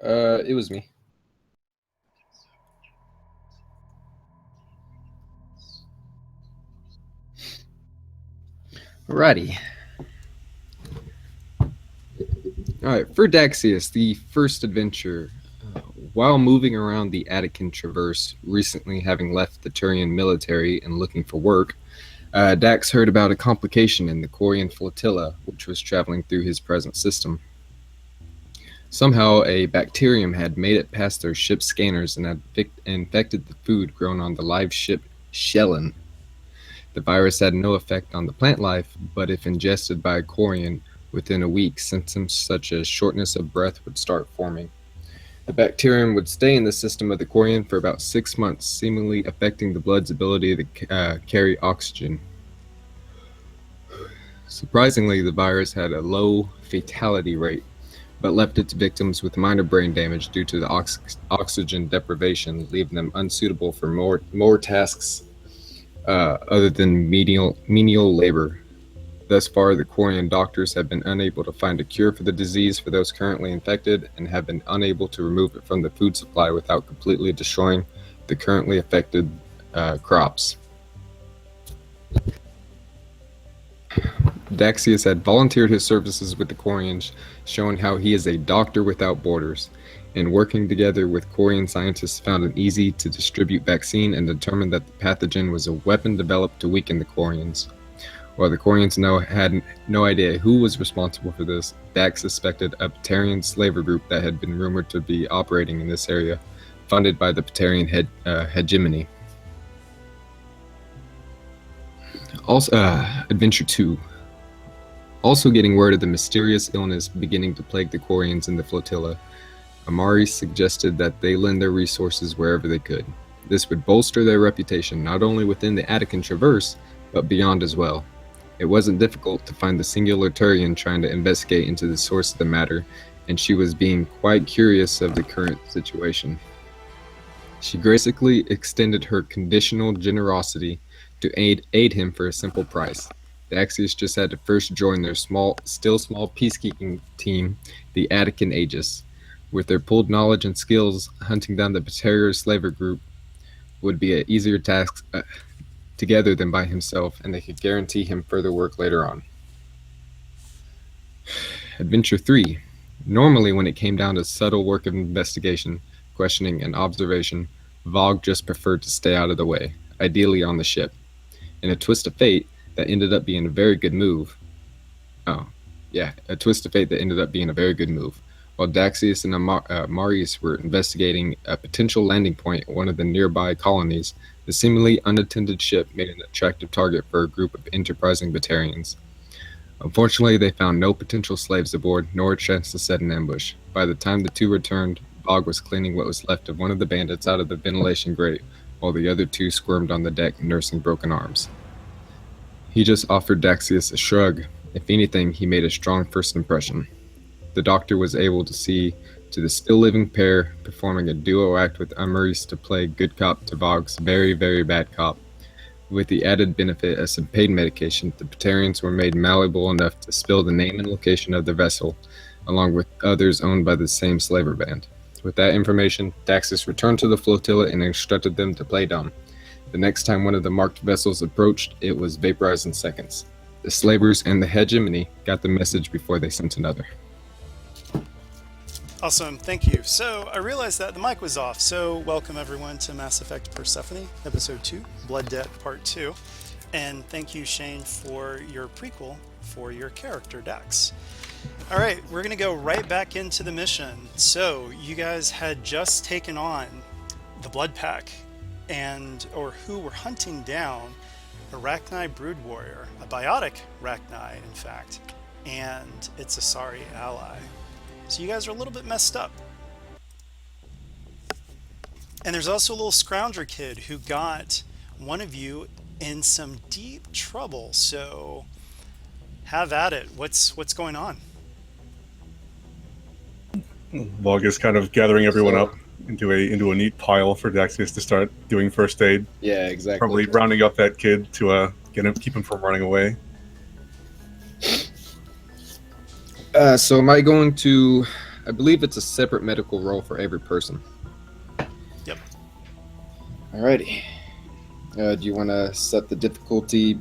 Uh, it was me. Alrighty. Alright, for Daxius, the first adventure. While moving around the Attican Traverse, recently having left the Turian military and looking for work, Dax heard about a complication in the Corian flotilla, which was traveling through his present system. Somehow, a bacterium had made it past their ship's scanners and had infected the food grown on the live ship Shellen. The virus had no effect on the plant life, but if ingested by a Corian, within a week, symptoms such as shortness of breath would start forming. The bacterium would stay in the system of the Corian for about 6 months, seemingly affecting the blood's ability to carry oxygen. Surprisingly, the virus had a low fatality rate, but left its victims with minor brain damage due to the oxygen deprivation, leaving them unsuitable for more tasks other than menial labor. Thus far, the Quarian doctors have been unable to find a cure for the disease for those currently infected and have been unable to remove it from the food supply without completely destroying the currently affected crops. Daxius had volunteered his services with the Quarians, showing how he is a doctor without borders, and working together with Quarian scientists found an easy to distribute vaccine and determined that the pathogen was a weapon developed to weaken the Quarians. While the Quarians had no idea who was responsible for this, Dax suspected a Batarian slaver group that had been rumored to be operating in this area, funded by the Batarian hegemony. Also, Adventure 2. Also getting word of the mysterious illness beginning to plague the Quarians in the flotilla, Amari suggested that they lend their resources wherever they could. This would bolster their reputation not only within the Attican Traverse, but beyond as well. It wasn't difficult to find the singular Turian trying to investigate into the source of the matter, and she was being quite curious of the current situation. She graciously extended her conditional generosity to aid him for a simple price. The Axios just had to first join their still small peacekeeping team, the Attican Aegis. With their pooled knowledge and skills, hunting down the Batarian slaver group would be an easier task together than by himself, and they could guarantee him further work later on. Adventure 3. Normally, when it came down to subtle work of investigation, questioning, and observation, Vogue just preferred to stay out of the way, ideally on the ship. In a twist of fate that ended up being a very good move. Oh, yeah, a twist of fate that ended up being a very good move. While Daxius and Marius were investigating a potential landing point at one of the nearby colonies, the seemingly unattended ship made an attractive target for a group of enterprising Batarians. Unfortunately, they found no potential slaves aboard, nor a chance to set an ambush. By the time the two returned, Bog was cleaning what was left of one of the bandits out of the ventilation grate, while the other two squirmed on the deck nursing broken arms. He just offered Daxius a shrug. If anything, he made a strong first impression. The doctor was able to see to the still living pair performing a duo act with Amaris to play good cop to Bog's very, very bad cop. With the added benefit of some pain medication, the Batarians were made malleable enough to spill the name and location of the vessel, along with others owned by the same slaver band. With that information, Daxus returned to the flotilla and instructed them to play dumb. The next time one of the marked vessels approached, it was vaporized in seconds. The slavers and the hegemony got the message before they sent another. Awesome, thank you. So I realized that the mic was off, so welcome everyone to Mass Effect Persephone, Episode 2, Blood Debt Part 2. And thank you, Shane, for your prequel for your character, Dax. All right, we're going to go right back into the mission. So you guys had just taken on the Blood Pack, or who were hunting down a Rachni brood warrior, a biotic Rachni, in fact, and its Asari ally. So you guys are a little bit messed up. And there's also a little scrounger kid who got one of you in some deep trouble. So have at it. What's going on? Log is kind of gathering everyone So up into a neat pile for Daxius to start doing first aid. yeah, exactly. Probably rounding up that kid to keep him from running away. So am I going to? I believe it's a separate medical roll for every person. Yep. Alrighty. Do you want to set the difficulty?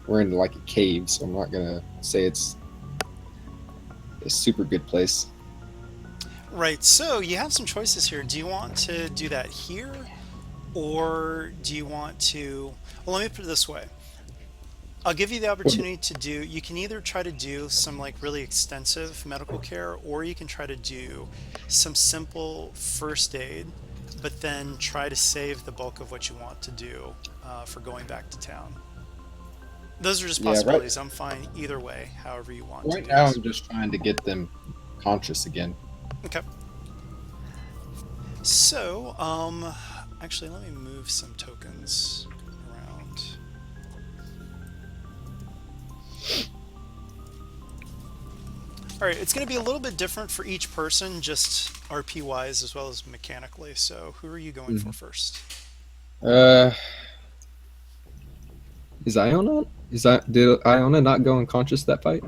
We're in like a cave, so I'm not gonna say it's a super good place. Right. So you have some choices here. Do you want to do that here, or do you want to? Well, let me put it this way. I'll give you the opportunity to do, you can either try to do some like really extensive medical care, or you can try to do some simple first aid, but then try to save the bulk of what you want to do for going back to town. Those are just Yeah, right. possibilities. I'm fine either way, however you want to Right do now, this. I'm just trying to get them conscious again. Okay. So, actually, let me move some tokens around. All right, it's going to be a little bit different for each person, just RP wise as well as mechanically. So, who are you going for Mhm. first? Uh, is Iona? Did Iona not go unconscious that fight?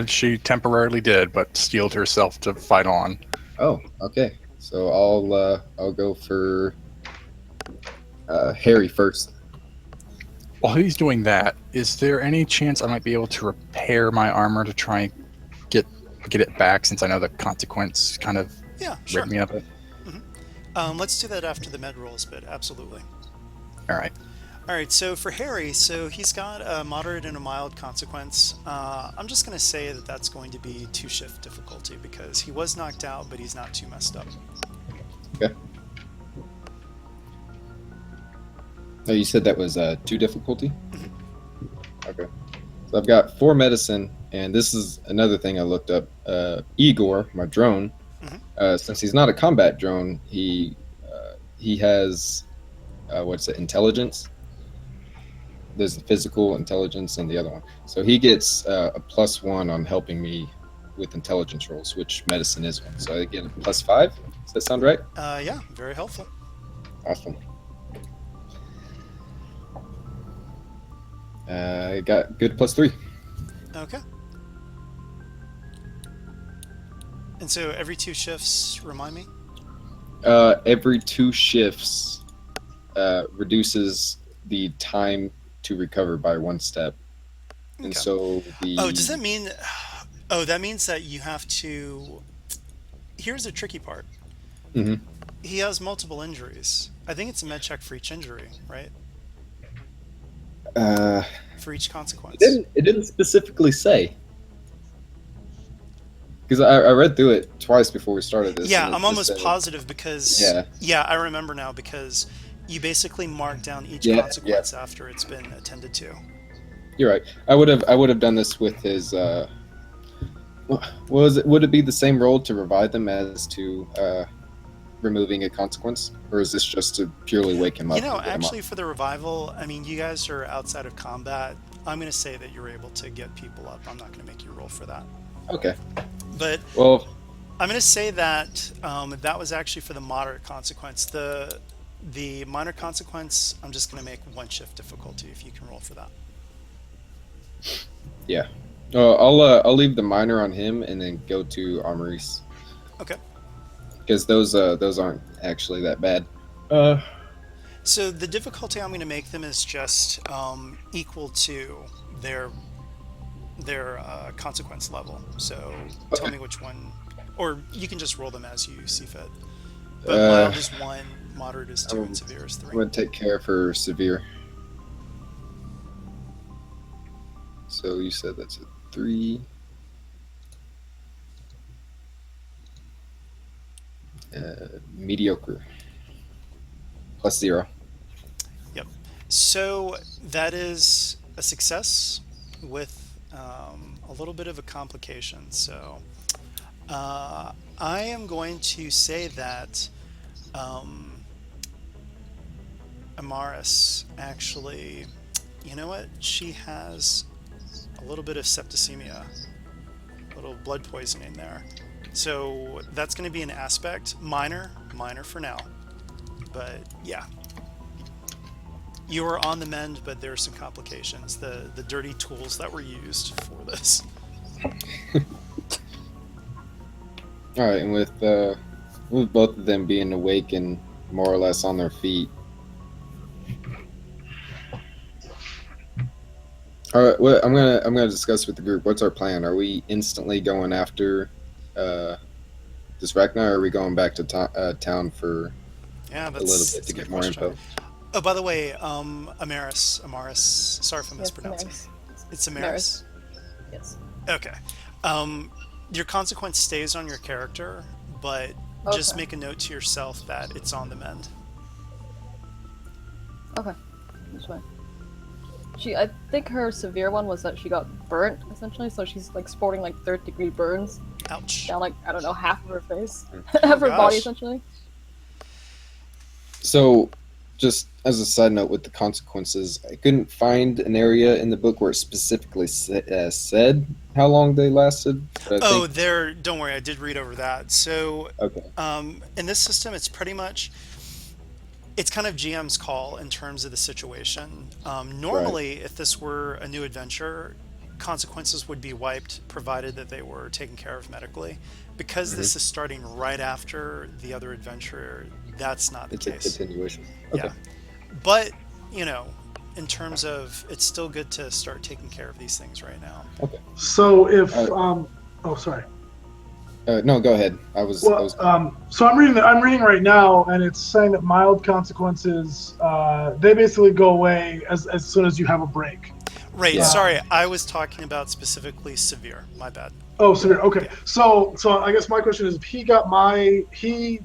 She temporarily did, but steeled herself to fight on. Oh, okay. So I'll go for Harry first. While he's doing that, is there any chance I might be able to repair my armor to try and get get it back? Since I know the consequence kind of Yeah, rigged sure. me up. hmm let's do that after the med rolls, but absolutely. All right. All right, so for Harry, so he's got a moderate and a mild consequence. I'm just going to say that that's going to be two shift difficulty because he was knocked out, but he's not too messed up. Okay. Oh, you said that was two difficulty. Mhm. Okay. So I've got four medicine, and this is another thing I looked up. Igor, my drone, Mhm. since he's not a combat drone, he has what's it? Intelligence. There's the physical intelligence and the other one. So he gets a +1 on helping me with intelligence rolls, which medicine is one. So I get a +5. Does that sound right? Yeah, very helpful. Awesome. I got good +3. Okay. And so every two shifts, remind me? Every two shifts reduces the time to recover by one step. And Okay. so Oh, does that the mean? Oh, that means that you have to. Here's the tricky part. Mhm. He has multiple injuries. I think it's a med check for each injury, right? uh, For each it consequence. didn't specifically say, because I read through it twice before we started this, Yeah, and it I'm just almost said, positive because, yeah, yeah, I remember now because you basically mark down each yeah, yeah. consequence after it's been attended to. You're right. I would have done this with his. Was it? Would it be the same roll to revive them as to removing a consequence, or is this just to purely wake him You up know, and get him up? actually, for the revival, I mean, you guys are outside of combat. I'm going to say that you're able to get people up. I'm not going to make you roll for that. Okay. But Well, I'm going to say that that was actually for the moderate consequence. The minor consequence, I'm just going to make one shift difficulty if you can roll for that. yeah. I'll leave the minor on him and then go to Armories Okay. because those aren't actually that bad. Uh, So the difficulty I'm going to make them is just equal to their consequence level. So tell okay. me which one, or you can just roll them as you see fit. But Uh, mild is one, moderate is two, and I'm, severe is I'm three. gonna take care for severe. So you said that's a 3. Mediocre +0. Yep. So that is a success with a little bit of a complication. So I am going to say that um, Amaris actually, you know what? She has a little bit of septicemia, a little blood poisoning there. So that's going to be an aspect. Minor for now. But yeah. You are on the mend, but there are some complications. The dirty tools that were used for this. All right, and with both of them being awake and more or less on their feet. All right, well, I'm gonna discuss with the group. What's our plan? Are we instantly going after this Ragnar, or are we going back to town for Yeah, a little that's bit to a good get more question. info? Oh, by the way, Amaris. Sorry if I'm Yes, mispronouncing. Maris. It's Amaris. Maris. Yes. Okay. Your consequence stays on your character, but just Okay. make a note to yourself that it's on the mend. Okay. That's fine. I think her severe one was that she got burnt, essentially, so she's like sporting like third-degree burns Ouch. down like, I don't know, half of her face. Half her body, gosh. essentially. So, just as a side note with the consequences, I couldn't find an area in the book where it specifically said how long they lasted. But I think, Don't worry, I did read over that. So, okay, in this system, it's pretty much, it's kind of GM's call in terms of the situation. Normally, if this were a new adventure, consequences would be wiped provided that they were taken care of medically. Because this is starting right after the other adventure, that's not the it's a case. continuation. Okay. Yeah. But, in terms of, it's still good to start taking care of these things right now. Okay. So if sorry. No, go ahead. I was. So I'm reading right now, and it's saying that mild consequences they basically go away as soon as you have a break. Right. Yeah. Sorry, I was talking about specifically severe. My bad. Oh, severe. Okay. Yeah. So I guess my question is, if he got he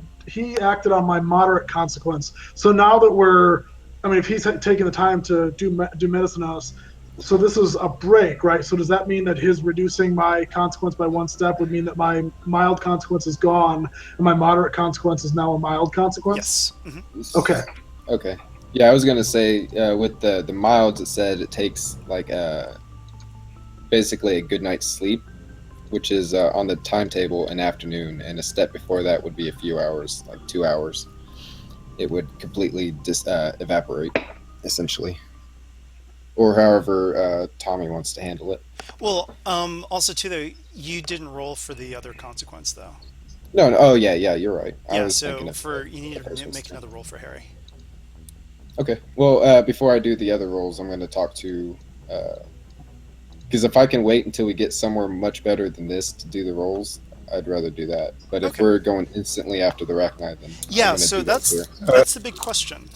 acted on my moderate consequence. So now that if he's taking the time to do medicine on us, so this is a break, right? So does that mean that his reducing my consequence by one step would mean that my mild consequence is gone and my moderate consequence is now a mild consequence? Yes. Mm-hmm. Okay. Okay. Yeah, I was gonna say with the milds, it said it takes like basically a good night's sleep, which is on the timetable an afternoon, and a step before that would be a few hours, like 2 hours. It would completely evaporate, essentially, or however Tommy wants to handle it. Well, also too though, you didn't roll for the other consequence though. No. Oh yeah. You're right. I Yeah. was So thinking of you need the first to one. make another roll for Harry. Okay. Well, before I do the other rolls, I'm going to talk to. Because if I can wait until we get somewhere much better than this to do the rolls, I'd rather do that. But if Okay. we're going instantly after the Rachni, then I'm Yeah. gonna So do that that's here. the big question.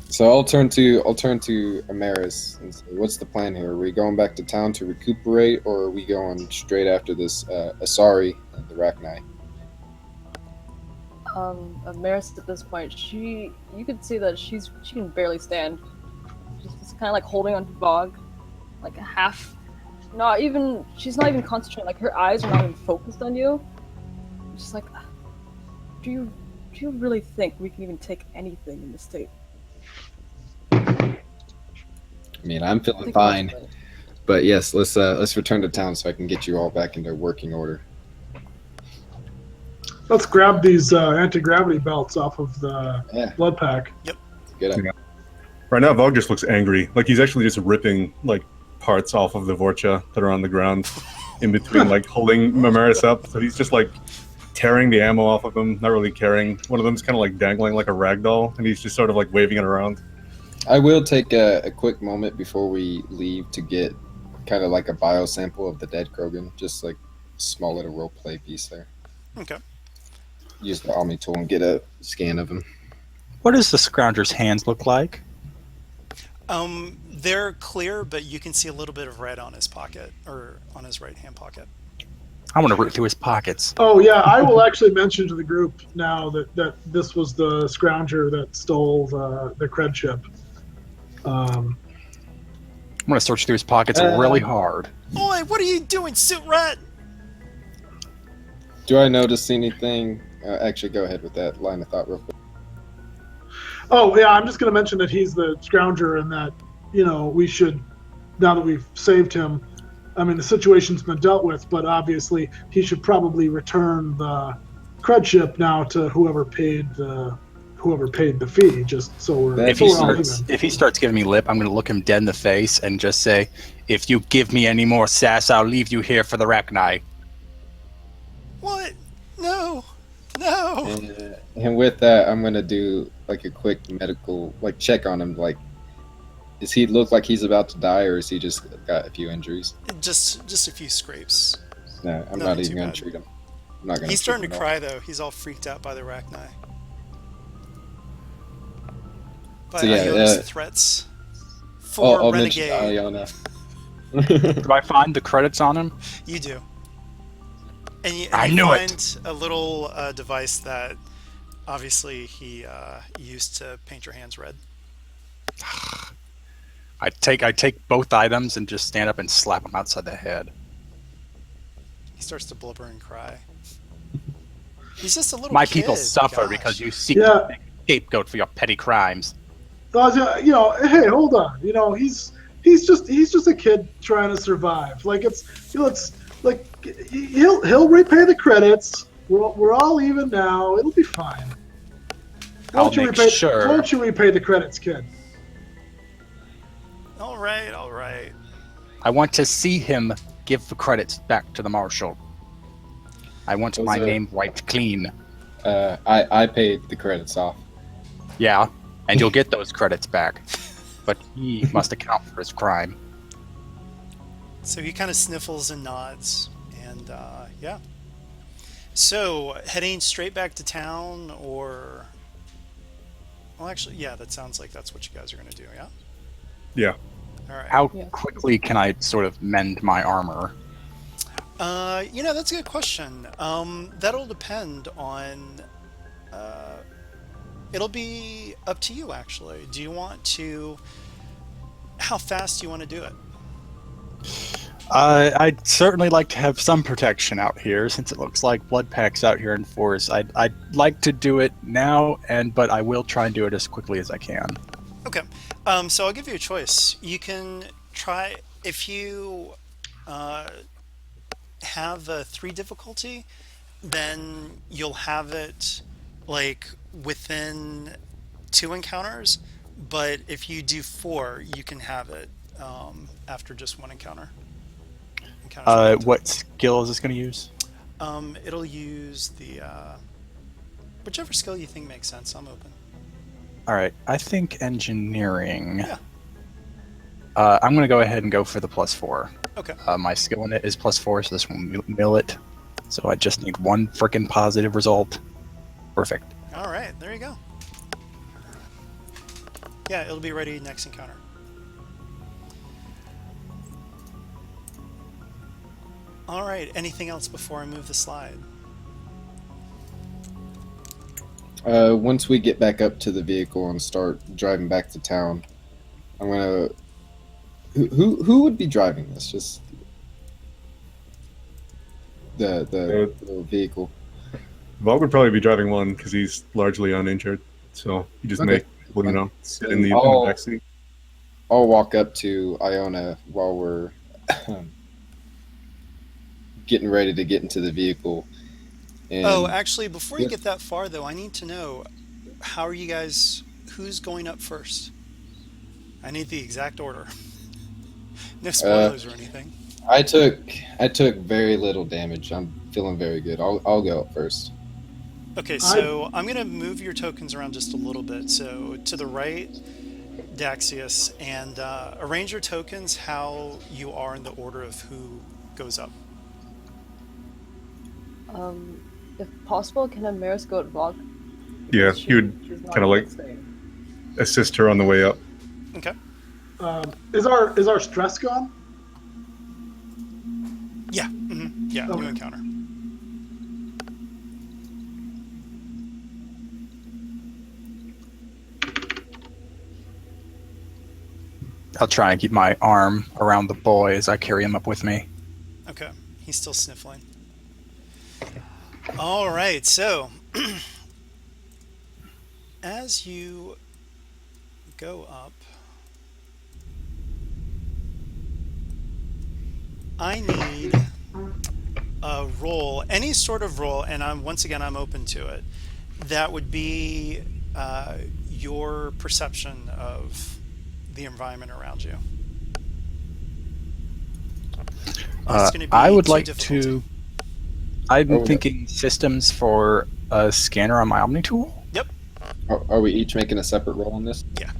So I'll turn to Amaris and say, what's the plan here? Are we going back to town to recuperate, or are we going straight after this Asari and the Rachni? Maris at this point, you could see that she can barely stand. She's kind of like holding onto Bog, like a half. She's not even concentrating. Like her eyes are not even focused on you. She's like, do you really think we can even take anything in this state? I mean, I'm I feeling think fine, that's right. but yes, let's return to town so I can get you all back into working order. Let's grab these anti-gravity belts off of the Yeah, blood pack. good idea. Right now, Vogue just looks angry. Like he's actually just ripping like parts off of the Vorcha that are on the ground, in between, like holding Mamaris up. So he's just like tearing the ammo off of him, not really caring. One of them's kind of like dangling like a rag doll, and he's just sort of like waving it around. I will take a quick moment before we leave to get kind of like a bio sample of the dead Krogan, just like a small little role play piece there. Okay. Use the Omni tool and get a scan of him. What does the Scrounger's hands look like? They're clear, but you can see a little bit of red on his pocket, or on his right hand pocket. I want to root through his pockets. Oh yeah, I will actually mention to the group now that this was the Scrounger that stole the cred chip. I'm going to search through his pockets really hard. Oi, what are you doing, suit rat? Do I notice anything? Actually, go ahead with that line of thought real quick. Oh yeah, I'm just going to mention that he's the Scrounger and that we should, now that we've saved him, I mean, the situation's been dealt with, but obviously he should probably return the cred ship now to whoever paid the fee, just so we're, If If so he we're all starts, even. if he starts giving me lip, I'm going to look him dead in the face and just say, "If you give me any more sass, I'll leave you here for the Rachni." What? No. No. And with that, I'm gonna do like a quick medical like check on him. Like, does he look like he's about to die, or is he just got a few injuries? Just a few scrapes. No, I'm Nothing not too even gonna bad. treat him. I'm not gonna. He's treat starting him to at all. cry though. He's all freaked out by the Rachni. By So yeah, Iona's threats. For I'll mention Renegade. Iona. Do I find the credits on him? You do. And you I knew it. find a little device that obviously he used to paint your hands red. I take both items and just stand up and slap him outside the head. He starts to blubber and cry. He's just a little My kid. people suffer Gosh. because you seek Yeah. to make a scapegoat for your petty crimes. You know, hey, hold on. You know, he's just a kid trying to survive. Like he'll repay the credits. We're all even now. It'll be fine. I'll make sure. Won't you repay the credits, kid? All right, all right. I want to see him give the credits back to the marshal. I want Those my are- name wiped clean. I paid the credits off. Yeah, and you'll get those credits back. But he must account for his crime. So he kind of sniffles and nods, and yeah. So heading straight back to town, or well, actually, yeah, that sounds like that's what you guys are going to do. Yeah. Yeah. All right. How Yeah. quickly can I sort of mend my armor? You know, that's a good question. That'll depend on. It'll be up to you, actually. Do you want to? How fast do you want to do it? I'd certainly like to have some protection out here, since it looks like blood packs out here in force. I'd like to do it now, but I will try and do it as quickly as I can. Okay. So I'll give you a choice. You can try if you have a 3 difficulty, then you'll have it like within 2 encounters. But if you do 4, you can have it after just 1 encounter. What skill is this going to use? It'll use the whichever skill you think makes sense. I'm open. All right, I think engineering. Yeah. I'm going to go ahead and go for the +4. Okay. My skill in it is +4, so this will mill it. So I just need 1 freaking positive result. Perfect. All right. There you go. Yeah, it'll be ready next encounter. All right. Anything else before I move the slide? Once we get back up to the vehicle and start driving back to town, I'm gonna. Who would be driving this? Just the little vehicle. Vogue would probably be driving one because he's largely uninjured. So you just Okay. make, sit in the Oh. back seat. I'll walk up to Iona while we're getting ready to get into the vehicle. And Oh, actually, before you yeah. get that far, though, I need to know how are you guys? Who's going up first? I need the exact order. No spoilers or anything. I took very little damage. I'm feeling very good. I'll go up first. Okay, so I'm going to move your tokens around just a little bit. So to the right, Daxius, and arrange your tokens how you are in the order of who goes up. If possible, can Amaris go at Vogue? Yeah, She- he would she's not kinda like- gonna stay. assist her on the way up. Okay. Is our stress gone? Yeah. Yeah. New Okay. encounter. I'll try and keep my arm around the boy as I carry him up with me. Okay. He's still sniffling. All right. So as you go up, I need a roll, any sort of roll, and once again I'm open to it. That would be your perception of the environment around you. It's going to be I would two like difficulty. to. I'm Oh, thinking systems for a scanner on my Omni tool. Yep. Are we each making a separate roll on this? Yeah.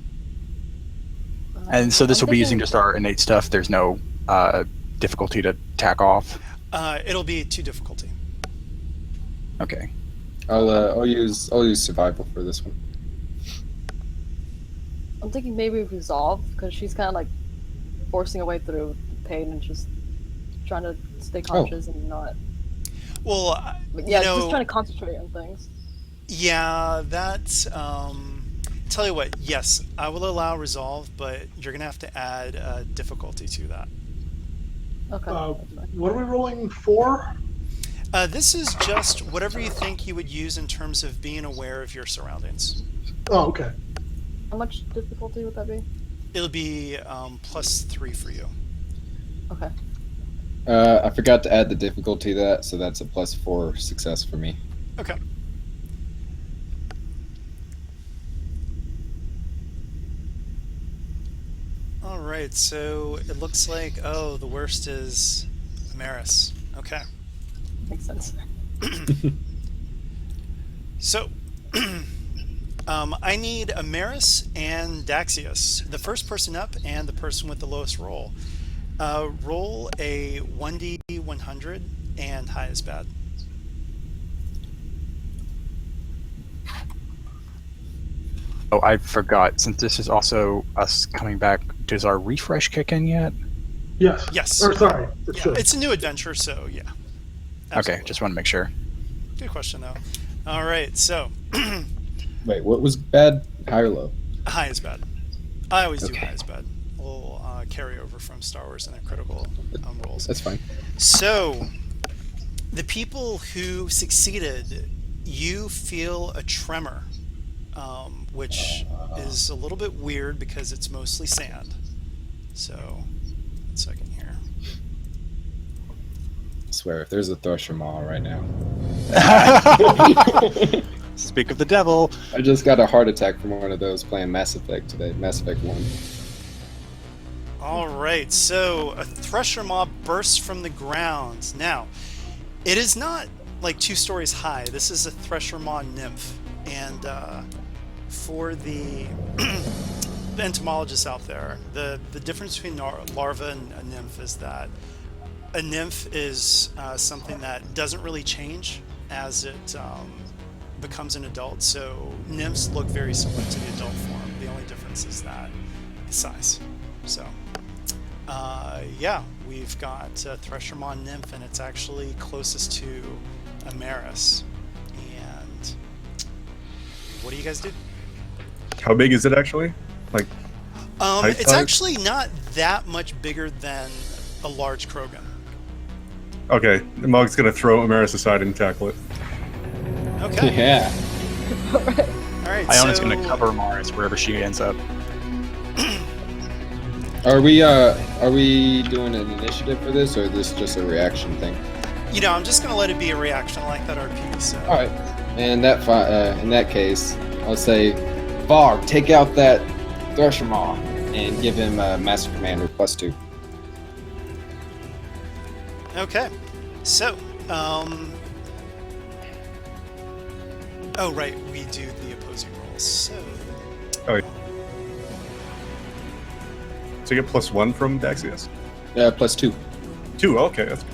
And so this I'm will be using thinking- just our innate stuff. There's no difficulty to tack off. It'll be 2 difficulty. Okay. I'll use survival for this one. I'm thinking maybe resolve because she's kind of like forcing her way through the pain and just trying to stay conscious and not. Well, But yeah, you know, just trying to concentrate on things. yeah, that's. Tell you what, yes, I will allow resolve, but you're gonna have to add difficulty to that. Okay. What are we rolling for? This is just whatever you think you would use in terms of being aware of your surroundings. Oh, okay. How much difficulty would that be? It'll be +3 for you. Okay. I forgot to add the difficulty to that, so that's a +4 success for me. Okay. All right, so it looks like, the worst is Amaris. Okay. Makes sense. So, I need Amaris and Daxius, the first person up and the person with the lowest roll. Roll a 1d100 and high is bad. Oh, I forgot. Since this is also us coming back, does our refresh kick in yet? Yes. Yes. Or sorry, it Yeah, should. it's a new adventure, so yeah. Okay, Absolutely. just want to make sure. Good question, though. All right, so Wait, what was bad? High or low? high is bad. I always do Okay. high is bad. We'll carry over from Star Wars and their critical rolls. That's fine. So, the people who succeeded, you feel a tremor, which is a little bit weird because it's mostly sand. So, 1 second here. I swear, if there's a Thresher Maw right now. Speak of the devil. I just got a heart attack from one of those playing Mass Effect today, Mass Effect 1. All right, so a thresher mob bursts from the ground. Now, it is not like 2 stories high. This is a thresher maw nymph, and for the entomologists out there, the difference between larva and a nymph is that a nymph is something that doesn't really change as it becomes an adult. So nymphs look very similar to the adult form. The only difference is that the size. So yeah, we've got Thresher Maw nymph, and it's actually closest to Amaris. And what do you guys do? How big is it actually? Like, height It's size? actually not that much bigger than a large Krogan. okay, Mog's gonna throw Amaris aside and tackle it. Okay. Yeah. All right. Iona's so, going to cover Mars wherever she ends up. Are we doing an initiative for this, or is this just a reaction thing? You know, I'm just gonna let it be a reaction. I like that RP. So. All right. And in that case, I'll say, Varg, take out that Thresher Maw and give him Master Commander +2. Okay. So, oh right, we do the opposing rolls. So, So you get +1 from Daxius? +2. 2, okay, that's good.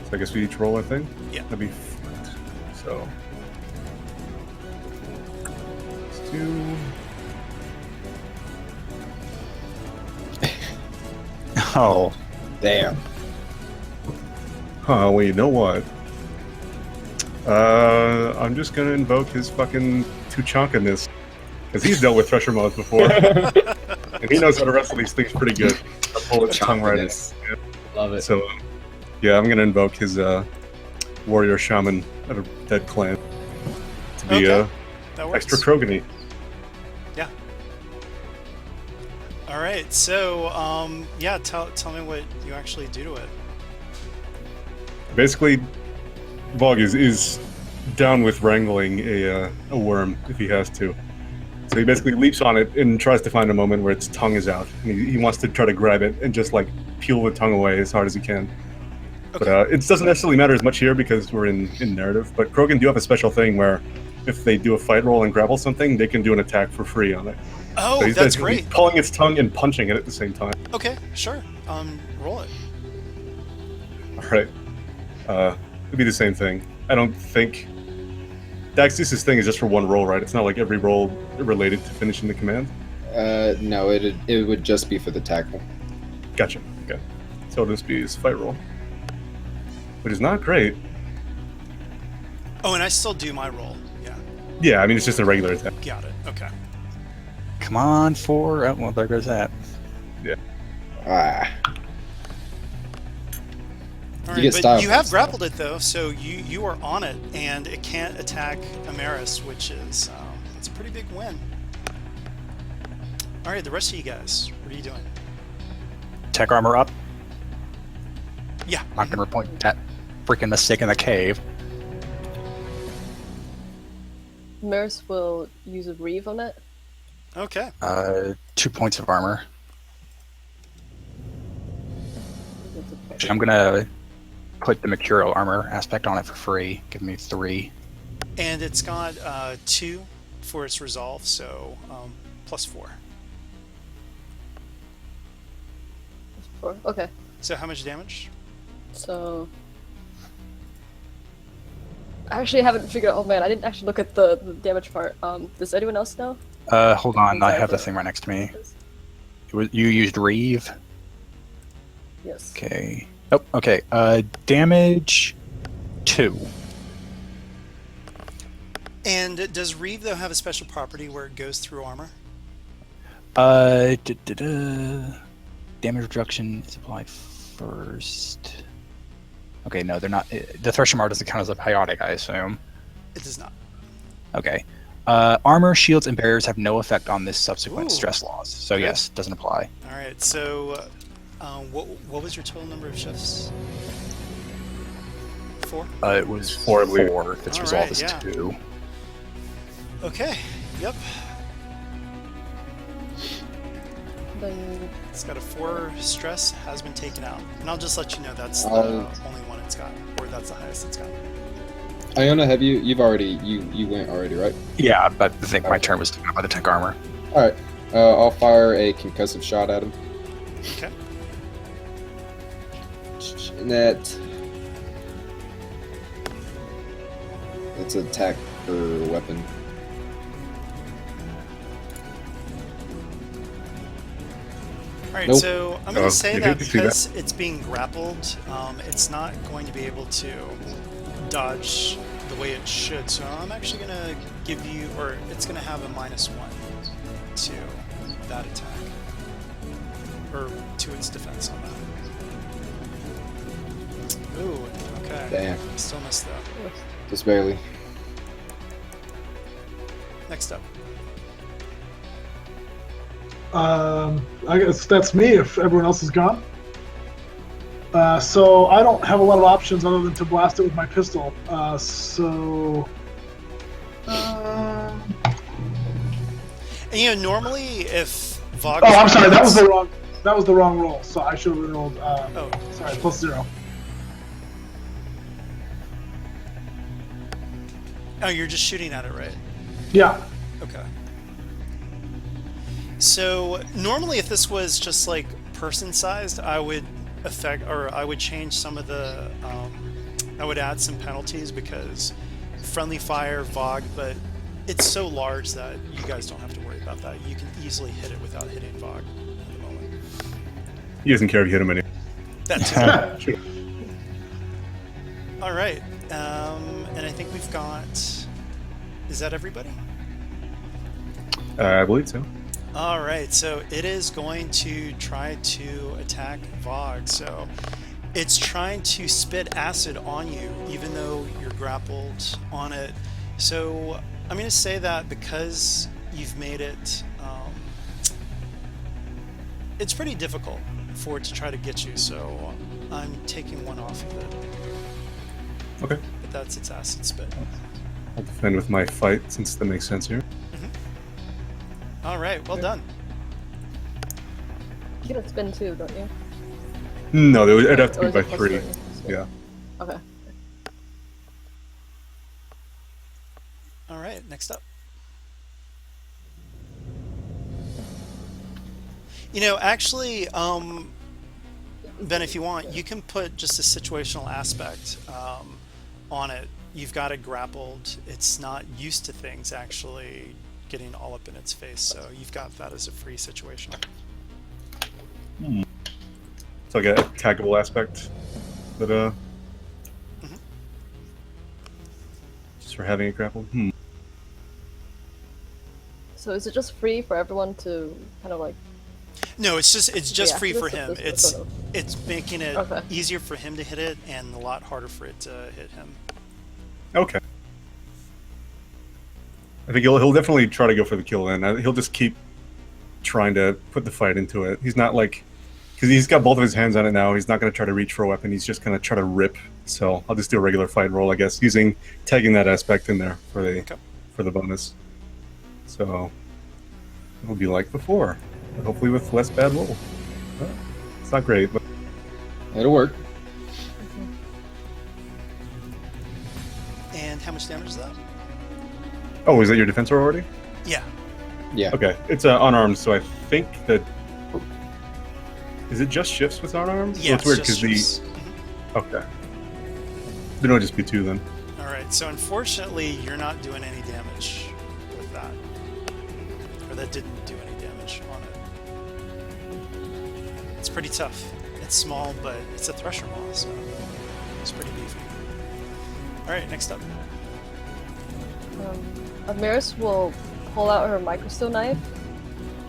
So I guess we each roll a thing? Yeah. That'd be flat. So. +2. Oh, Damn. Well, you know what? I'm just gonna invoke his fucking Tuchanka-ness. Because he's dealt with Thresher Moths before. And he knows how to wrestle these things pretty good. I'll pull his tongue right in. Tuchanka-ness. Yeah. Love it. So, yeah, I'm gonna invoke his warrior shaman of a dead clan to be Okay. that works. extra Krogan-y. All All right. So, yeah, tell me what you actually do to it. Basically, Vogue is down with wrangling a worm if he has to. So he basically leaps on it and tries to find a moment where its tongue is out. And he wants to try to grab it and just like peel the tongue away as hard as he can. Okay. But it doesn't necessarily matter as much here because we're in narrative. But Krogan do have a special thing where if they do a fight roll and grapple something, they can do an attack for free on it. Oh, So he's that's basically great. pulling its tongue and punching it at the same time. Okay, sure. Roll it. All right. It'd be the same thing. I don't think Daxus's thing is just for one roll, right? It's not like every roll related to finishing the command. No, it would just be for the tackle. Gotcha. Okay. So it'll just be his fight roll, which is not great. Oh, and I still do my roll. Yeah, Yeah, I mean it's just a regular attack. got it. Okay. Come on, 4. Oh, well, there goes that. Ah. All You right, get but style you have points, grappled it though, so you are on it, and it can't attack Amaris, which is it's a pretty big win. All right, the rest of you guys, what are you doing? Tech armor up. Yeah. I'm not going to point at freaking the stick in the cave. Maris will use a reeve on it. Okay. 2 points of armor. It's okay. I'm going to put the Mercurial armor aspect on it for free. Give me 3. And it's got 2 for its resolve, so plus 4. That's 4. Okay, So how much damage? so I actually haven't figured out. Oh man, I didn't actually look at the damage part. Does anyone else know? Hold on, I have the thing right next to me. You used Reeve. Yes. Okay. Oh, okay. Damage 2. And does Reeve though have a special property where it goes through armor? Damage reduction is applied first. Okay, no, they're not. The Thresher Mar doesn't count as a biotic, I assume. It does not. Okay. Armor, shields, and barriers have no effect on this subsequent Ooh. stress laws. So Okay. yes, doesn't apply. All right. So, what was your total number of shifts? 4. It was 4, I believe. 4. If its All resolve right, is yeah. 2. Okay. Yep. Then It's got a 4 stress, has been taken out. And I'll just let you know that's the only one it's got, or that's the highest it's got. Iona, have you've already you went already, right? Yeah, but I think my turn was taken up by the tech armor. All right. I'll fire a concussive shot at him. Okay. And that's an attack per weapon. All right, Nope. so I'm going Oh, to say you that hate to see that. because it's being grappled, it's not going to be able to dodge the way it should. So I'm actually going to give you, or it's going to have a -1 to that attack, or to its defense on that. Ooh, okay. Damn. Still missed that. Just barely. Next up. I guess that's me if everyone else is gone. So I don't have a lot of options other than to blast it with my pistol. And you know, normally if Vogue. Oh, I'm sorry. That was the wrong roll. So I should have rolled. Oh. Sorry, +0. Oh, you're just shooting at it, right? Yeah. Okay. So normally, if this was just like person-sized, I would I would change some of the. I would add some penalties because friendly fire, Vogue, but it's so large that you guys don't have to worry about that. You can easily hit it without hitting Vogue at the moment. He doesn't care if you hit him anyway. That too. Sure. All right, and I think we've got. Is that everybody? I believe so. All right, so it is going to try to attack Vogue. So it's trying to spit acid on you, even though you're grappled on it. So I'm going to say that because you've made it it's pretty difficult for it to try to get you, so I'm taking one off of it. Okay. But that's its acid spit. I'll defend with my fight since that makes sense here. All right, well done. You get a spin too, don't you? No, it'd have to Or be is by it plus 3. three? Yeah. Okay. All right, next up. You know, actually, Ben, if you want, you can put just a situational aspect on it. You've got it grappled. It's not used to things actually getting all up in its face, so you've got that as a free situation. It's like a attackable aspect that just for having it grappled. So is it just free for everyone to kind of like? No, it's just Yeah, free this for is- him. this is It's sort of- it's making it Okay. easier for him to hit it and a lot harder for it to hit him. Okay. I think he'll definitely try to go for the kill then. He'll just keep trying to put the fight into it. He's not like, because he's got both of his hands on it now. He's not going to try to reach for a weapon. He's just going to try to rip. So I'll just do a regular fight roll, I guess, tagging that aspect in there for the bonus. So it'll be like before, but hopefully with less bad roll. It's not great, but It'll work. And how much damage is that? oh, is that your defense roll already? Yeah. Yeah. Okay, it's unarmed, so I think that is it just shifts with unarmed? Yeah, Well, it's weird just because shifts. okay, then it'll just be 2 then. All right. So unfortunately, you're not doing any damage with that, or that didn't do any damage on it. It's pretty tough. It's small, but it's a thresher maw, so it's pretty beefy. All right. Next up. Amiris will pull out her microsteel knife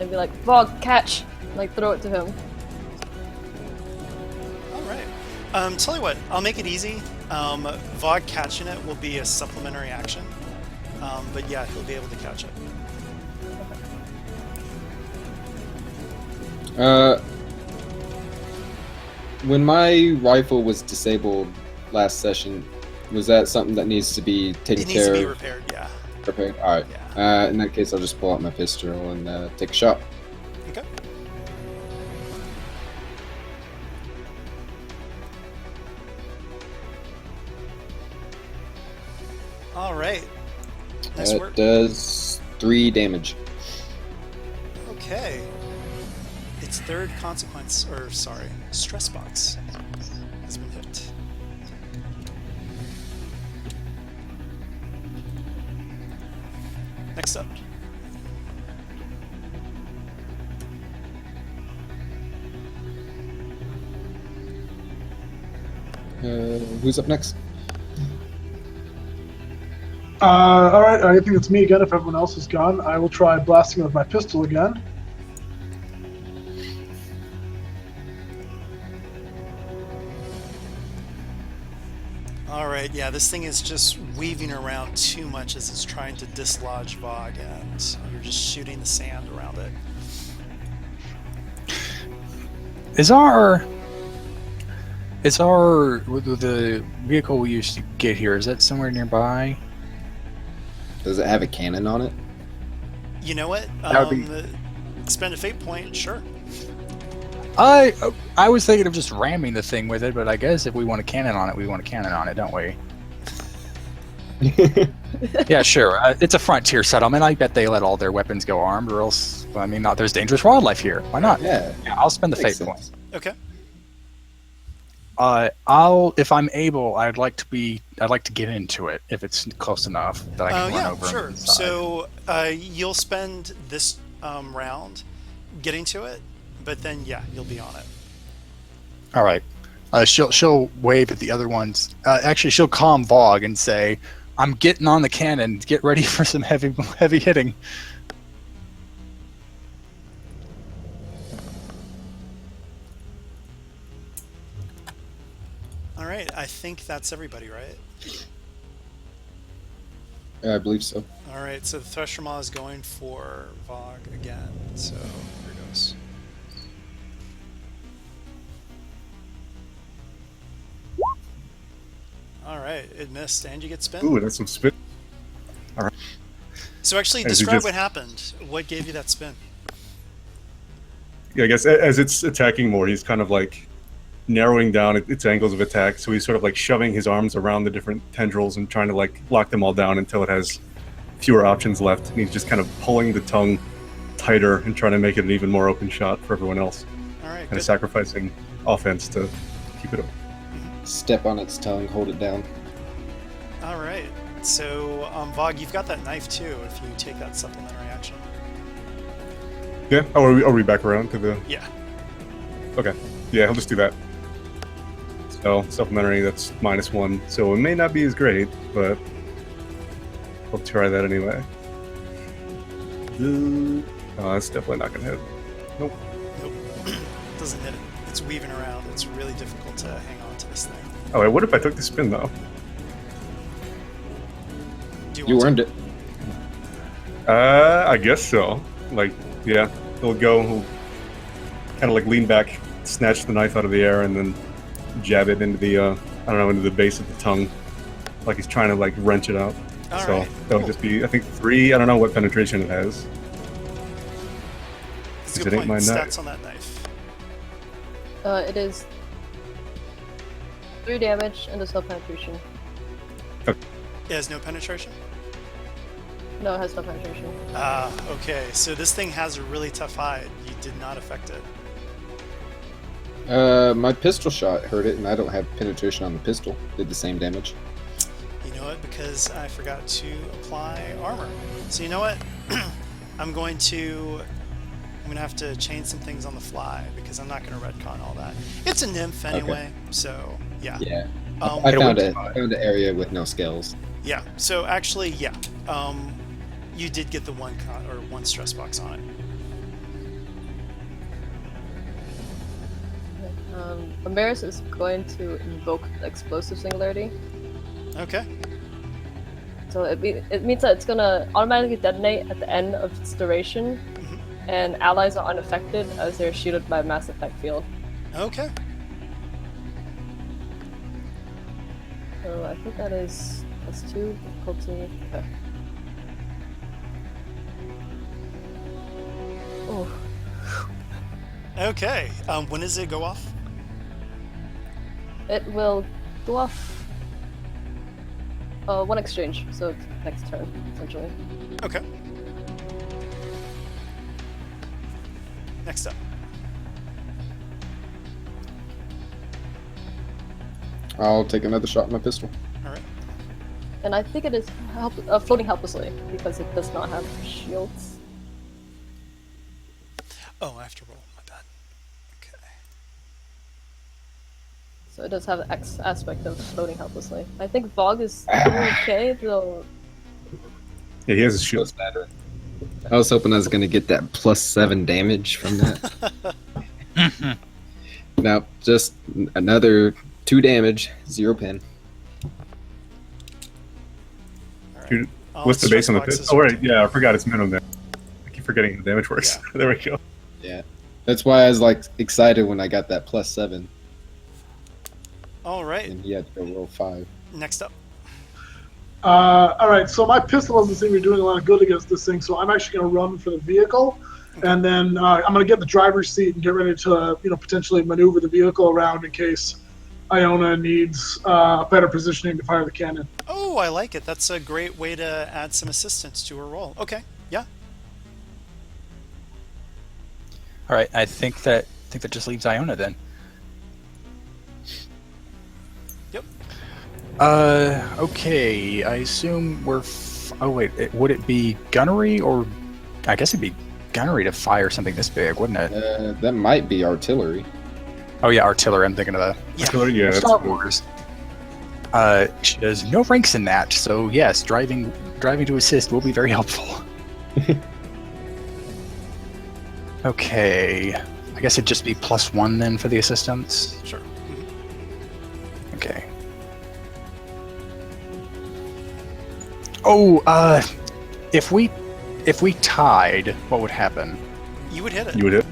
and be like, "Vog, catch!" Like throw it to him. All right. Tell you what, I'll make it easy. Vog catching it will be a supplementary action, but yeah, he'll be able to catch it. When my rifle was disabled last session, was that something that needs to be taken It needs to care be of? repaired. Yeah. Repaired? Alright. Yeah. In that case, I'll just pull out my pistol and take a shot. Okay. All right. Nice That work. does 3 damage. Okay. Its third consequence, or sorry, stress box has been hit. Next up. Who's up next? All right, I think it's me again. If everyone else is gone, I will try blasting with my pistol again. All right, yeah, this thing is just weaving around too much as it's trying to dislodge Vogue, and you're just shooting the sand around it. Is the vehicle we used to get here, is that somewhere nearby? Does it have a cannon on it? You know what? That would be- Spend a fate point, sure. I was thinking of just ramming the thing with it, but I guess if we want a cannon on it, we want a cannon on it, don't we? Yeah, sure. It's a frontier settlement. I bet they let all their weapons go armed, or else, I mean, there's dangerous wildlife here. Why not? Yeah. I'll spend the fate Makes point. sense. Okay. If I'm able, I'd like to get into it if it's close enough that I can run Yeah, over. sure. and inside. So you'll spend this round getting to it, but then yeah, you'll be on it. All right. She'll wave at the other ones. Actually, she'll calm Vogue and say, "I'm getting on the cannon. Get ready for some heavy hitting." All right, I think that's everybody, right? I believe so. All right, so the Thresher Maw is going for Vogue again. So here goes. All right, it missed, and you get spin. Ooh, that's some spit. So actually, As it describe just- what happened. What gave you that spin? Yeah, I guess as it's attacking more, he's kind of like narrowing down its angles of attack. So he's sort of like shoving his arms around the different tendrils and trying to like lock them all down until it has fewer options left. And he's just kind of pulling the tongue tighter and trying to make it an even more open shot for everyone else. All right, Kind good. of sacrificing offense to keep it open. Step on its tongue, hold it down. All right. So, Vog, you've got that knife too. If you take that supplementary action. Yeah. Oh, are we back around to the? Yeah. Okay. Yeah, I'll just do that. So supplementary, that's -1. So it may not be as great, but I'll try that anyway. Oh, that's definitely not gonna hit. Nope. Nope. Doesn't hit it. It's weaving around. It's really difficult to hang on to this thing. Oh, wait, what if I took the spin though? Do You want to? earned it. I guess so. Like, yeah, he'll kind of like lean back, snatch the knife out of the air, and then jab it into the, I don't know, into the base of the tongue, like he's trying to like wrench it out. All So right, that would cool. just be, I think 3. I don't know what penetration it has. That's a It good ain't point. my knife. Stats on that knife. It is 3 damage and a self penetration. It has no penetration? No, it has no penetration. Ah, okay. So this thing has a really tough hide. You did not affect it. My pistol shot hurt it, and I don't have penetration on the pistol. Did the same damage. You know what? Because I forgot to apply armor. So you know what? I'm gonna have to change some things on the fly because I'm not gonna retcon all that. It's a nymph anyway, so yeah. Yeah. Um, I It'll found win. an area with no scales. Yeah. So actually, yeah. You did get the one stress box on it. Amaris is going to invoke the explosive singularity. Okay. So it means that it's gonna automatically detonate at the end of its duration, and allies are unaffected as they're shielded by Mass Effect field. Okay. So I think that is +2 difficulty. Okay. Oh, Okay. When does it go off? it will go off. One exchange, so it's next turn essentially. Okay. Next up. I'll take another shot with my pistol. All right. And I think it is floating helplessly because it does not have shields. Oh, I have to roll. My bad. Okay. So it does have the X aspect of floating helplessly. I think Vogue is okay, though. Yeah, he has a shield. I was hoping I was going to get that +7 damage from that. Now, just another 2 damage, 0 pen. All right. Dude, All what's the stress base on the boxes pistol? Oh, are right, yeah, I forgot it's minimum damage. I keep forgetting how damage works. Yeah. There we go. Yeah. That's why I was like excited when I got that +7, All right. and he had to go roll 5. Next up. All right, so my pistol doesn't seem to be doing a lot of good against this thing, so I'm actually going to run for the vehicle, and then I'm going to get in the driver's seat and get ready to, potentially maneuver the vehicle around in case Iona needs better positioning to fire the cannon. Oh, I like it. That's a great way to add some assistance to her roll. Okay. Yeah. All right, I think that just leaves Iona then. Yep. Okay. I assume we're. Oh wait, would it be gunnery or? I guess it'd be gunnery to fire something this big, wouldn't it? That might be artillery. Oh yeah, artillery. I'm thinking of the Yeah. Yeah, that's Star Wars. She has no ranks in that, so yes, driving to assist will be very helpful. Okay, I guess it'd just be +1 then for the assistance. Sure. Okay. Oh, if we tied, what would happen? You would hit it. you would hit.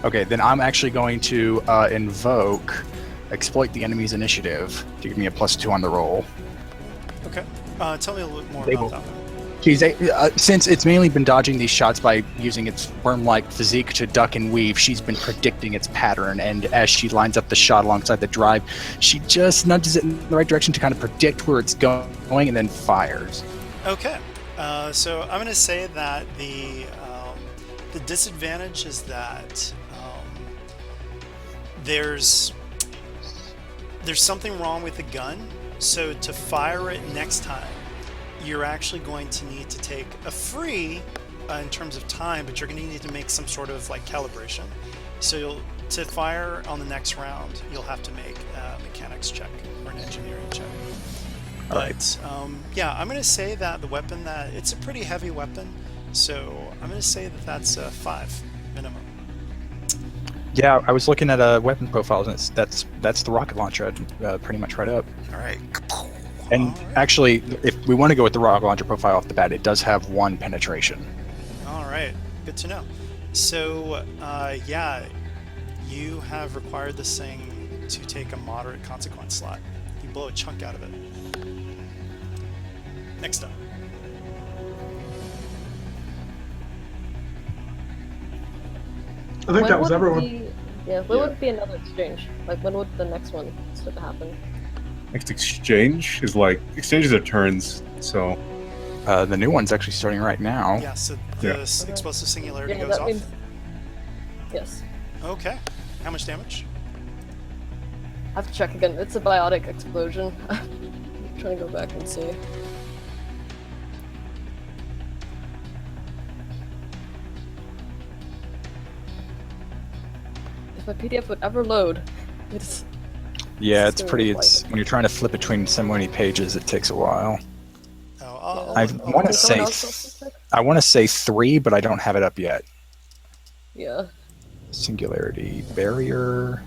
Okay, then I'm actually going to invoke exploit the enemy's initiative to give me a +2 on the roll. Okay. Tell me a little bit more They about will- that one. Since it's mainly been dodging these shots by using its worm-like physique to duck and weave, she's been predicting its pattern, and as she lines up the shot alongside the drive, she just nudges it in the right direction to kind of predict where it's going and then fires. Okay. So I'm going to say that the disadvantage is that there's something wrong with the gun. So to fire it next time, you're actually going to need to take a free in terms of time, but you're going to need to make some sort of like calibration. So to fire on the next round, you'll have to make a mechanics check or an engineering check. But yeah, I'm going to say that the weapon it's a pretty heavy weapon, so I'm going to say that that's a 5 minimum. Yeah, I was looking at weapon profiles, and that's the rocket launcher, pretty much right up. All right. And All right. actually, if we want to go with the rocket launcher profile off the bat, it does have 1 penetration. All right. Good to know. So yeah, you have required this thing to take a moderate consequence slot. You blow a chunk out of it. Next up. I think that was would everyone. when would be another exchange? Like, when would the next one start to happen? Next exchange is like exchanges are turns. So The new one's actually starting right now. Yeah. So the Yeah. explosive singularity Yeah, goes that off. means. Yes. Okay. How much damage? I have to check again. It's a biotic explosion. I'm trying to go back and see. If my PDF would ever load, it's Yeah, it's Still pretty. like- It's when you're trying to flip between so many pages, it takes a while. Oh, I I'll want look to it say, up. Someone else wants to check? I want to say 3, but I don't have it up yet. Yeah. Singularity barrier.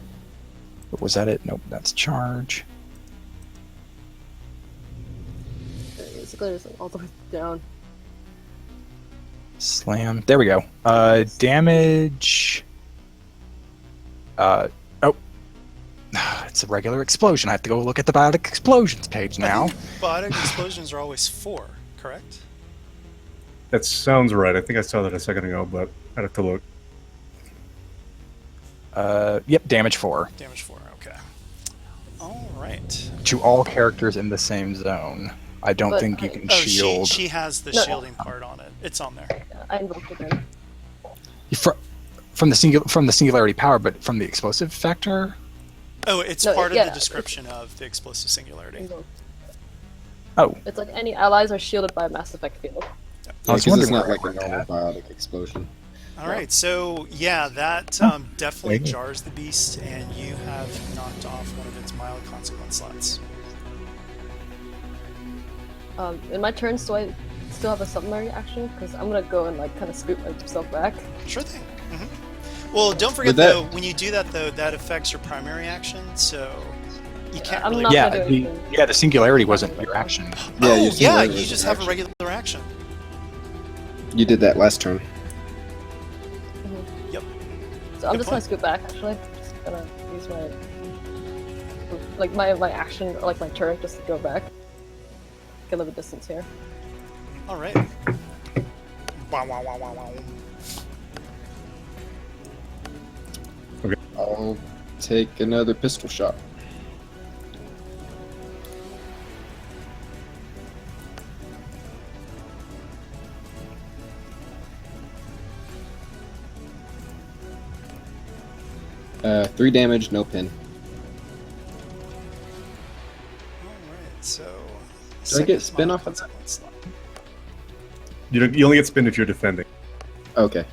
Was that it? Nope, that's charge. Basically, it's all the way down. Slam. There we go. Damage. Oh. It's a regular explosion. I have to go look at the biotic explosions page now. Biotic explosions are always 4, correct? that sounds right. I think I saw that a second ago, but I'd have to look. Yep, damage 4 Damage 4, okay. All right. to all characters in the same zone. I don't But think you I- can Oh, shield. she has the No. shielding part on it. It's on there. Yeah, I invoked it in. From the singularity power, but from the explosive factor. Oh, it's No, part of yeah, the description of the explosive singularity. Invoked. Oh, It's like any allies are shielded by a Mass Effect field. Yeah, I was 'cause it's wondering not where like a I normal got biotic explosion. All right, so yeah, that definitely Very good. jars the beast, and you have knocked off one of its mild consequence slots. In my turns, do I still have a summary action? Because I'm gonna go and like kind of scoot myself back. Sure thing. Well, don't forget With that- though, when you do that though, that affects your primary action, so you can't I'm really. not yeah, gonna do the, anything. yeah. The singularity wasn't your action. Yeah, Oh, you yeah, singularity you is just an have a action. regular action. You did that last turn. Yep. So I'm Good just gonna point. scoot back. Actually, just gonna use my action or like my turn just to go back. Get a little distance here. All right. Wow, wow, wow, wow, wow. I'll take another pistol shot. Three damage, no pin. All right, so. Do I get second spin mild off of that? consequence slot. You only get spin if you're defending. Okay.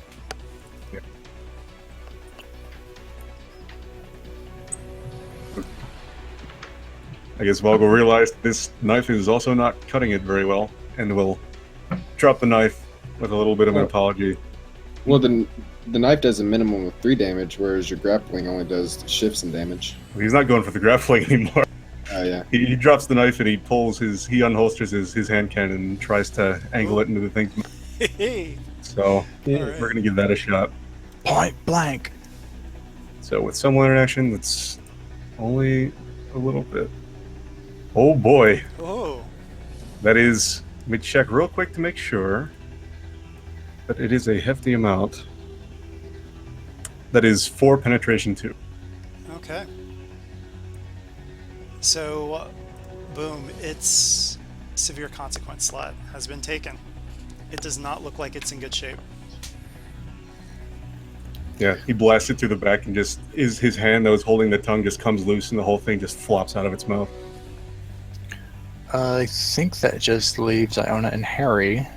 I guess Volgo realized this knife is also not cutting it very well, and will drop the knife with a little bit of an Oh. apology. Well, the knife does a minimum of 3 damage, whereas your grappling only does shifts in damage. He's not going for the grappling anymore. Oh yeah. He drops the knife and he unholsters his hand cannon and tries to angle it into the thing. Hey. So All we're right. gonna give that a shot. Point blank. So with some interaction, let's Only a little bit. Oh boy. Oh, That is. Let me check real quick to make sure. But it is a hefty amount. That is 4 penetration 2. okay. So, boom, its severe consequence slot has been taken. It does not look like it's in good shape. Yeah, he blasts it through the back and just his hand that was holding the tongue just comes loose and the whole thing just flops out of its mouth. I think that just leaves Iona and Harry.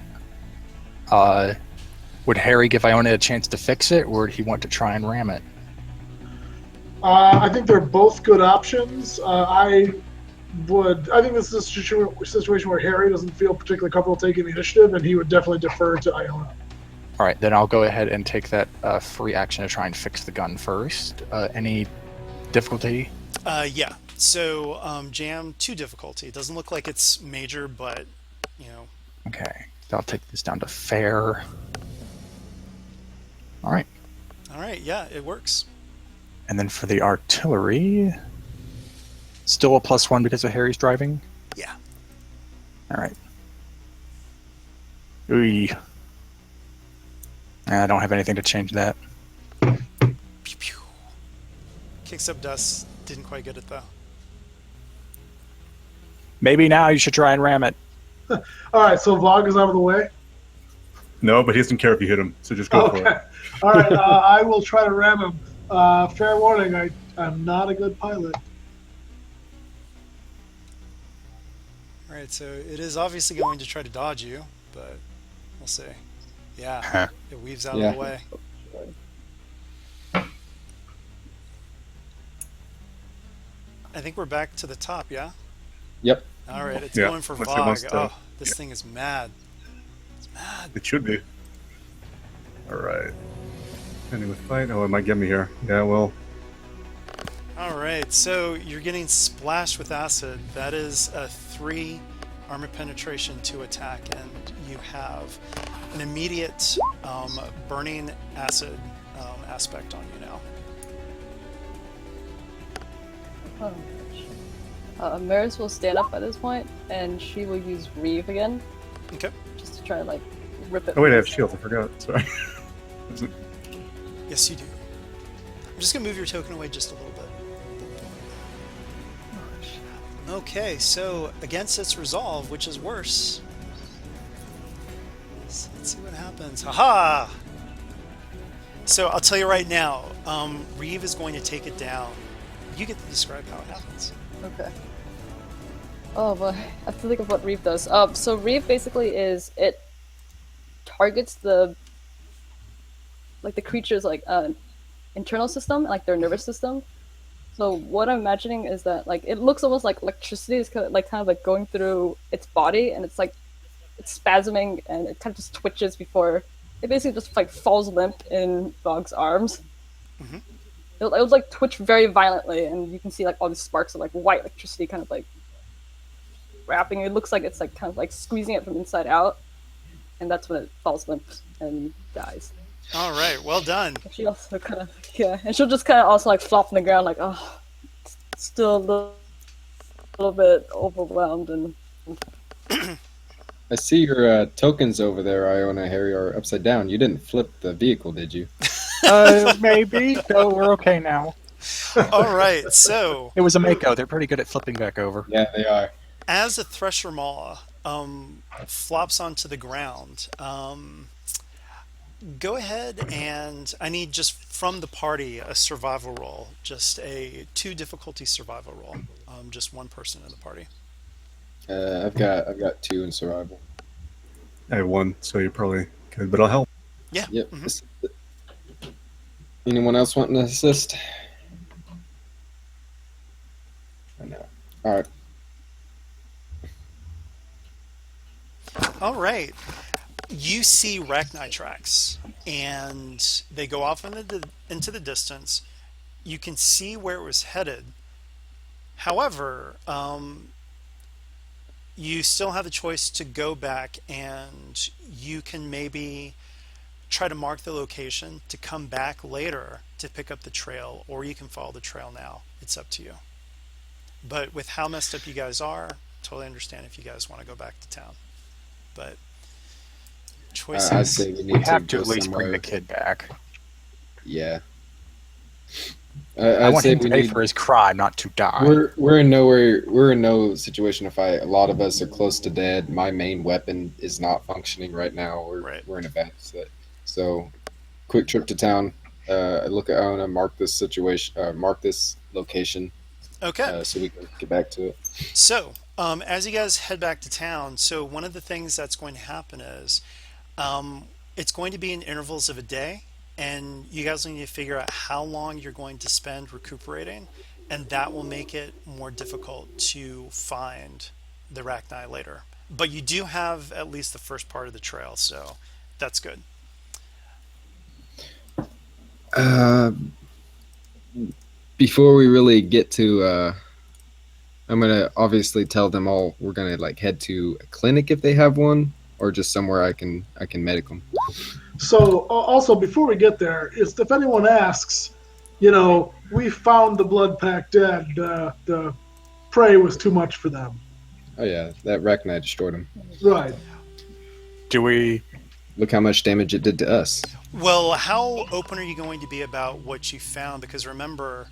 Would Harry give Iona a chance to fix it, or would he want to try and ram it? I think they're both good options. I think this is a situation where Harry doesn't feel particularly comfortable taking the initiative, and he would definitely defer to Iona. All right, then I'll go ahead and take that free action to try and fix the gun first. Any difficulty? Yeah. So, jam 2 difficulty. It doesn't look like it's major, but, Okay, I'll take this down to fair. All right, All right, yeah, it works. and then for the artillery, still a +1 because of Harry's driving. Yeah. All right. Ooh. I don't have anything to change that. Pew, pew. Kicks up dust. Didn't quite get it, though. Maybe now you should try and ram it. All right, so Vog is out of the way. No, but he doesn't care if you hit him, so just go for Okay. it. All right, I will try to ram him. Fair warning, I'm not a good pilot. All right, so it is obviously going to try to dodge you, but we'll see. Yeah, Huh. it weaves out Yeah. of the way. I think we're back to the top, yeah? Yep. All right, it's Yeah, going for unless it wants Vog. to- Oh, this thing is mad. It's mad. It should be. Alright. Ending with fight. Oh, it might get me here. Yeah, well. All right, so you're getting splashed with acid. That is a 3 armor penetration to attack, and you have an immediate burning acid aspect on you now. Maris will stand up at this point, and she will use Reeve again, Okay. just to try to like rip it. Oh, wait, I have shields. I forgot. Sorry. Yes, you do. I'm just gonna move your token away just a little bit. Okay, so against its resolve, which is worse. Let's see what happens. Haha! So I'll tell you right now, Reeve is going to take it down. You get to describe how it happens. Okay. Oh, but I have to think of what Reeve does. So Reeve basically is it targets the creature's internal system, like their nervous system. So what I'm imagining is that like it looks almost like electricity is kind of like going through its body, and it's spasming, and it kind of just twitches before it basically just like falls limp in Bog's arms. Mhm. It would like twitch very violently, and you can see like all these sparks of like white electricity kind of like wrapping. It looks like it's like kind of like squeezing it from inside out, and that's when it falls limp and dies. All right, well done. She also kind of and she'll just kind of also like flop on the ground like, oh, still a little bit overwhelmed. And I see your tokens over there, Iona, Harry, are upside down. You didn't flip the vehicle, did you? Maybe. No, we're okay now. All right, so It was a Mako. They're pretty good at flipping back over. Yeah, they are. as a Thresher Maw flops onto the ground, go ahead and I need just from the party a survival roll, just a 2 difficulty survival roll, just one person in the party. I've got 2 in survival. I have 1, so you're probably good, but I'll help. Yeah. Yep. Mhm. Anyone else wanting to assist? I know. All right. All right. You see Rachni tracks, and they go off into the distance. You can see where it was headed. However, you still have a choice to go back, and you can maybe try to mark the location to come back later to pick up the trail, or you can follow the trail now. It's up to you. But with how messed up you guys are, totally understand if you guys want to go back to town. But I'd choices. say we We need to have to go at least bring the somewhere. kid back. Yeah, I I'd want say him to we pay need. for his crime, not to die. We're in no situation to fight. A lot of us are close to dead. My main weapon is not functioning right now. Right. We're in a bad set. So, quick trip to town. I want to mark this situation. Mark this location. Okay. So we can get back to it. So, as you guys head back to town, so one of the things that's going to happen is it's going to be in intervals of a day, and you guys need to figure out how long you're going to spend recuperating, and that will make it more difficult to find the Rachni later. But you do have at least the first part of the trail, so that's good. Uh, Before we really get to, I'm gonna obviously tell them all we're gonna like head to a clinic if they have one, or just somewhere I can medic them. So also before we get there, is if anyone asks, we found the blood pack dead. The prey was too much for them. Oh yeah, that Rachni destroyed them. Right. Do we? Look how much damage it did to us. Well, how open are you going to be about what you found? Because remember,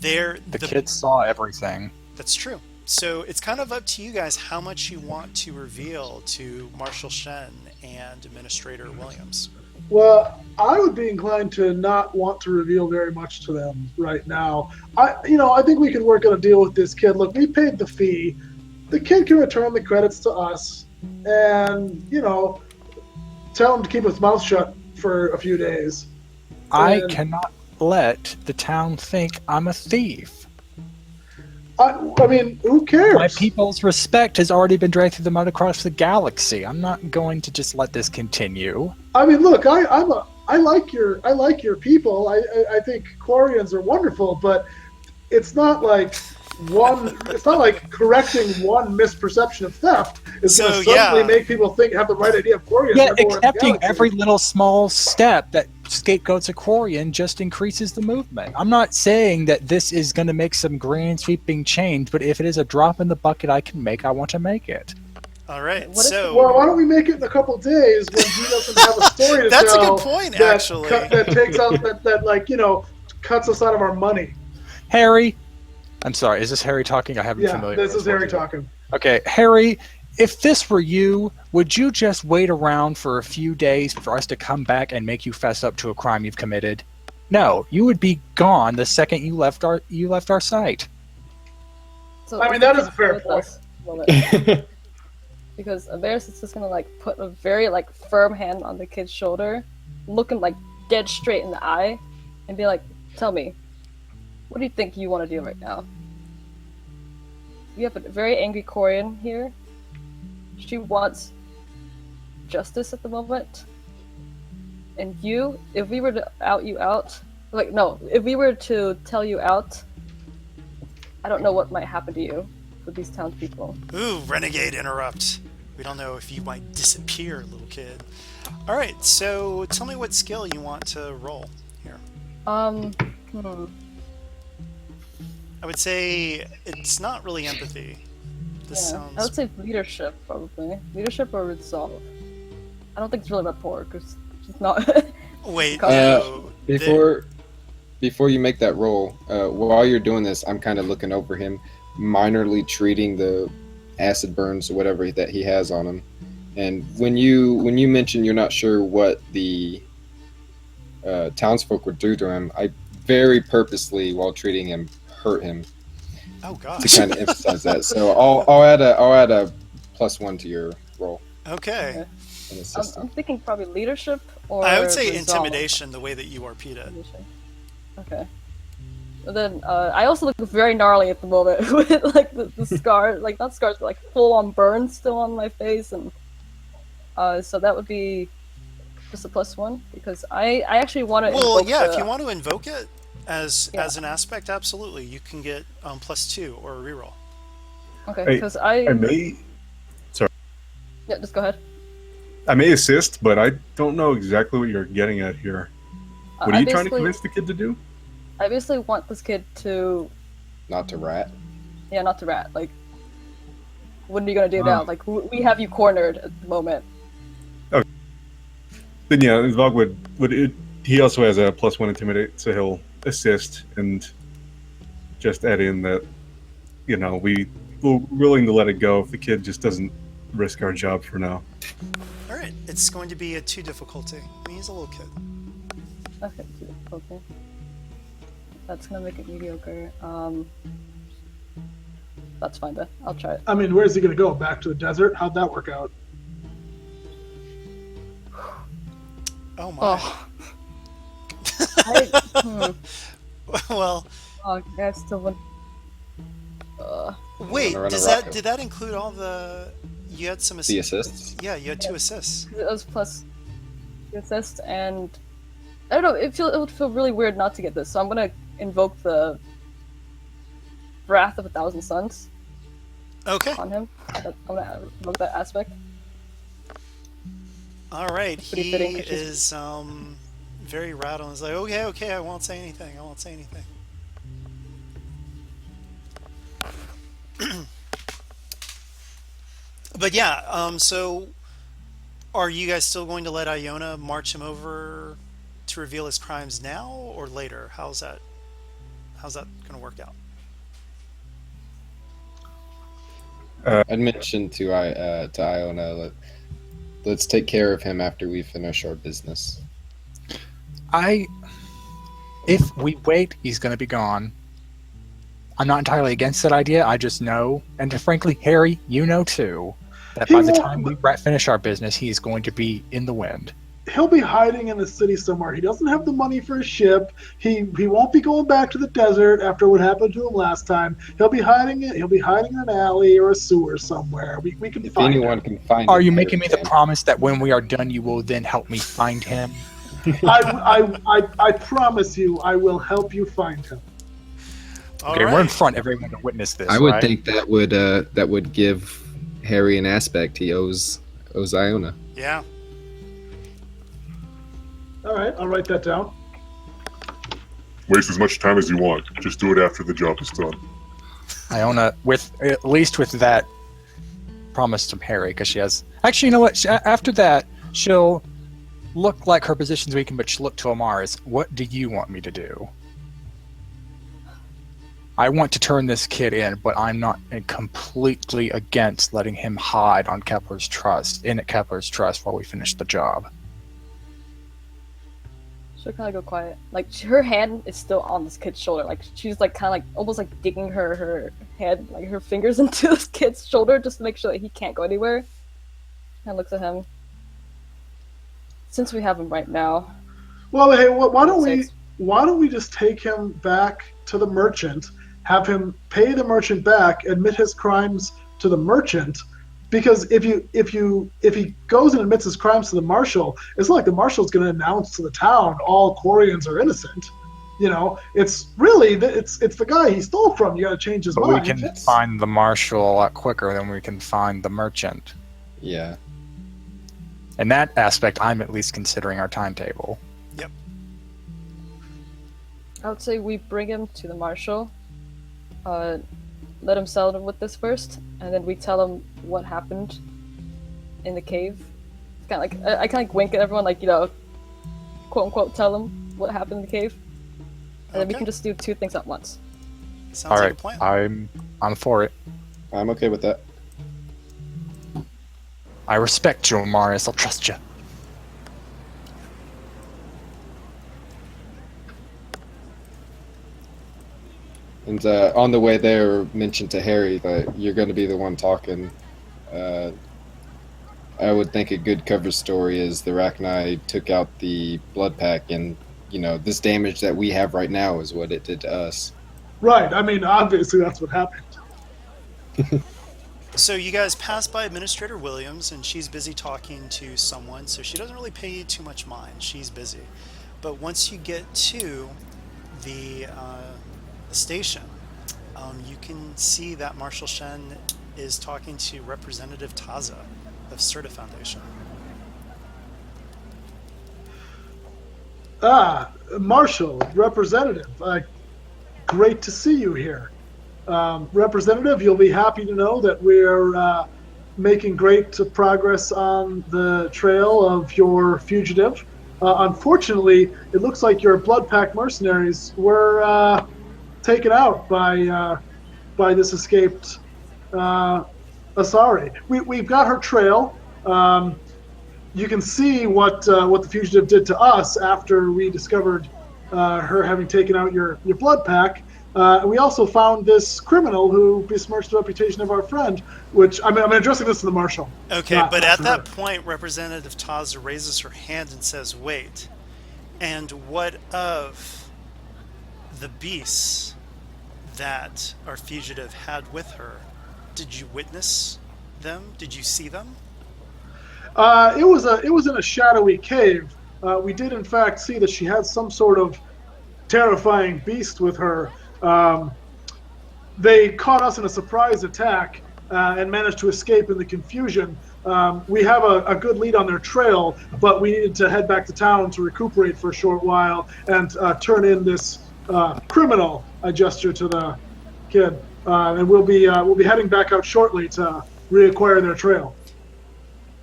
The kids saw everything. that's true. So it's kind of up to you guys how much you want to reveal to Marshal Shen and Administrator Williams. Well, I would be inclined to not want to reveal very much to them right now. I think we can work out a deal with this kid. Look, we paid the fee. The kid can return the credits to us, and tell him to keep his mouth shut for a few days. I And cannot let the town think I'm a thief. I mean, who cares? My people's respect has already been dragged through the mud across the galaxy. I'm not going to just let this continue. I mean, look, I like your people. I think Quarians are wonderful, but it's not like correcting one misperception of theft is going to suddenly make people have the right idea of Quarians. Yeah, everywhere in the accepting galaxy. every little small step that scapegoats a Quarian just increases the movement. I'm not saying that this is going to make some grand sweeping change, but if it is a drop in the bucket I can make, I want to make it. All right, What if- so Well, why don't we make it in a couple days when he doesn't have a story to That's a tell? good point, that actually. that takes out that cuts us out of our money. Harry, I'm sorry, is this Harry talking? I haven't Yeah, familiar this with is Harry words yet. talking. Okay, Harry, if this were you, would you just wait around for a few days for us to come back and make you fess up to a crime you've committed? No, you would be gone the second you left our site. So I mean, if that the is a kid fair with point. us, will it- because Averis is just gonna put a very firm hand on the kid's shoulder, looking dead straight in the eye, and be like, "Tell me, what do you think you want to do right now?" We have a very angry Quarian here. She wants justice at the moment. And you, if we were to out you out, if we were to tell you out, I don't know what might happen to you with these townspeople. ooh, renegade interrupt. We don't know if you might disappear, little kid. All right, so tell me what skill you want to roll here. Hmm. I would say it's not really empathy. This Yeah, I would sounds say leadership, probably. Leadership or resolve. I don't think it's really rapport, because she's not. wait. Uh, No, Before you make that roll, while you're doing this, I'm kind of looking over him, minorly treating the acid burns or whatever that he has on him. And when you mention you're not sure what the townsfolk would do to him, I very purposely, while treating him, hurt him oh to gosh. kind of emphasize that. So I'll add a +1 to your roll. Okay. An I'm assistant. thinking probably leadership or. I would say resolve. intimidation, the way that you are PETA. Intimidation. Okay. And then I also look very gnarly at the moment with the scars, not scars, but full on burns still on my face, and so that would be just a +1 because I actually want to. Well, yeah, if you want to invoke it as Yeah. an aspect, absolutely, you can get +2 or a reroll. Okay, Hey, because I may Yeah, just go ahead. I may assist, but I don't know exactly what you're getting at here. What are I you trying to basically- convince the kid to do? I basically want this kid to Not to rat. Yeah, not to rat. Like, what are you gonna do now? Like, we have you cornered at the moment. Then yeah, Vog he also has a +1 intimidate, so he'll assist and just add in that, we're willing to let it go if the kid just doesn't risk our job for now. All right, it's going to be a 2 difficulty. I mean, he's a little kid. Okay, okay. That's gonna make it mediocre. That's fine then. I'll try it. I mean, where's he gonna go? Back to the desert? How'd that work out? Oh my. Oh. Well. Oh, I still want. Wait, run a did rocket. that include all the? You had some The assists? Yeah, you had 2 assists. It was plus assist, and I don't know. It would feel really weird not to get this, so I'm gonna invoke the Wrath of 1,000 Suns Okay. on him. I'm gonna invoke that aspect. All right. Pretty He fitting, 'cause she's- is very rattled. He's like, okay, I won't say anything. But yeah, so are you guys still going to let Iona march him over to reveal his crimes now or later? How's that going to work out? I'd mentioned to Iona, let's take care of him after we finish our business. If we wait, he's going to be gone. I'm not entirely against that idea. I just know, and frankly, Harry, you know too, that He by the won't- time we finish our business, he's going to be in the wind. He'll be hiding in the city somewhere. He doesn't have the money for a ship. He won't be going back to the desert after what happened to him last time. He'll be hiding in an alley or a sewer somewhere. We can If find anyone him. can find Are him, you making me Harry the can. promise that when we are done, you will then help me find him? I promise you, I will help you find him. All Okay, right. we're in front of everyone to witness this. I would right? think that would give Harry an aspect he owes Iona. Yeah. All right, I'll write that down. Waste as much time as you want. Just do it after the job is done. Iona, at least with that promise to Harry, because she has. Actually, you know what? After that, she'll look like her position's weakened, but she'll look to Amaris. What do you want me to do? I want to turn this kid in, but I'm not completely against letting him hide on Kepler's trust, while we finish the job. She'll kind of go quiet. Like, her hand is still on this kid's shoulder. Like, she's like kind of like almost like digging her head, like her fingers into this kid's shoulder just to make sure that he can't go anywhere. And looks at him. Since we have him right now, Well, hey, why don't Six. we just take him back to the merchant, have him pay the merchant back, admit his crimes to the merchant, because if he goes and admits his crimes to the marshal, it's not like the marshal's going to announce to the town all Quarians are innocent. It's really it's the guy he stole from. You got to change his But mind. we can find the marshal a lot quicker than we can find the merchant. Yeah. In that aspect, I'm at least considering our timetable. I would say we bring him to the marshal. Let him settle with this first, and then we tell him what happened in the cave. It's kind of like I kind of like wink at everyone, like quote unquote, tell them what happened in the cave, and then we Okay. can just do 2 things at once. Sounds All like right, a plan. I'm for it. I'm okay with that. I respect you, Amaris. I'll trust you. And on the way there, mention to Harry that you're going to be the one talking. I would think a good cover story is the Rachni took out the blood pack, and this damage that we have right now is what it did to us. Right. I mean, obviously that's what happened. So you guys pass by Administrator Williams, and she's busy talking to someone, so she doesn't really pay too much mind. She's busy. But once you get to the station, you can see that Marshal Shen is talking to Representative Taza of Serta Foundation. Marshal, representative. Great to see you here. Representative, you'll be happy to know that we're making great progress on the trail of your fugitive. Unfortunately, it looks like your blood pack mercenaries were taken out by this escaped Asari. We've got her trail. You can see what the fugitive did to us after we discovered her having taken out your blood pack. We also found this criminal who besmirched the reputation of our friend, which I'm addressing this to the marshal. Okay, not- but not at to that her. point, Representative Taza raises her hand and says, "Wait, and what of the beasts that our fugitive had with her? Did you witness them? Did you see them?" It was in a shadowy cave. We did in fact see that she had some sort of terrifying beast with her. They caught us in a surprise attack and managed to escape in the confusion. We have a good lead on their trail, but we needed to head back to town to recuperate for a short while and turn in this criminal. I gesture to the kid, and we'll be heading back out shortly to reacquire their trail.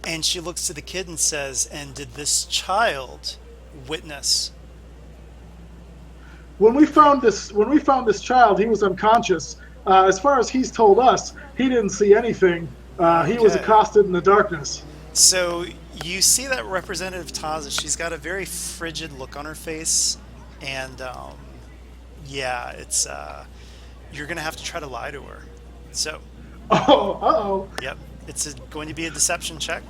And she looks to the kid and says, "And did this child witness?" When we found this child, he was unconscious. As far as he's told us, he didn't see anything. He was Okay. accosted in the darkness. So you see that Representative Taza, she's got a very frigid look on her face, and yeah, it's you're gonna have to try to lie to her. So, Oh. yep, it's going to be a deception check,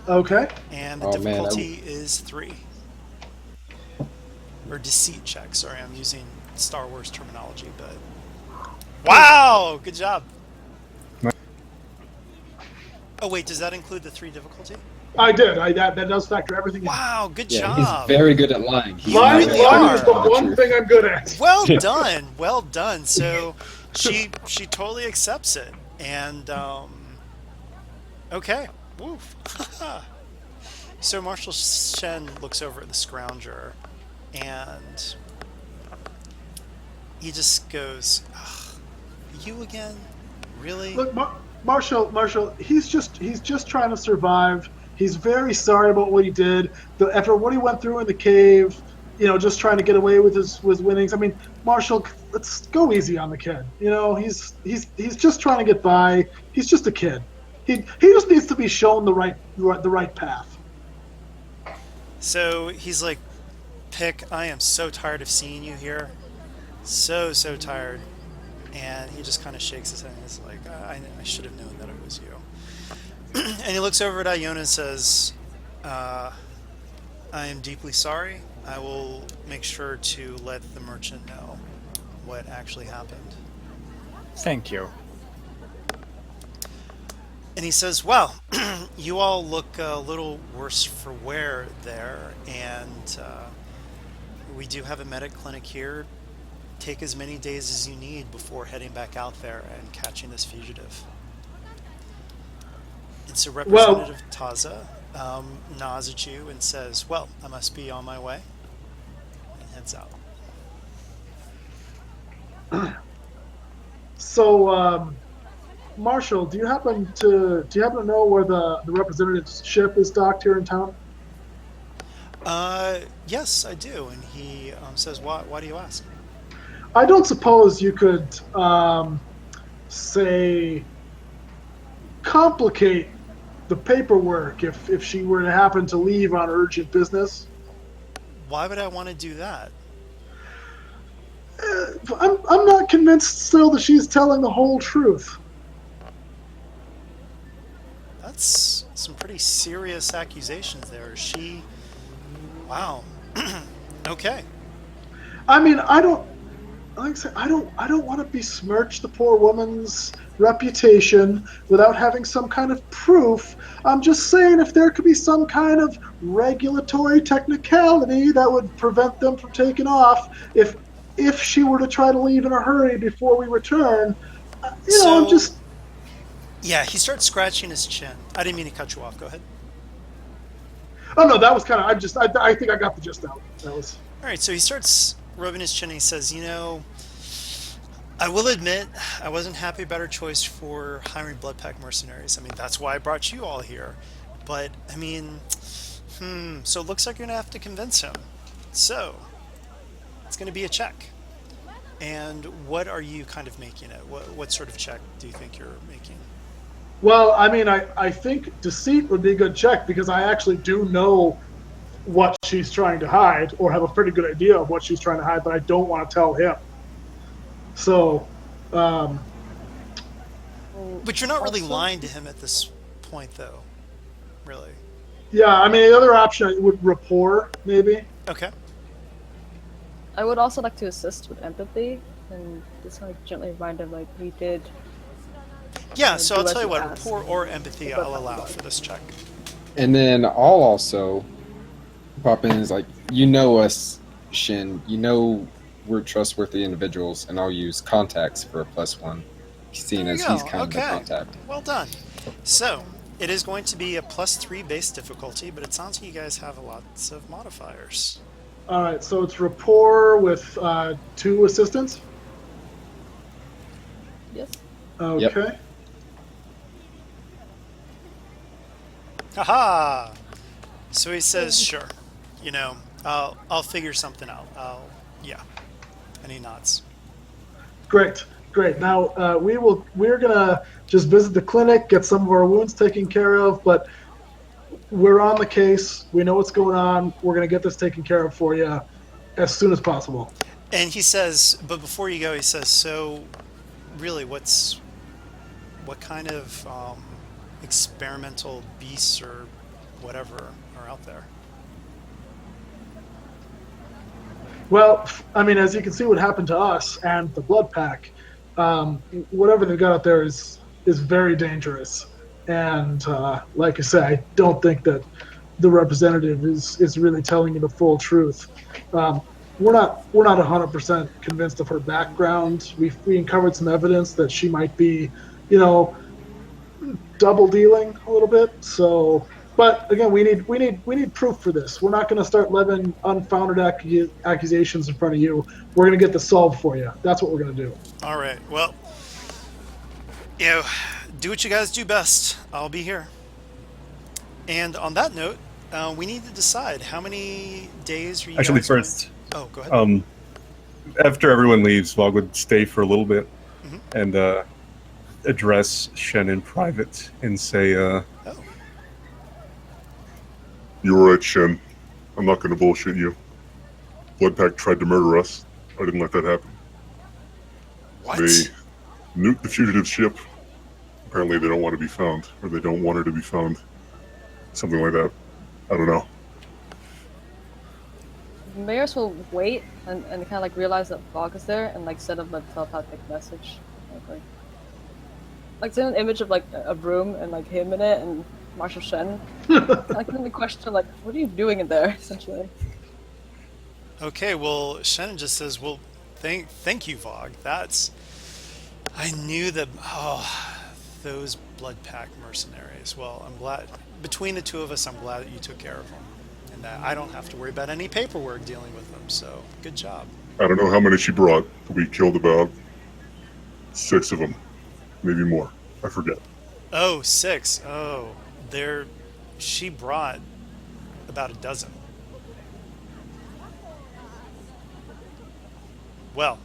Okay. and the Oh, man, difficulty is 3. Or deceit check. Sorry, I'm using Star Wars terminology, but wow, good job. Oh wait, does that include the 3 difficulty? I did. That does factor everything in. Wow, good Yeah, job. he's very good at lying. He's Lying, really lying are. is the one thing I'm good at. Well done, well done. So she totally accepts it, and okay, woof. So Marshal Shen looks over at the scrounger, and he just goes, "Ugh, you again? Really?" Look, Marshall, he's just trying to survive. He's very sorry about what he did. After what he went through in the cave, just trying to get away with his winnings. I mean, Marshall, let's go easy on the kid. He's just trying to get by. He's just a kid. He just needs to be shown the right path. So he's like, "Pick, I am so tired of seeing you here. So tired." And he just kind of shakes his head and is like, I should have known that it was you. And he looks over at Iona and says, I am deeply sorry. I will make sure to let the merchant know what actually happened. Thank you. And he says, "Well, you all look a little worse for wear there, and we do have a medic clinic here. Take as many days as you need before heading back out there and catching this fugitive." And so Representative Taza nods at you and says, "Well, I must be on my way," and heads out. So, Marshall, do you happen to know where the representative's ship is docked here in town? Yes, I do. And he says, why do you ask?" I don't suppose you could say complicate the paperwork if she were to happen to leave on urgent business. Why would I want to do that? I'm not convinced still that she's telling the whole truth. That's some pretty serious accusations there. Is she... Wow. Okay. I mean, like I said, I don't want to besmirch the poor woman's reputation without having some kind of proof. I'm just saying if there could be some kind of regulatory technicality that would prevent them from taking off if she were to try to leave in a hurry before we return. I'm just... Yeah, he starts scratching his chin. I didn't mean to cut you off. Go ahead. Oh no, that was kind of... I think I got the gist out. That was... All right, so he starts rubbing his chin and he says, I will admit, I wasn't happy about her choice for hiring blood pack mercenaries. I mean, that's why I brought you all here. But, I mean, so it looks like you're going to have to convince him. So, it's going to be a check. And what are you kind of making it? What sort of check do you think you're making? Well, I mean, I think deceit would be a good check because I actually do know what she's trying to hide or have a pretty good idea of what she's trying to hide, but I don't want to tell him. So, But you're not really Also- lying to him at this point, though. Really. yeah, I mean, the other option would rapport, maybe. Okay. I would also like to assist with empathy and just like gently remind him like we did. Yeah, so do I'll as tell you you what, asked. rapport or empathy But- I'll allow for this check. And then I'll also pop in as like, you know us, Shin. You know we're trustworthy individuals, and I'll use contacts for a +1, seeing There as you he's go. kind of the Okay. contact. Well done. So, it is going to be a +3 base difficulty, but it sounds like you guys have lots of modifiers. All right, so it's rapport with 2 assistants. Yes. Okay. Haha! So he says, sure. You know, I'll figure something out. Yeah. And he nods. Great. Now we're gonna just visit the clinic, get some of our wounds taken care of, but we're on the case. We know what's going on. We're gonna get this taken care of for you as soon as possible. And he says, but before you go, he says, so really, what kind of experimental beasts or whatever are out there? Well, I mean, as you can see, what happened to us and the blood pack, whatever they've got out there is very dangerous. And like I say, I don't think that the representative is really telling you the full truth. We're not 100% convinced of her background. We uncovered some evidence that she might be, double dealing a little bit. So, but again, we need proof for this. We're not going to start levying unfounded accusations in front of you. We're going to get this solved for you. That's what we're going to do. All right. Well, do what you guys do best. I'll be here. And on that note, we need to decide how many days are you Actually, guys going first, to... Oh, go ahead. after everyone leaves, Vog would stay for a little bit Mhm. and address Shen in private and say, Oh. You're right, Shen. I'm not going to bullshit you. Bloodpack tried to murder us. I didn't let that happen. What? They nuked the fugitive ship. Apparently they don't want to be found, or they don't want her to be found. Something like that. I don't know. Mayors will wait and kind of like realize that Bog is there and like send him a telepathic message. Like send an image of like a room and like him in it and Marshal Shen. Like then the question like, what are you doing in there essentially? Okay, well, Shannon just says, well, thank you, Vog. I knew that, those blood pack mercenaries. Well, I'm glad, between the two of us, I'm glad that you took care of them. And that I don't have to worry about any paperwork dealing with them, so good job. I don't know how many she brought, but we killed about 6 of them. Maybe more. I forget. Oh, 6. Oh, she brought about a dozen. Well,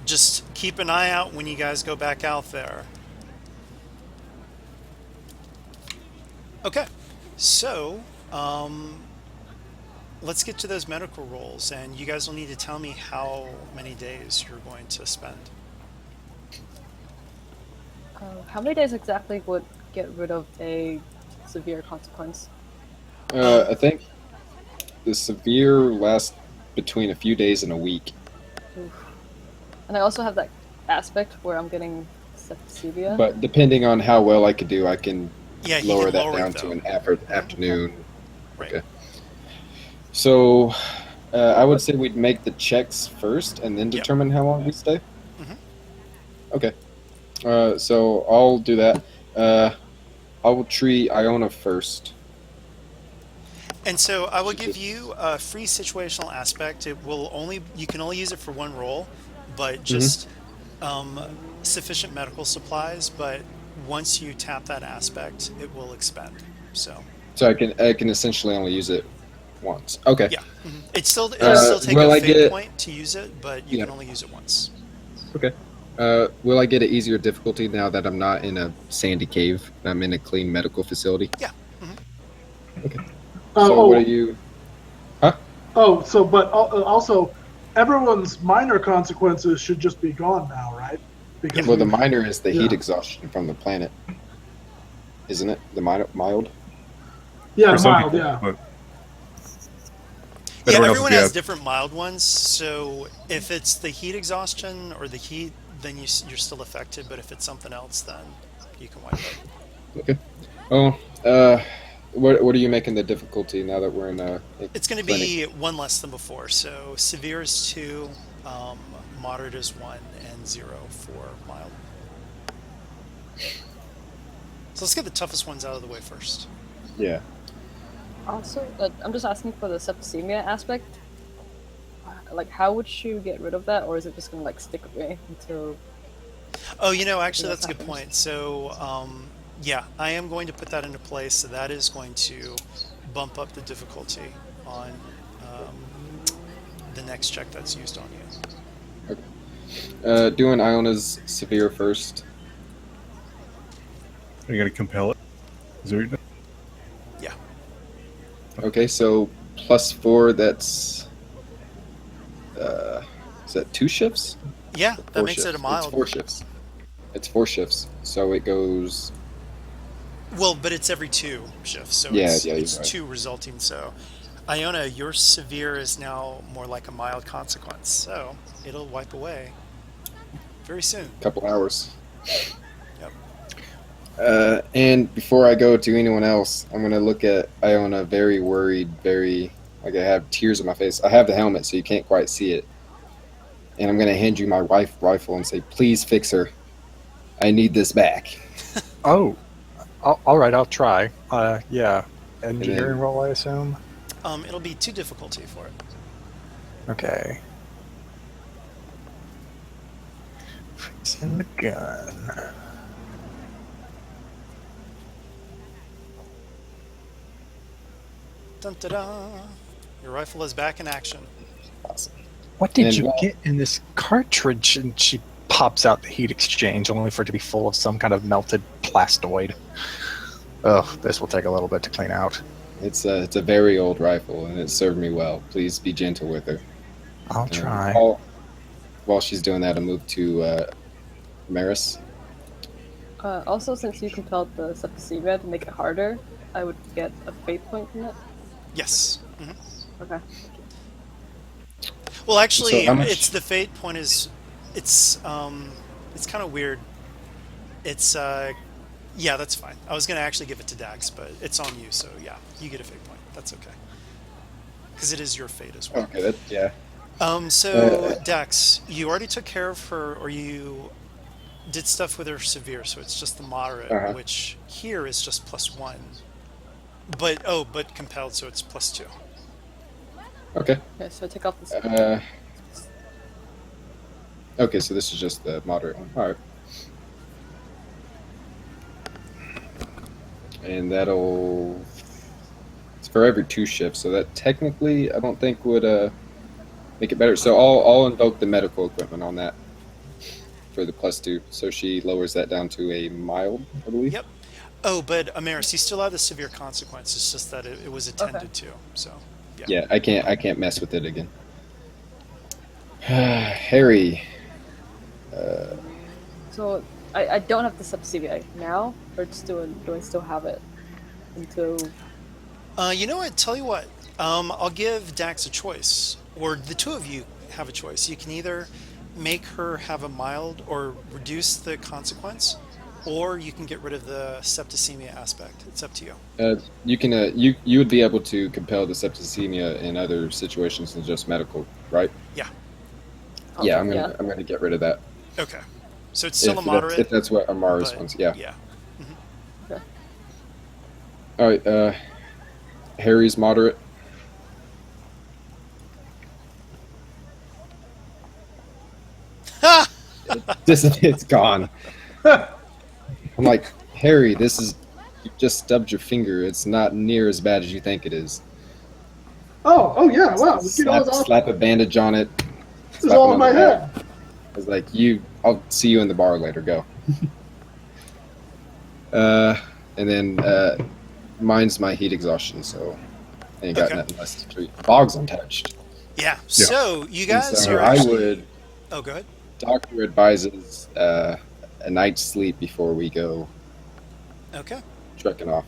just keep an eye out when you guys go back out there. Okay, so let's get to those medical rolls, and you guys will need to tell me how many days you're going to spend. How many days exactly would get rid of a severe consequence? I think the severe lasts between a few days and a week. Oof. And I also have that aspect where I'm getting septicemia. But depending on how well I could do, I can Yeah, you lower can that lower down it, to though. an afternoon. Right. Okay. So I would say we'd make the checks first and then Yep. determine how long we stay. Mhm. Okay. So I'll do that. I will treat Iona first. And so I will give you a free situational aspect. You can only use it for one roll, but just um, sufficient medical supplies. But once you tap that aspect, it will expend. So So I can essentially only use it once. Okay. yeah, it'll still take a Will I fate get? point to use it, but you Yeah. can only use it once. Okay. Will I get an easier difficulty now that I'm not in a sandy cave? I'm in a clean medical facility. Yeah. hmm Okay. Uh, So what are you? Huh? but also, everyone's minor consequences should just be gone now, right? Because Well, the we've minor is the heat yeah. exhaustion from the planet, isn't it? The mild. Yeah, For some mild, people, yeah. but Yeah, everyone else is everyone has yeah. different mild ones. So if it's the heat exhaustion or the heat, then you're still affected. But if it's something else, then you can wipe it. Okay. Oh, what are you making the difficulty now that we're in a It's going to clinic? be one less than before. So severe is 2, moderate is 1, and 0 for mild. So let's get the toughest ones out of the way first. Yeah. Also, I'm just asking for the septicemia aspect. Like, how would you get rid of that, or is it just gonna like stick with me until? Oh, actually, else that's a good happens? point. So, yeah, I am going to put that into place. So that is going to bump up the difficulty on the next check that's used on you. Doing Iona's severe first. Are you going to compel it? Is there, Yeah. Okay, so +4. That's is that 2 shifts? Yeah, that 4 makes shifts. it a mild. It's 4 shifts. It's 4 shifts. So it goes. Well, but it's every 2 shifts, so Yeah, it's yeah, you're it's right. 2 resulting. So, Iona, your severe is now more like a mild consequence. So it'll wipe away very soon. Couple hours. Yep. And before I go to anyone else, I'm gonna look at Iona very worried, very like I have tears in my face. I have the helmet, so you can't quite see it. And I'm gonna hand you my rifle and say, "Please fix her. I need this back." Oh, all right, I'll try. Yeah. And Engineering then, roll, I assume. It'll be 2 difficulty for it. Okay. Fixing the gun. Dun da da! Your rifle is back in action. awesome. What did And you well- get in this cartridge? And she pops out the heat exchange, only for it to be full of some kind of melted plastoid. Oh, this will take a little bit to clean out. It's a very old rifle, and it served me well. Please be gentle with her. I'll try. While she's doing that, I'll move to Maris. Also, since you compelled the septicemia to make it harder, I would get a fate point from it. Yes. Okay. Well, actually, So how much- it's the fate point is it's kind of weird. It's yeah, that's fine. I was gonna actually give it to Dax, but it's on you, so yeah, you get a fate point. That's okay, because it is your fate as well. Okay, yeah. So Dax, you already took care of her, or you did stuff with her severe, so it's just the moderate, Uh-huh. which here is just +1. But compelled, so it's +2. Okay. Okay, so I take off the. Okay, so this is just the moderate one. All right. And it's for every 2 shifts, so that technically I don't think would make it better. So I'll invoke the medical equipment on that for the +2. So she lowers that down to a mild, I believe. Yep. Oh, but Amaris, you still have the severe consequence. It's just that it was attended to. So yeah. Yeah, I can't mess with it again. Harry. So I don't have the septicemia now, or do I still have it until? You know what? Tell you what. I'll give Dax a choice, or the 2 of you have a choice. You can either make her have a mild or reduce the consequence, or you can get rid of the septicemia aspect. It's up to you. You can you would be able to compel the septicemia in other situations than just medical, right? Yeah. Yeah, I'm gonna get rid of that. Okay. So it's still a moderate. If that's what Amaris but- wants, yeah. Yeah. Okay. All right. Harry's moderate. It's gone. I'm like, Harry, this is you just stubbed your finger. It's not near as bad as you think it is. Oh yeah, wow. Slap a bandage on it. This is Slap all him in on my the back. head. I was like, I'll see you in the bar later. Go. And then mine's my heat exhaustion, so I ain't got Okay. nothing less to treat. Bog's untouched. Yeah. So you And guys so are I actually. would. Oh, go ahead. Doctor advises a night's sleep before we go Okay. trekking off.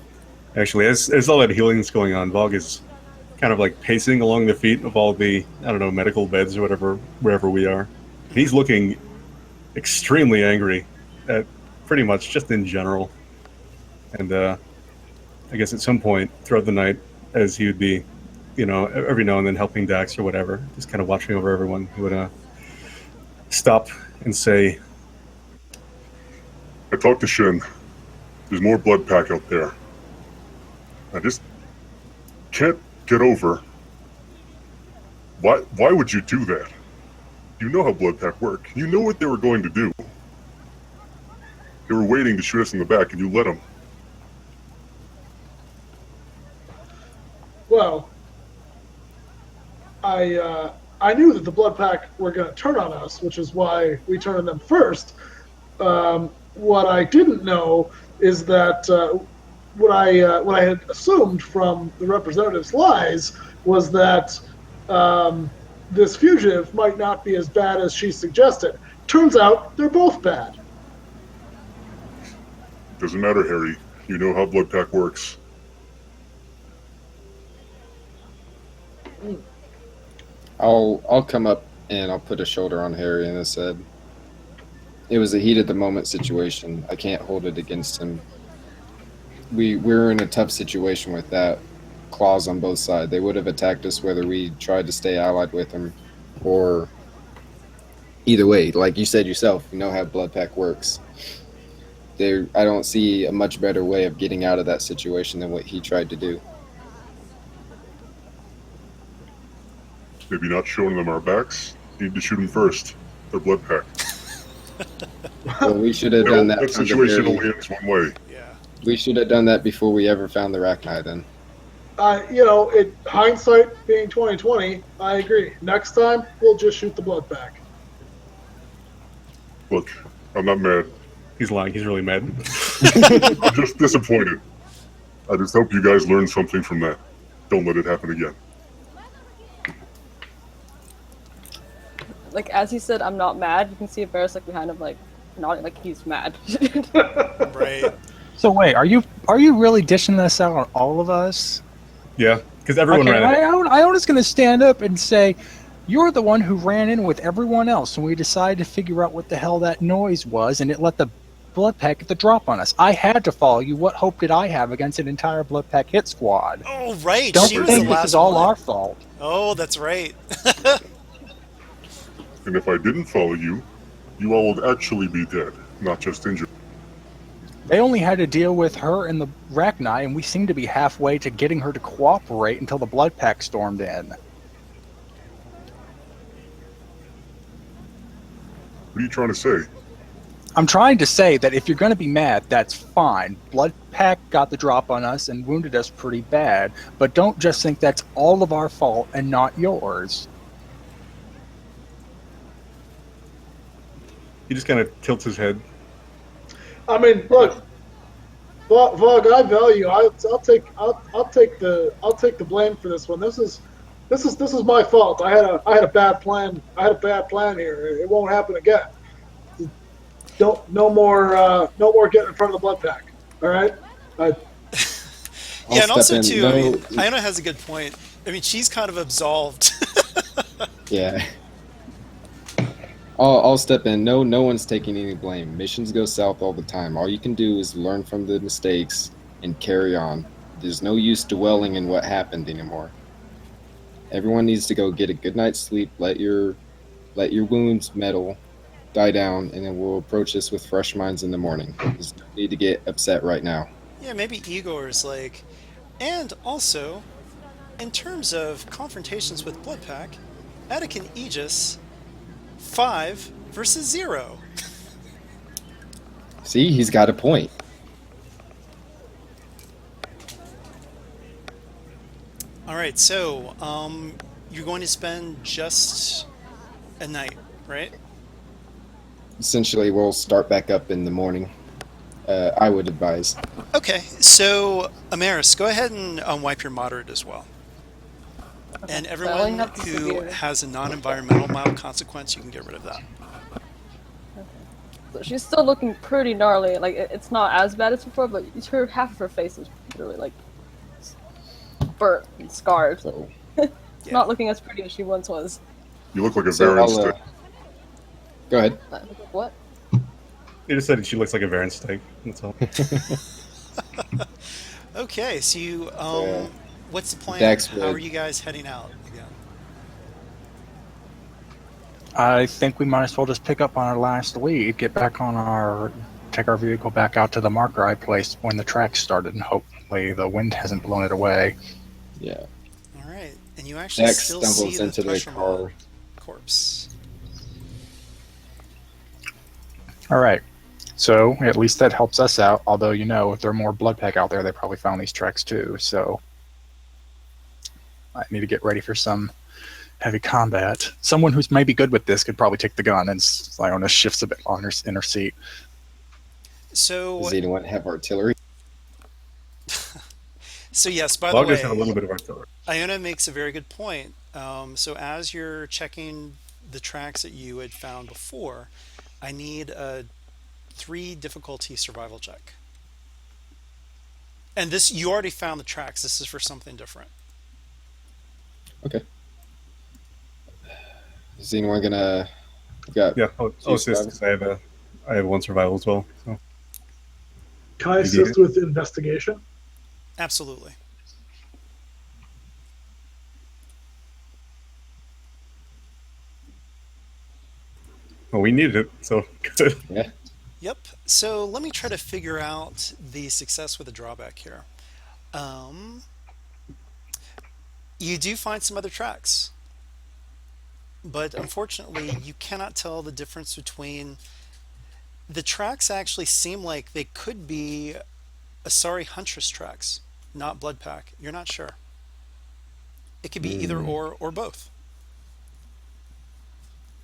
Actually, as all that healing's going on, Vogue is kind of like pacing along the feet of all the, I don't know, medical beds or whatever, wherever we are. And he's looking extremely angry at pretty much just in general. And I guess at some point throughout the night, as he would be, every now and then helping Dax or whatever, just kind of watching over everyone, he would stop and say, I talked to Shin. There's more blood pack out there. I just can't get over. Why would you do that? You know how blood pack work. You know what they were going to do. They were waiting to shoot us in the back, and you let them. Well, I knew that the blood pack were going to turn on us, which is why we turned on them first. What I didn't know is that what I had assumed from the representative's lies was that this fugitive might not be as bad as she suggested. Turns out they're both bad. Doesn't matter, Harry. You know how blood pack works. I'll come up and I'll put a shoulder on Harry and I said, it was a heat of the moment situation. I can't hold it against him. We're in a tough situation with that. Claws on both sides. They would have attacked us whether we tried to stay allied with them or either way. Like you said yourself, you know how blood pack works. I don't see a much better way of getting out of that situation than what he tried to do. Maybe not showing them our backs. You need to shoot them first. They're blood pack. Well, we should have done that. That situation only ends one way. Yeah. We should have done that before we ever found the Rachni then. Hindsight being 2020, I agree. Next time, we'll just shoot the blood pack. Look, I'm not mad. he's lying, he's really mad. I'm just disappointed. I just hope you guys learn something from that. Don't let it happen again. Like as he said, I'm not mad. You can see Varys like behind him, like nodding, like he's mad. Right. So wait, are you really dishing this out on all of us? Yeah, because everyone Okay, ran it. Iona's going to stand up and say, "You're the one who ran in with everyone else, and we decided to figure out what the hell that noise was, and it let the blood pack get the drop on us. I had to follow you. What hope did I have against an entire blood pack hit squad? Oh, right. Don't She was think the this last is all one. our fault." Oh, that's right. And if I didn't follow you, you all would actually be dead, not just injured. They only had to deal with her and the Rachni, and we seemed to be halfway to getting her to cooperate until the blood pack stormed in. What are you trying to say? I'm trying to say that if you're going to be mad, that's fine. Blood pack got the drop on us and wounded us pretty bad, but don't just think that's all of our fault and not yours. He just kind of tilts his head. I mean, look, Vog, I value. I'll take the blame for this one. This is my fault. I had a bad plan. I had a bad plan here. It won't happen again. No more getting in front of the blood pack. All right. Yeah, and also in. too, No- I mean, Iona has a good point. I mean, she's kind of absolved. Yeah. I'll step in. No one's taking any blame. Missions go south all the time. All you can do is learn from the mistakes and carry on. There's no use dwelling in what happened anymore. Everyone needs to go get a good night's sleep. Let your wounds die down, and then we'll approach this with fresh minds in the morning. There's no need to get upset right now. Yeah, maybe Igor's like, and also, in terms of confrontations with Bloodpack, Attican Aegis 5 versus 0. See, he's got a point. All right, so you're going to spend just a night, right? Essentially, we'll start back up in the morning. I would advise. Okay, so Amaris, go ahead and wipe your moderate as well. And So I everyone only have the who severe. has a non-environmental mild consequence, you can get rid of that. So she's still looking pretty gnarly. Like it's not as bad as before, but her half of her face is really like burnt and scarred. So it's Yeah. not looking as pretty as she once was. You look like a So Baron I'll, stick. go ahead. What? He just said she looks like a Varen steak. That's all. Okay, so you what's the plan? Dex How are would- you guys heading out again? I think we might as well just pick up on our last lead, take our vehicle back out to the marker I placed when the tracks started, and hopefully the wind hasn't blown it away. Yeah. All right, and you actually Dex still stumbles see the into the thresher car. mob corpse. All right. So at least that helps us out. Although, if there are more Bloodpack out there, they probably found these tracks too. So I need to get ready for some heavy combat. Someone who's maybe good with this could probably take the gun, and Iona shifts a bit on her in her seat. So, Does anyone have artillery? so yes. By Bog the just had a way, little bit of artillery. Iona makes a very good point. So as you're checking the tracks that you had found before, I need a 3 difficulty survival check. And this, you already found the tracks. This is for something different. Okay. Is anyone gonna? Got Yeah, I'll assist because I have 1 survival as well. So Can I assist with investigation? Absolutely. well, we needed it. So good. yeah. Yep. So let me try to figure out the success with a drawback here. You do find some other tracks, but unfortunately, you cannot tell the difference between the tracks. Actually, seem like they could be Asari Huntress tracks, not Bloodpack. You're not sure. It could be either or both.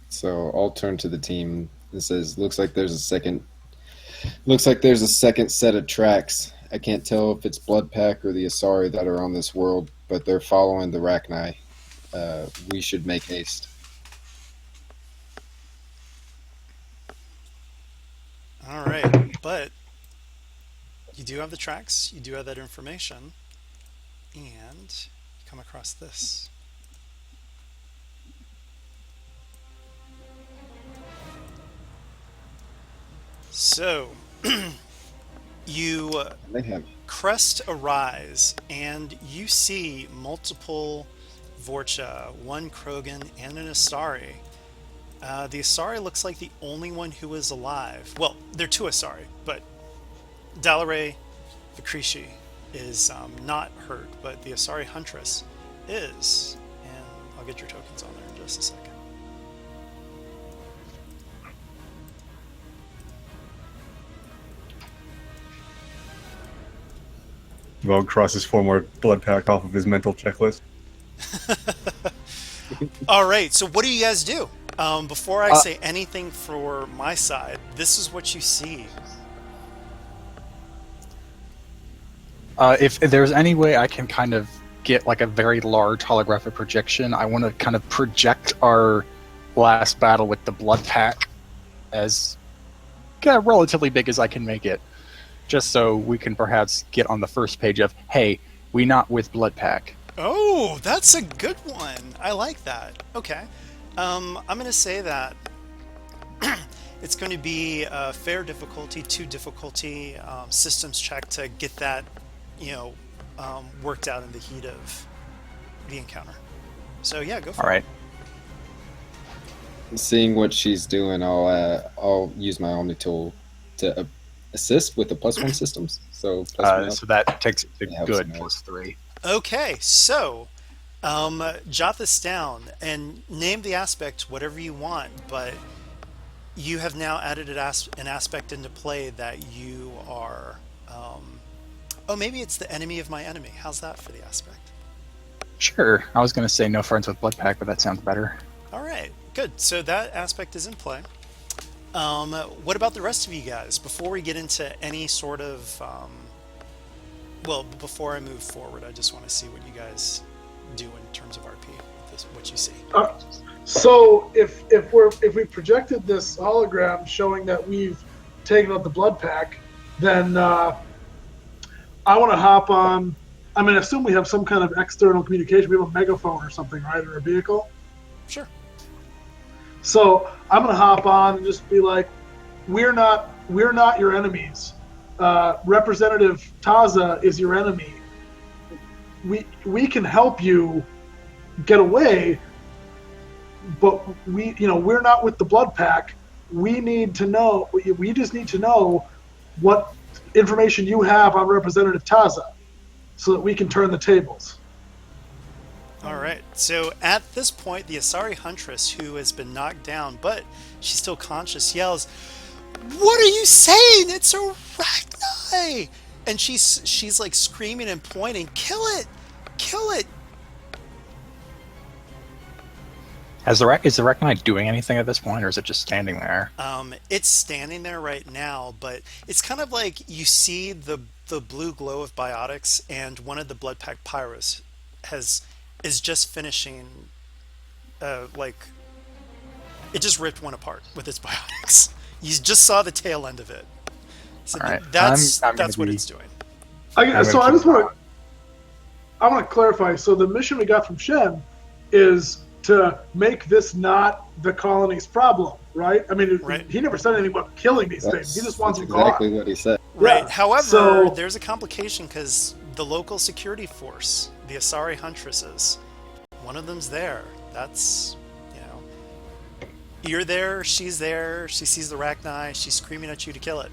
So I'll turn to the team and says, "Looks like there's a second. Looks like there's a second set of tracks. I can't tell if it's Bloodpack or the Asari that are on this world, but they're following the Rachni. We should make haste." All right, but you do have the tracks, you do have that information, and you come across this. So, you They have. crest a rise, and you see multiple Vorcha, 1 Krogan, and an Asari. The Asari looks like the only one who is alive. Well, there are 2 Asari, but Dalaray Vikrishi is not hurt, but the Asari Huntress is. And I'll get your tokens on there in just a second. Vogue crosses 4 more blood pack off of his mental checklist. All right, so what do you guys do? Before I say anything for my side, this is what you see. If there's any way I can kind of get like a very large holographic projection, I want to kind of project our last battle with the Blood Pack as relatively big as I can make it, just so we can perhaps get on the first page of, hey, we not with Blood Pack. Oh, that's a good one. I like that. Okay. I'm going to say that it's going to be a fair difficulty, 2 difficulty systems check to get that, worked out in the heat of the encounter. So yeah, go for All right. Seeing what she's doing, I'll use my Omni tool to assist with the +1 systems. So +1 So that takes it to It helps good him out. +3. Okay, so Jot this down and name the aspect whatever you want, but you have now added an aspect into play that you are. Oh, maybe it's the enemy of my enemy. How's that for the aspect? Sure. I was going to say no friends with Bloodpack, but that sounds better. All right, good. So that aspect is in play. What about the rest of you guys? Before we get into any sort of, well, before I move forward, I just want to see what you guys do in terms of RP. What you see. So if we projected this hologram showing that we've taken out the blood pack, then I want to hop on. I mean, assume we have some kind of external communication. We have a megaphone or something, right, or a vehicle. Sure. So I'm gonna hop on and just be like, "We're not your enemies. Representative Taza is your enemy. We can help you get away, but we're not with the blood pack. We need to know. We just need to know what information you have on Representative Taza, so that we can turn the tables." All right. So at this point, the Asari Huntress, who has been knocked down, but she's still conscious, yells, "What are you saying? It's a Rachni!" And she's like screaming and pointing, "Kill it! Kill it!" Is the Rachni doing anything at this point, or is it just standing there? It's standing there right now, but it's kind of like you see the blue glow of biotics, and one of the blood pack pyros is just finishing, like it just ripped one apart with its biotics. You just saw the tail end of it. So All right. that's I'm what it's doing. I want to clarify. So the mission we got from Shen is to make this not the colony's problem, right? I mean, Right. He never said anything about killing these things. He just wants them exactly gone. what he said. Right. Yeah, However, so- there's a complication because the local security force, the Asari Huntresses, one of them's there. That's, you're there, she's there, she sees the Rachni, she's screaming at you to kill it.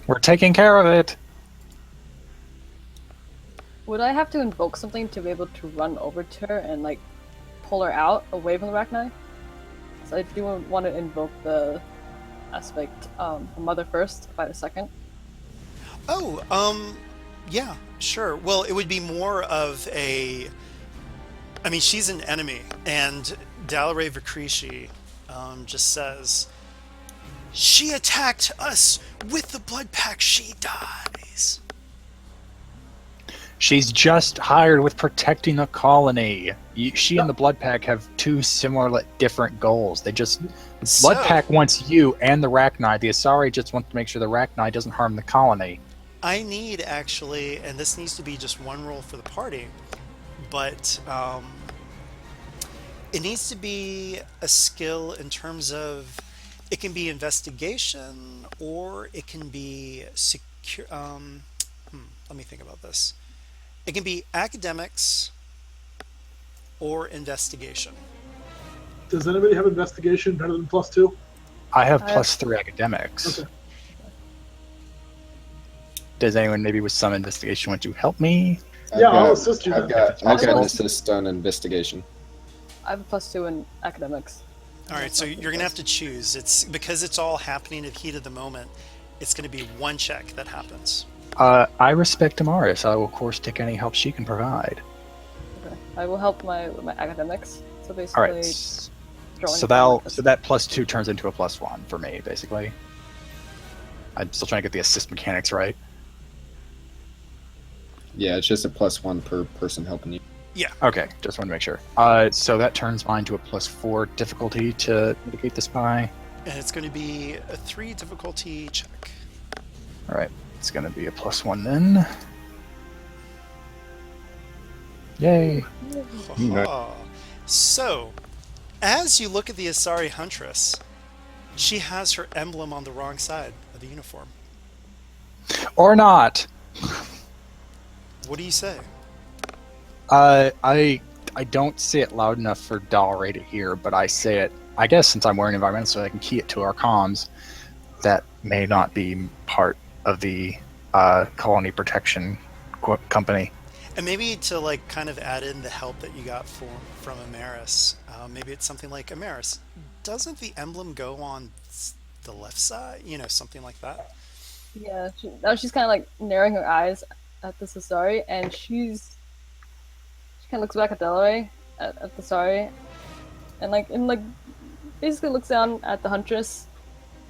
We're taking care of it. Would I have to invoke something to be able to run over to her and like pull her out away from the Rachni? So I do want to invoke the aspect Mother first, by the second. Oh, yeah, sure. Well, it would be more of a. I mean, she's an enemy, and Dalare Vakrishi just says, "She attacked us with the blood pack. She dies." She's just hired with protecting the colony. She and the Blood Pack have two similar, different goals. They just Blood Pack wants you and the Rachni. The Asari just want to make sure the Rachni doesn't harm the colony. I need actually, and this needs to be just one roll for the party, but it needs to be a skill in terms of it can be investigation or it can be secure. Let me think about this. It can be academics or investigation. Does anybody have investigation better than +2? I have +3 academics. Okay. Does anyone maybe with some investigation want to help me? I'll assist you. I've then. got an assist on investigation. I have a +2 in academics. All right, so you're gonna have to choose. It's because it's all happening at the heat of the moment. It's gonna be one check that happens. I respect Amaris. I will, of course, take any help she can provide. Okay. I will help with my academics. So basically, All right. drawing So from, that +2 turns into a +1 for me, basically. I'm still trying to get the assist mechanics right. Yeah, it's just a +1 per person helping you. Yeah. Okay, just want to make sure. So that turns mine to a +4 difficulty to mitigate the spy. And it's going to be a 3 difficulty check. All right, it's going to be a +1 then. Yay! Ha-ha. So, as you look at the Asari Huntress, she has her emblem on the wrong side of the uniform. Or not. What do you say? I don't say it loud enough for Dalray to hear, but I say it. I guess since I'm wearing environmental, so I can key it to our comms. That may not be part of the colony protection company. And maybe to like kind of add in the help that you got from Amaris, maybe it's something like Amaris. Doesn't the emblem go on the left side? You know, something like that. Yeah, now she's kind of like narrowing her eyes at the Cesari, and she kind of looks back at Delaware, at the Cesari, and basically looks down at the Huntress.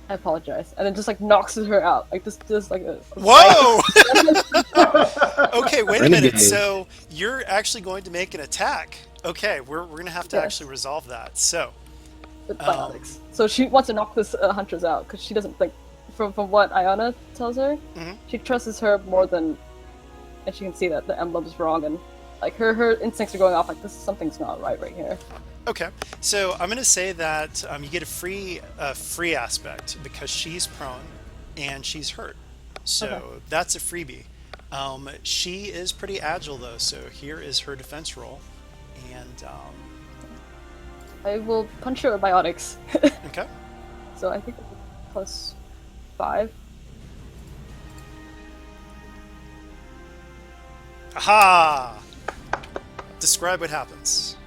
I apologize, and then just like knocks her out, like just like a Whoa! Okay, wait a minute. Renegade. So you're actually going to make an attack. Okay, we're gonna have to Yes. actually resolve that. So with biotics. So she wants to knock this Huntress out because she doesn't think, from what Iona tells her, Mhm. she trusts her more than, and she can see that the emblem is wrong, and like her instincts are going off like something's not right here. okay, so I'm gonna say that you get a free aspect because she's prone and she's hurt. So Okay. that's a freebie. She is pretty agile though, so here is her defense roll, and I will punch her with biotics. okay. So I think it's +5. Aha! Describe what happens.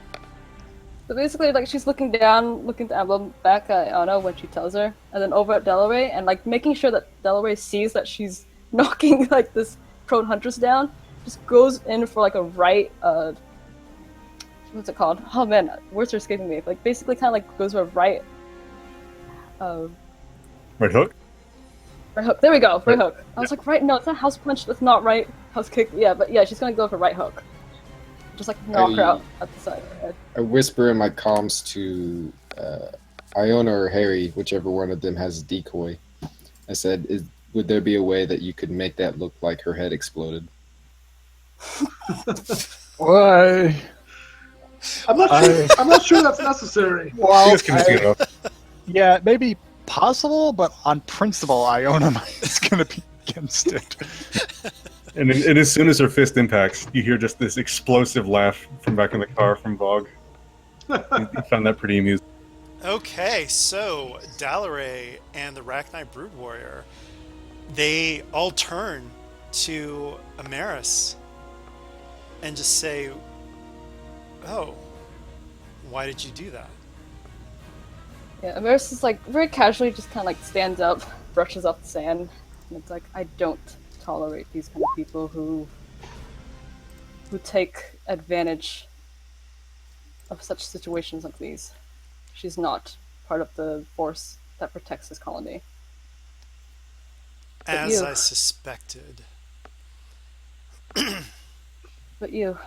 So basically, like she's looking down, looking at the emblem, back at Iona when she tells her, and then over at Delaware, and like making sure that Delaware sees that she's knocking like this prone huntress down. Just goes in for like a right. What's it called? Oh man, words are escaping me. Like basically, kind of like goes for a right. Right hook. Right hook. There we go. Right hook. I was like, right. No, it's not house punch. That's not right. House kick. Yeah, but yeah, she's gonna go for right hook. Just like knock her out at the side of her head. I whisper in my comms to Iona or Harry, whichever one of them has a decoy. I said, would there be a way that you could make that look like her head exploded? Why? I'm not sure that's necessary. Well, You guys can see it up. yeah, it may be possible, but on principle, Iona is going to be against it. And as soon as her fist impacts, you hear just this explosive laugh from back in the car from Vogue. You found that pretty amusing. Okay, so Dalaray and the Rachni Brood Warrior, they all turn to Amaris and just say, "Oh, why did you do that?" Yeah, Amaris is like very casually, just kind of like stands up, brushes off the sand, and it's like, I don't tolerate these kind of people who take advantage of such situations like these. She's not part of the force that protects this colony. As you. I suspected. But you,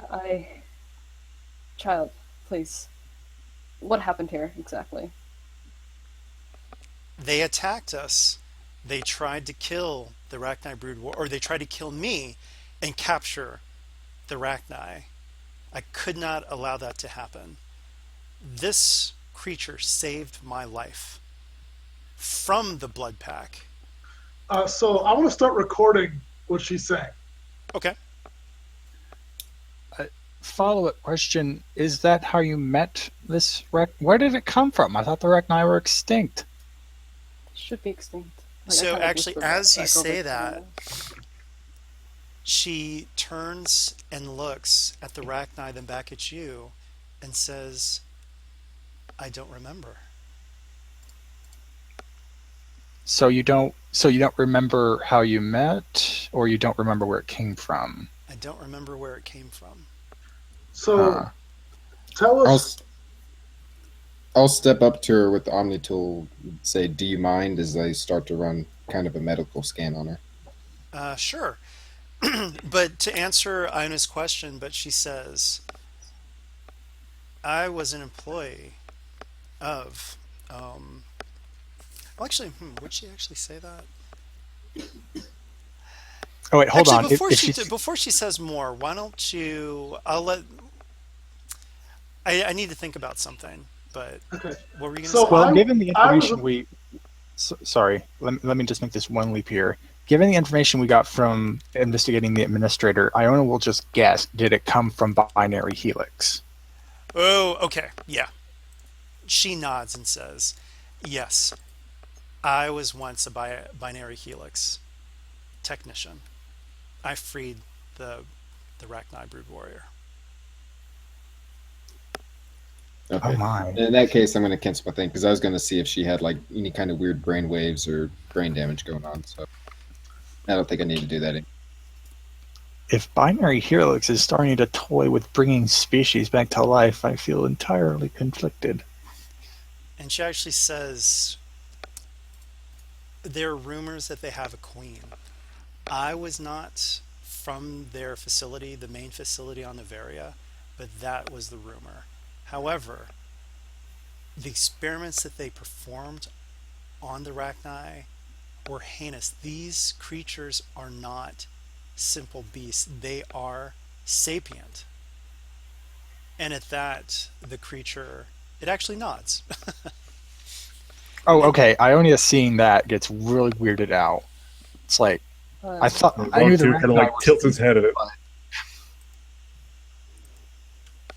child, please, what happened here exactly? They attacked us. They tried to kill the Rachni Brood War, or they tried to kill me and capture the Rachni. I could not allow that to happen. This creature saved my life from the blood pack. So I want to start recording what she's saying. Okay. Follow-up question: is that how you met this wreck? Where did it come from? I thought the Rachni were extinct. Should be extinct. So I kinda actually, whisper as you back over say to that, her. she turns and looks at the Rachni, then back at you, and says, "I don't remember." So you don't remember how you met, or you don't remember where it came from. I don't remember where it came from. So tell us. I'll step up to her with the Omni tool and say, do you mind, as I start to run kind of a medical scan on her. Sure. But to answer Iona's question, but she says, I was an employee of, well, actually, would she actually say that? Oh wait, hold Actually, on. Before she says more, why don't you, I need to think about something, but Okay. what were you going to So say? Well, I'm- given the I was information sorry, let me just make this one leap here. Given the information we got from investigating the administrator, Iona will just guess, did it come from Binary Helix? Oh, okay. Yeah. She nods and says, yes, I was once a binary helix technician. I freed the the Rachni Brood Warrior. Okay. Oh my. In that case, I'm going to cancel my thing because I was going to see if she had like any kind of weird brain waves or brain damage going on. So I don't think I need to do that. If Binary Helix is starting to toy with bringing species back to life, I feel entirely conflicted. And she actually says there are rumors that they have a queen. I was not from their facility, the main facility on Nevaria, but that was the rumor. However, the experiments that they performed on the Rachni were heinous. These creatures are not simple beasts. They are sapient. And at that, the creature, it actually nods. Oh, okay. Ionia seeing that gets really weirded out. It's like, I thought I knew Vogue the too kind of Rachni like was- tilts his head at it.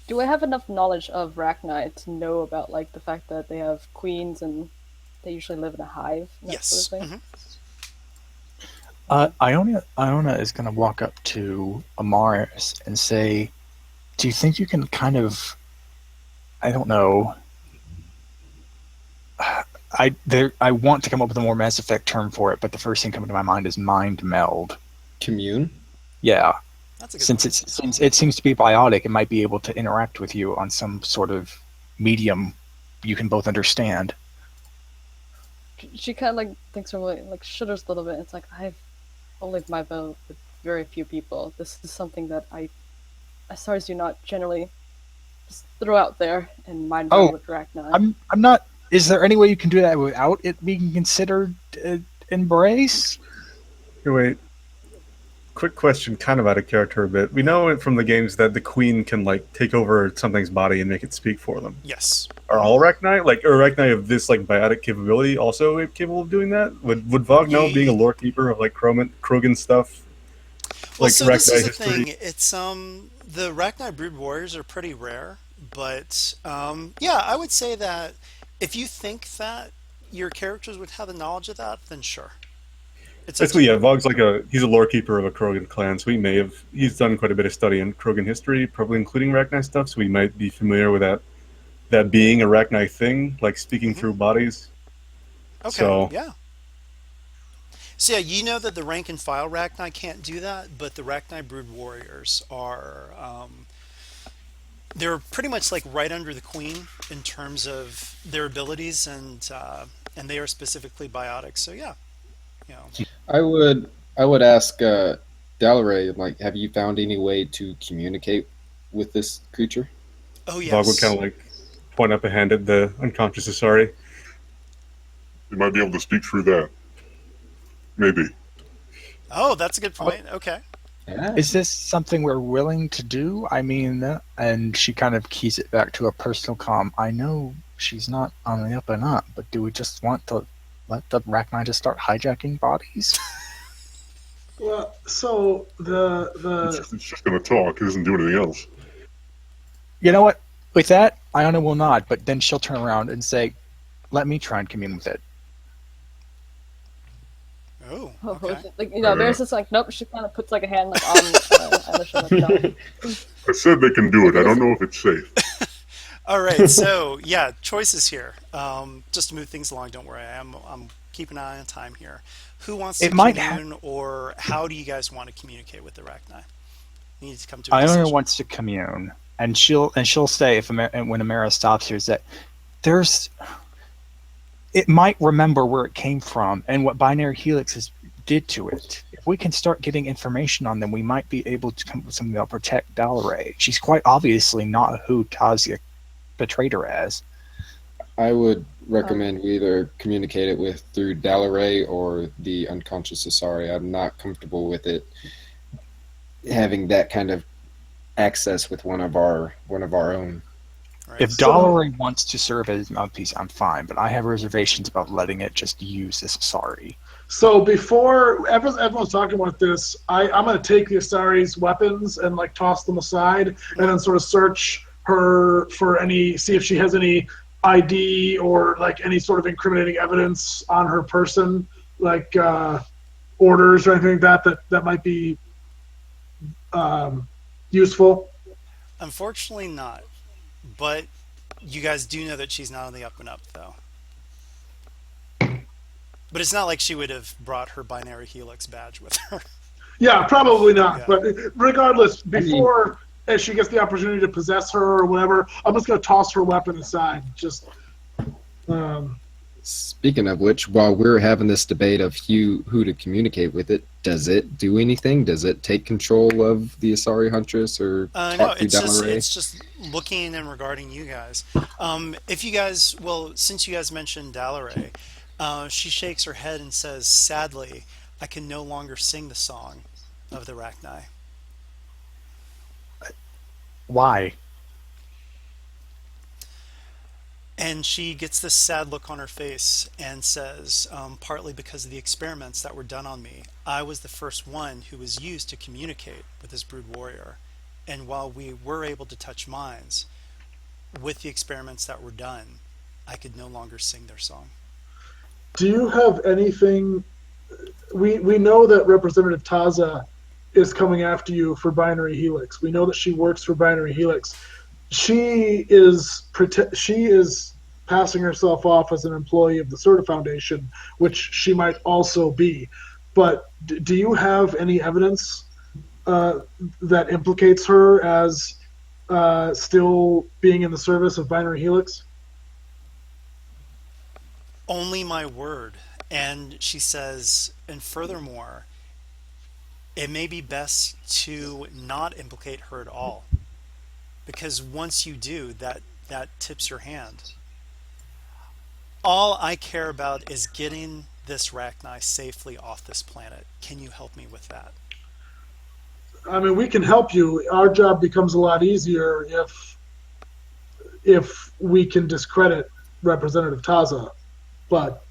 Do I have enough knowledge of Rachni to know about like the fact that they have queens and they usually live in a hive? And that Yes. Sort of thing? Iona is going to walk up to Amaris and say, "Do you think you can kind of, I don't know, I want to come up with a more Mass Effect term for it, but the first thing coming to my mind is mind meld. Commune? Yeah, That's a good since one. it seems to be biotic, it might be able to interact with you on some sort of medium you can both understand." She kind of like thinks for a moment, like shudders a little bit. It's like I've only my vote with very few people. This is something that SRs do not generally just throw out there and mind Oh, with Rachni. I'm not. Is there any way you can do that without it being considered embrace? Here, wait. Quick question, kind of out of character a bit. We know it from the games that the queen can like take over something's body and make it speak for them. Yes. Are all Rachni, like, or Rachni of this like biotic capability, also capable of doing that? Would Vogue know, being a lore keeper of like Krogan stuff? Well, Like so this is Rachni the history. thing. It's the Rachni Brood Warriors are pretty rare, but yeah, I would say that if you think that your characters would have the knowledge of that, then sure. It's up to Basically, you. yeah, Vogue's like he's a lore keeper of a Krogan clan, so he's done quite a bit of study in Krogan history, probably including Rachni stuff, so he might be familiar with that being a Rachni thing, like speaking through bodies. Okay. So Yeah. So yeah, you know that the rank and file Rachni can't do that, but the Rachni Brood Warriors are they're pretty much like right under the Queen in terms of their abilities, and they are specifically biotic. So yeah, you know. I would ask Dalaray, like, have you found any way to communicate with this creature? Oh Vogue would yes. kind of like point up a hand at the unconscious Asari. You might be able to speak through that. Maybe. Oh, that's a good point. Okay. Yeah. Is this something we're willing to do? I mean, and she kind of keys it back to a personal comm. I know she's not on the up and up, but do we just want to let the Rachni just start hijacking bodies? Well, so It's just going to talk. It doesn't do anything else. You know what? With that, Iona will nod, but then she'll turn around and say, "Let me try and commune with it." Oh. Oh, Okay. like, you know, Varys is like, nope. She kind of puts like a hand like on the shoulder. No. I said they can do it. I don't know if it's safe. All right. So yeah, choices here. Just to move things along. Don't worry. I'm keeping an eye on time here. Who wants to It might commune, or how do you guys want to communicate with the Rachni? You need to come to a Iona decision. wants to commune, and she'll say when Amara stops her is that it might remember where it came from and what binary helixes did to it. If we can start getting information on them, we might be able to come up with something that'll protect Dalaray. She's quite obviously not who Tazia betrayed her as. I would recommend we either communicate it with through Dalaray or the unconscious Asari. I'm not comfortable with it having that kind of access with one of our own. Right. If Dalaray wants to serve as mouthpiece, I'm fine, but I have reservations about letting it just use this Asari. So before everyone's talking about this, I'm going to take the Asari's weapons and like toss them aside, and then sort of search her for see if she has any ID or like any sort of incriminating evidence on her person, like orders or anything like that might be useful? Unfortunately, not. But you guys do know that she's not on the up and up, though. But it's not like she would have brought her binary helix badge with her. Yeah, probably not. Yeah. But regardless, I mean, before as she gets the opportunity to possess her or whatever, I'm just gonna toss her weapon aside. Just um, speaking of which, while we're having this debate of who to communicate with it, does it do anything? Does it take control of the Asari Huntress or No, talk to Dalaray? it's just looking and regarding you guys. If you guys, well, since you guys mentioned Dalaray, she shakes her head and says, "Sadly, I can no longer sing the song of the Rachni." Why? And she gets this sad look on her face and says, partly because of the experiments that were done on me, I was the first one who was used to communicate with this brood warrior. And while we were able to touch minds, with the experiments that were done, I could no longer sing their song. do you have anything? We know that Representative Taza is coming after you for Binary Helix. We know that she works for Binary Helix. She is passing herself off as an employee of the Serta Foundation, which she might also be. But do you have any evidence that implicates her as still being in the service of Binary Helix? Only my word. And she says, and furthermore, it may be best to not implicate her at all. Because once you do, that tips your hand. All I care about is getting this Rachni safely off this planet. Can you help me with that? I mean, we can help you. Our job becomes a lot easier if we can discredit Representative Taza. But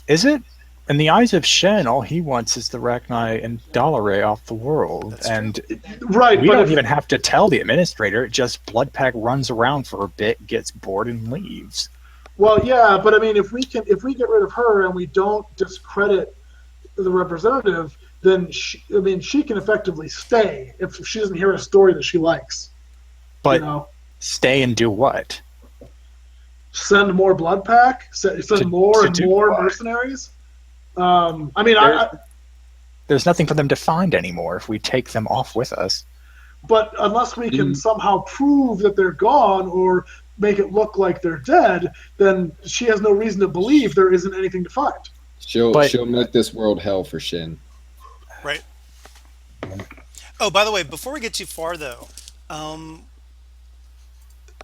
Is it? In the eyes of Shen, all he wants is the Rachni and Dalaray off the world. That's And right, we but don't if, even have to tell the administrator. Just Bloodpack runs around for a bit, gets bored, and leaves. well, yeah, but I mean, if we get rid of her and we don't discredit the representative, then she can effectively stay if she doesn't hear a story that she likes. But You know, stay and do what? send more blood pack, send more to and do more what? mercenaries. I mean, There's nothing for them to find anymore if we take them off with us. but unless we can somehow prove that they're gone or make it look like they're dead, then she has no reason to believe there isn't anything to find. But- She'll make this world hell for Shin. Right. Oh, by the way, before we get too far, though,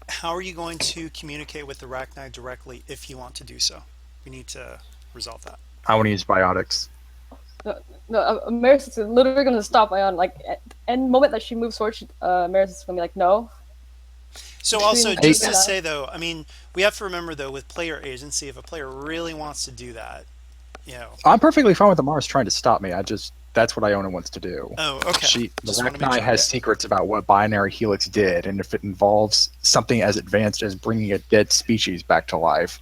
how are you going to communicate with the Rachni directly if you want to do so? We need to resolve that. I want to use biotics. No, Maris is literally going to stop Ion. Like, at the moment that she moves forward, Maris is going to be like, no. So also, Between- just to say, though, I mean, we have to remember, though, with player agency, if a player really wants to do that, you know. I'm perfectly fine with the Mars trying to stop me. That's what Iona wants to do. Oh, okay. The Just wanna make Rachni sure. has secrets about what Binary Helix did, and if it involves something as advanced as bringing a dead species back to life,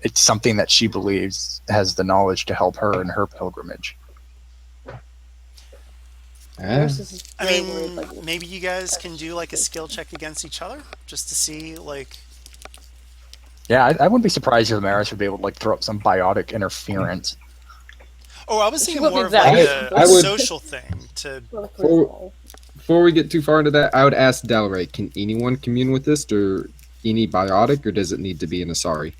it's something that she believes has the knowledge to help her in her pilgrimage. Maris is I very mean, worried, like, maybe you guys can do like a skill check against each other just to see, like. Yeah, I wouldn't be surprised if Maris would be able to like throw up some biotic interference. Oh, I was She thinking would be more of that- like a I would- social thing to. Before we get too far into that, I would ask Dalaray, can anyone commune with this, or any biotic, or does it need to be an Asari?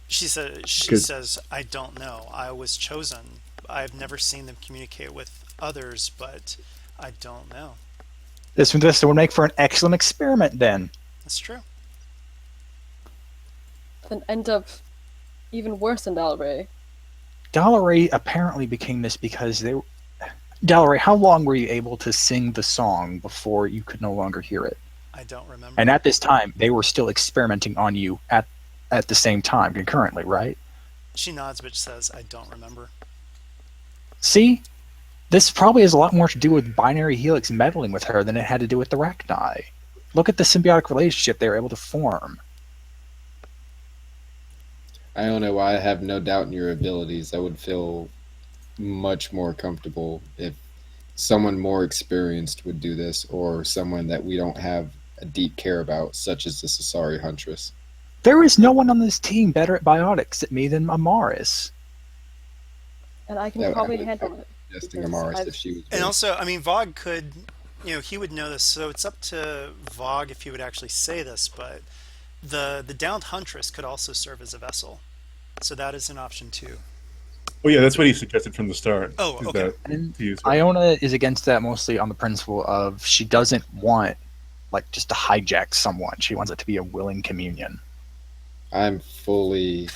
She 'Cause- says, I don't know. I was chosen. I've never seen them communicate with others, but I don't know. This would make for an excellent experiment then. That's true. then end up even worse than Dalaray. Dalaray apparently became this because they. Dalaray, how long were you able to sing the song before you could no longer hear it? I don't remember. And at this time, they were still experimenting on you at the same time, concurrently, right? She nods, but says, I don't remember. See? This probably has a lot more to do with Binary Helix meddling with her than it had to do with the Rachni. Look at the symbiotic relationship they were able to form. I don't know. I have no doubt in your abilities. I would feel much more comfortable if someone more experienced would do this, or someone that we don't have a deep care about, such as the Sasari Huntress. There is no one on this team better at biotics at me than Amaris. And I can That I probably would handle it. suggesting because Amaris I've- if she was. And willing. also, I mean, Vogue could, he would know this, so it's up to Vogue if he would actually say this, but the downed huntress could also serve as a vessel. So that is an option too. Well, yeah, that's what he suggested from the start. Oh, is okay. that And to use her. Iona is against that mostly on the principle of she doesn't want like just to hijack someone. She wants it to be a willing communion. I'm fully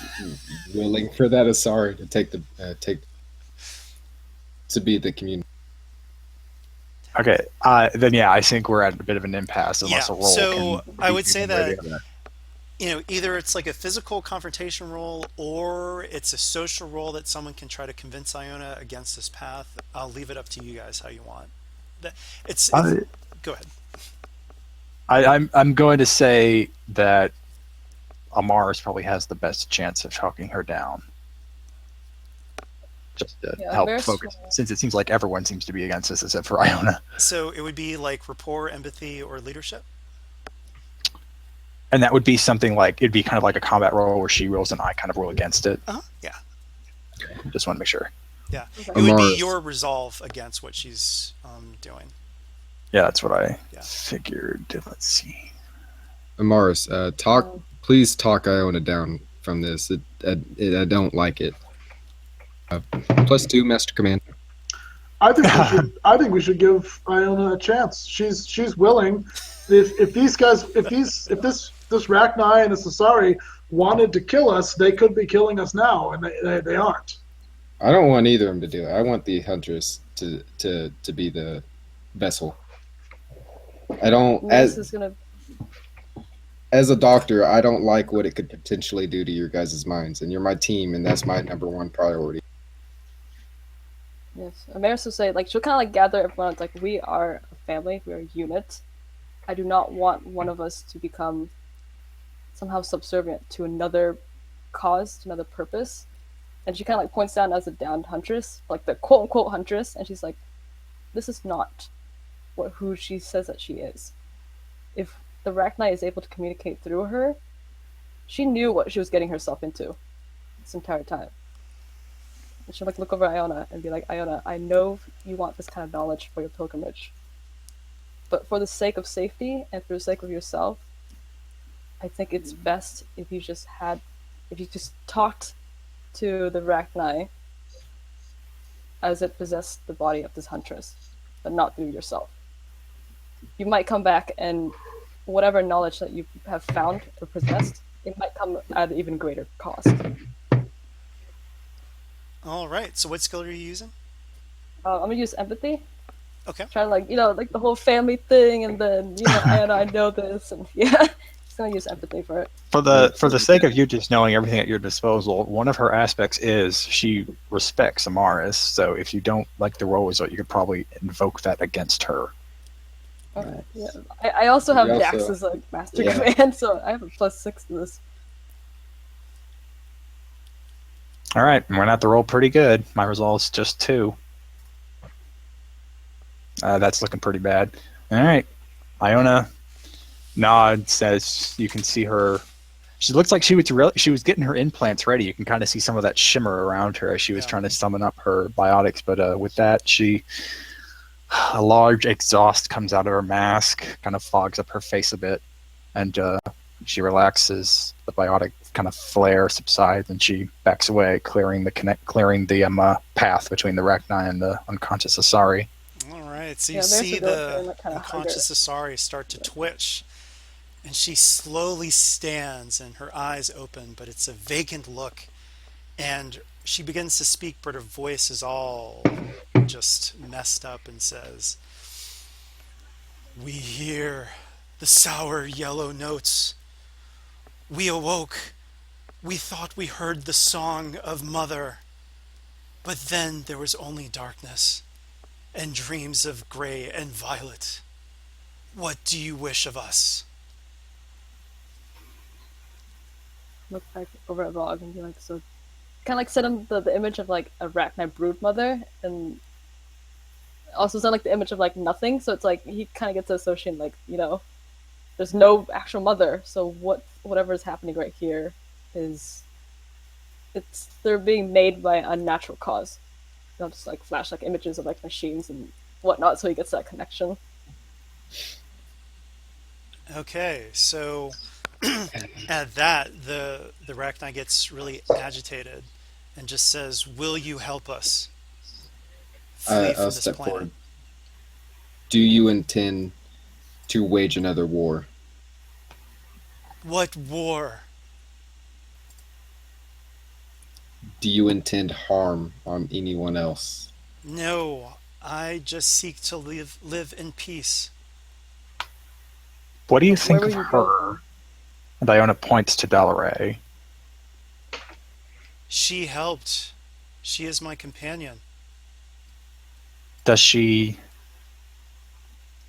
willing for that Asari to take to be the community. Okay, then yeah, I think we're at a bit of an impasse unless Yeah, a roll. so can I would beat say one way or that- the other. Either it's like a physical confrontation roll or it's a social roll that someone can try to convince Iona against this path. I'll leave it up to you guys how you want. It's go ahead. I'm going to say that Amaris probably has the best chance of talking her down. Just to Yeah, help Amaris focus, will- since it seems like everyone seems to be against this except for Iona. So it would be like rapport, empathy, or leadership. And that would be something like, it'd be kind of like a combat roll where she rolls and I kind of roll against it. Yeah. Just want to make sure. Yeah. Okay. It would be Amaris. your resolve against what she's doing. Yeah, that's what I Yeah. figured. Let's see. Amaris, please talk Iona down from this. I don't like it. +2 Master Command. I think we should. I think we should give Iona a chance. She's willing. If these guys, if this Rachni and the Sasari wanted to kill us, they could be killing us now, and they aren't. I don't want either of them to do it. I want the Huntress to be the vessel. I don't This is gonna. as a doctor, I don't like what it could potentially do to your guys' minds, and you're my team, and that's my number one priority. Yes, Amaris will say like she'll kind of like gather everyone. It's like we are a family, we are a unit. I do not want one of us to become somehow subservient to another cause, to another purpose. And she kind of like points down as a downed huntress, like the quote unquote huntress, and she's like, "This is not who she says that she is. If the Rachni is able to communicate through her, she knew what she was getting herself into this entire time." And she'll like look over Iona and be like, "Iona, I know you want this kind of knowledge for your pilgrimage, but for the sake of safety and for the sake of yourself, I think it's best if you just talked to the Rachni as it possessed the body of this huntress, but not through yourself. You might come back and whatever knowledge that you have found or possessed, it might come at an even greater cost." All right. So what skill are you using? I'm gonna use empathy. Okay. Try to like the whole family thing, and then Iona, I know this, and yeah, just gonna use empathy for it. For the sake of you just knowing everything at your disposal, one of her aspects is she respects Amaris. So if you don't like the role result, you could probably invoke that against her. Okay. Yeah. I also have We also- Jax as a master Yeah. command, so I have a +6 to this. All right, and we're not the roll pretty good. My result's just 2. That's looking pretty bad. All right, Iona nods, says you can see her. She looks like she was getting her implants ready. You can kind of see some of that shimmer around her as she was Yeah. trying to summon up her biotics. But with that, a large exhaust comes out of her mask, kind of fogs up her face a bit, and she relaxes. The biotic kind of flare subsides, and she backs away, clearing the path between the Rachni and the unconscious Asari. All right. So Yeah, you there's see a door there, the and that kinda unconscious Asari start to twitch, and she slowly stands, and her eyes open, but it's a vacant look, and she begins to speak, but her voice is all just messed up, and says, "We hear the sour yellow notes. We awoke. We thought we heard the song of Mother, but then there was only darkness and dreams of gray and violet. What do you wish of us?" Look back over at Vogue and be like, so kind of like set him the image of like a Rachni brood mother, and also send like the image of like nothing. So it's like he kind of gets to associate like there's no actual mother. So whatever is happening right here is they're being made by a natural cause. Not just like flash like images of like machines and whatnot. So he gets that connection. Okay, so at that, the Rachni gets really agitated and just says, "Will you help us flee I'll from this step planet?" forward. Do you intend to wage another war? What war? Do you intend harm on anyone else? No, I just seek to live in peace. What do you Where think will of you go her? then? And Iona points to Dalaray. She helped. She is my companion. Does she?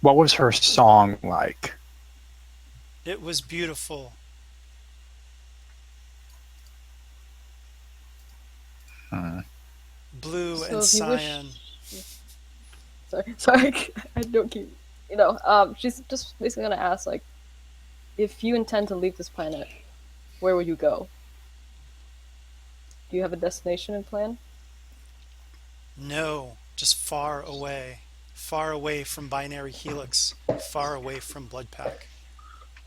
What was her song like? It was beautiful. Hmm. Blue and So if you wish, cyan. sorry, I don't keep. She's just basically gonna ask like, if you intend to leave this planet, where will you go? Do you have a destination in plan? No, just far away. Far away from Binary Helix. Far away from Blood Pack.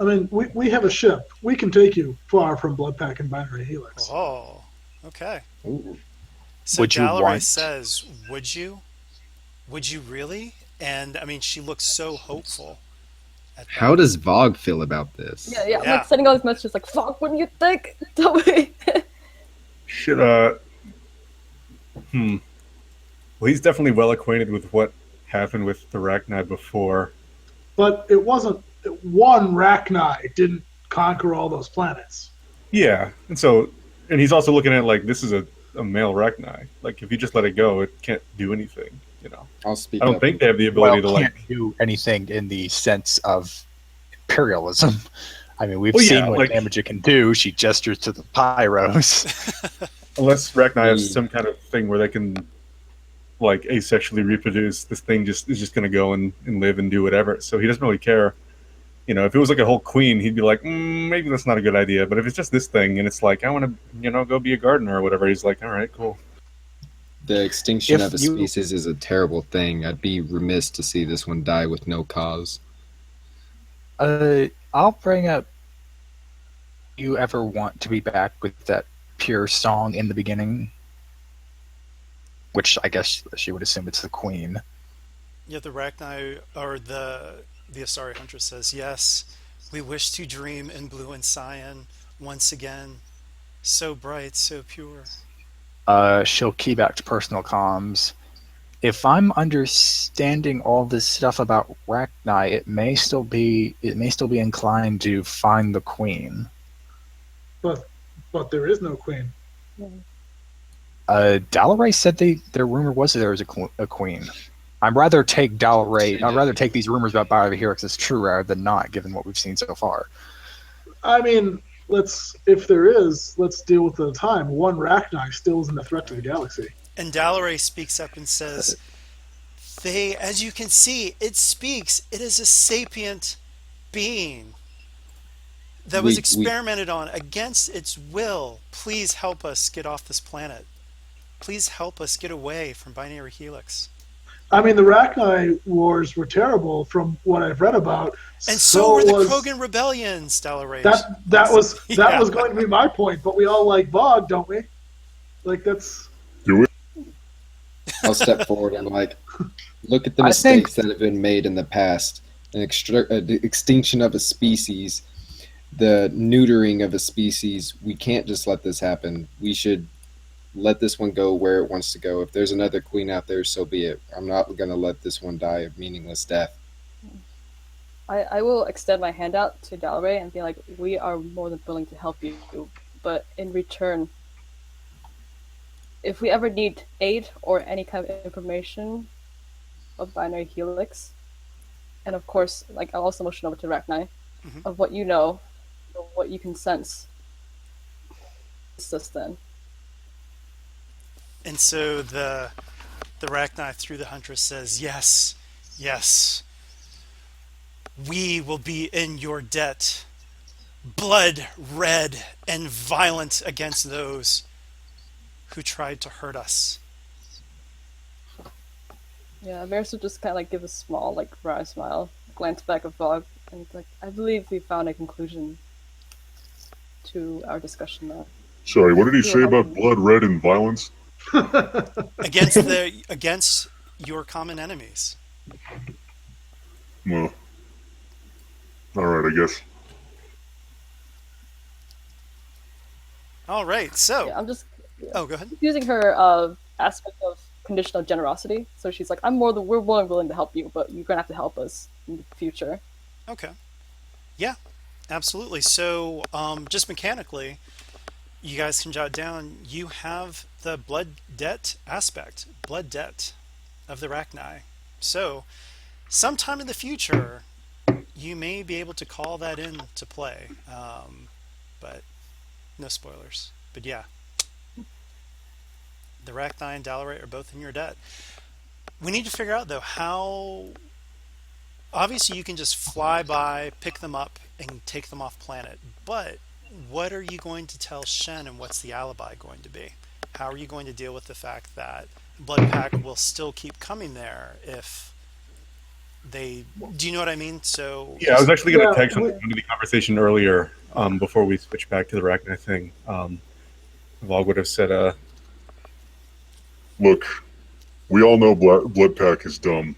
I mean, we have a ship. We can take you far from Bloodpack and Binary Helix. Oh, okay. Ooh. So Would you Dalaray want? says, "Would you? Would you really?" And I mean, she looks so hopeful at How that. does Vogue feel about this? Yeah. I'm like Yeah. sending all these messages like, "Fuck, what do you think? Tell me." Should hmm. Well, he's definitely well acquainted with what happened with the Rachni before. But it wasn't one Rachni didn't conquer all those planets. Yeah, and he's also looking at like this is a male Rachni. Like if you just let it go, it can't do anything. You know, I'll I speak don't up. think they have the Well, ability to can't like. do anything in the sense of imperialism. I mean, we've Well, yeah, seen what like damage it can do. She gestures to the pyros. unless Rachni has Mm. some kind of thing where they can like asexually reproduce, this thing just is just going to go and live and do whatever. So he doesn't really care. You know, if it was like a whole queen, he'd be like, maybe that's not a good idea. But if it's just this thing and it's like, I want to, go be a gardener or whatever, he's like, all right, cool. The extinction If of a you- species is a terrible thing. I'd be remiss to see this one die with no cause. I'll bring up. You ever want to be back with that pure song in the beginning? Which I guess she would assume it's the queen. Yeah, the Rachni or the Astari Huntress says, "Yes, we wish to dream in blue and cyan once again, so bright, so pure." She'll key back to personal comms. If I'm understanding all this stuff about Rachni, it may still be inclined to find the queen. But there is no queen. Dalaray said their rumor was that there was a queen. I'd rather take these rumors about Biohelix as true rather than not, given what we've seen so far. I mean, if there is, let's deal with it at a time. One Rachni still isn't a threat to the galaxy. And Dalaray speaks up and says, "They, as you can see, it speaks. It is a sapient being that was We experimented on against its will. Please help us get off this planet. Please help us get away from Binary Helix." I mean, the Rachni wars were terrible from what I've read about. And so were the was, Krogan rebellions, Dalaray. That was Yeah. going to be my point. But we all like Bog, don't we? Like that's. Do it. I'll step forward and look at the I think- mistakes that have been made in the past. The extinction of a species, the neutering of a species. We can't just let this happen. We should let this one go where it wants to go. If there's another queen out there, so be it. I'm not going to let this one die a meaningless death. I will extend my hand out to Dalaray and be like, we are more than willing to help you, but in return, if we ever need aid or any kind of information of Binary Helix, and of course, I'll also motion over to Rachni, of what you know, of what you can sense, assist then. And so the The Rachni through the Huntress says, "Yes, yes. We will be in your debt. Blood red and violent against those who tried to hurt us." Yeah, Maris would just kind of like give a small, like, wry smile, glance back at Vogue, and like, I believe we found a conclusion to our discussion now. Sorry, what did he You say were about helping. blood red and violence? Against your common enemies. Well, all right, I guess. All right, so Yeah, I'm just oh, go ahead. using her aspect of conditional generosity. So she's like, we're more than willing to help you, but you're gonna have to help us in the future. Okay, yeah, absolutely. So, just mechanically, you guys can jot down. You have the blood debt aspect, blood debt of the Rachni. So, sometime in the future, you may be able to call that into play, but no spoilers. But yeah, the Rachni and Dalaray are both in your debt. We need to figure out though how. Obviously, you can just fly by, pick them up, and take them off planet. But what are you going to tell Shen, and what's the alibi going to be? How are you going to deal with the fact that Blood Pack will still keep coming there if they? Do you know what I mean? So Yeah, I was actually going to Yeah, tag something into the conversation earlier before we switch back to the Rachni thing. Vog would have said, Look, we all know Blood Pack is dumb,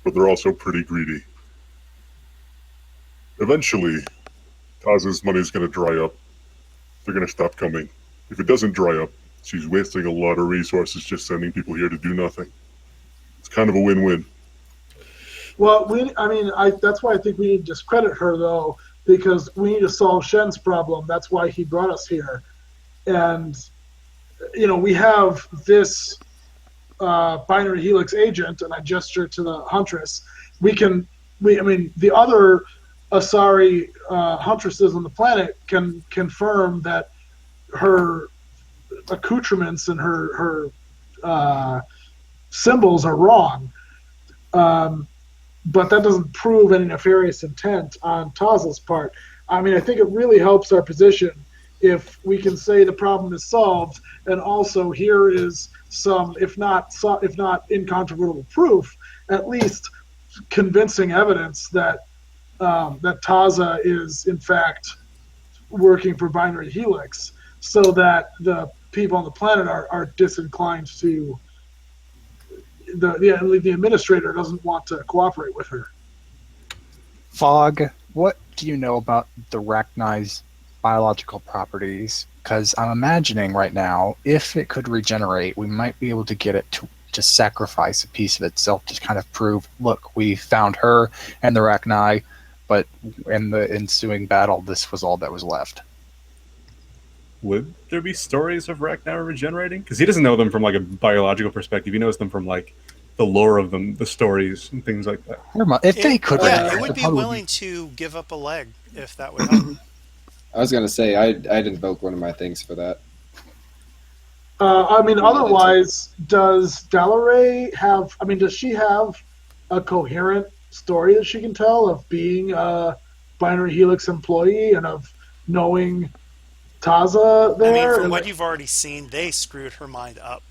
but they're also pretty greedy. Eventually, Taza's money is going to dry up. They're going to stop coming. If it doesn't dry up, she's wasting a lot of resources just sending people here to do nothing. It's kind of a win-win. Well, that's why I think we need to discredit her, though, because we need to solve Shen's problem. That's why he brought us here. And, we have this binary helix agent, and I gesture to the Huntress. The other Asari Huntresses on the planet can confirm that her accoutrements and her symbols are wrong. But that doesn't prove any nefarious intent on Taza's part. I think it really helps our position if we can say the problem is solved, and also here is some, if not incontrovertible proof, at least convincing evidence that that Taza is in fact working for Binary Helix, so that the people on the planet are disinclined to. The administrator doesn't want to cooperate with her. Fog, what do you know about the Rachni's biological properties? Because I'm imagining right now, if it could regenerate, we might be able to get it to just sacrifice a piece of itself to kind of prove, look, we found her and the Rachni, but in the ensuing battle, this was all that was left. would there be stories of Rachni regenerating? Because he doesn't know them from like a biological perspective. He knows them from like the lore of them, the stories and things like that. If they could, yeah, it would be willing to give up a leg if that would help. I was gonna say I'd invoke one of my things for that. Otherwise, does Dalaray have? Does she have a coherent story that she can tell of being a Binary Helix employee and of knowing Taza there? From what you've already seen, they screwed her mind up.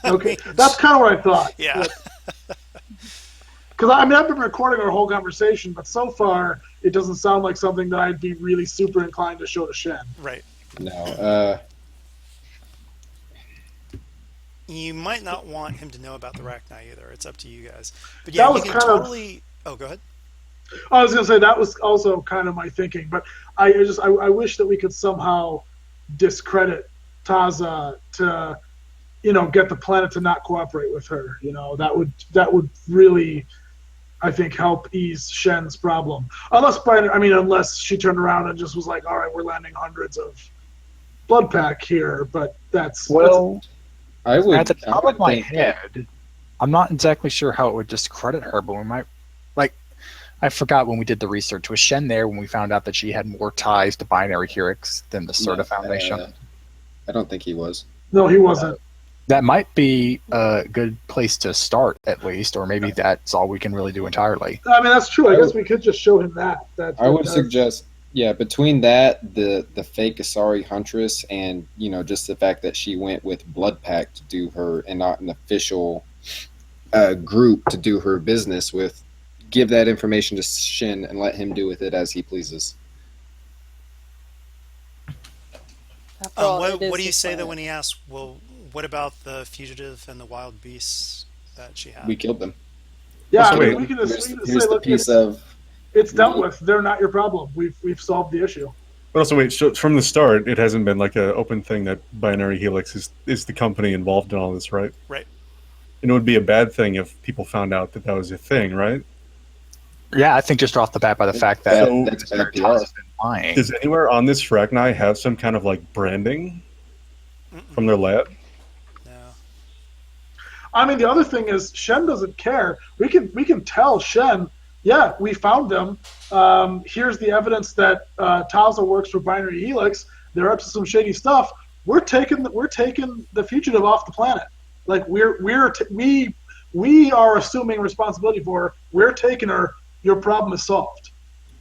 Okay, that's kind of what I thought. Yeah. Because I've been recording our whole conversation, but so far it doesn't sound like something that I'd be really super inclined to show to Shen. Right. No. You might not want him to know about the Rachni either. It's up to you guys. But yeah, That was you can kind of- totally. Oh, go ahead. I was going to say that was also kind of my thinking, but I wish that we could somehow discredit Taza to, get the planet to not cooperate with her. That would really, I think, help ease Shen's problem. Unless she turned around and just was like, all right, we're landing hundreds of blood pack here, but that's I would. At the top I would of my think- head, I'm not exactly sure how it would discredit her, but we might, I forgot when we did the research. Was Shen there when we found out that she had more ties to Binary Helix than the Sorta Foundation? I don't think he was. No, he wasn't. That might be a good place to start, at least, or maybe that's all we can really do entirely. I mean, that's true. I guess we could just show him that. I would suggest, yeah, between that, the fake Asari Huntress, and just the fact that she went with Blood Pack to do her, and not an official group to do her business with, give that information to Shin and let him do with it as he pleases. After all, What it is do you his say though planet. when he asks, well, what about the fugitive and the wild beasts that she had? We killed them. Yeah, So I mean, wait, we can just say, Here's the look, piece of it's dealt with. They're not your problem. We've solved the issue. But also, wait. So from the start, it hasn't been like an open thing that Binary Helix is the company involved in all this, right? Right. And it would be a bad thing if people found out that was a thing, right? Yeah, I think just off the bat by the fact that So- that's bad PR. Taz has been lying. Does anywhere on this Fracni have some kind of like branding from their lab? No. I mean, the other thing is Shen doesn't care. We can tell Shen, yeah, we found them. Here's the evidence that Taza works for Binary Helix. They're up to some shady stuff. We're taking the fugitive off the planet. Like we are assuming responsibility for her. We're taking her. Your problem is solved.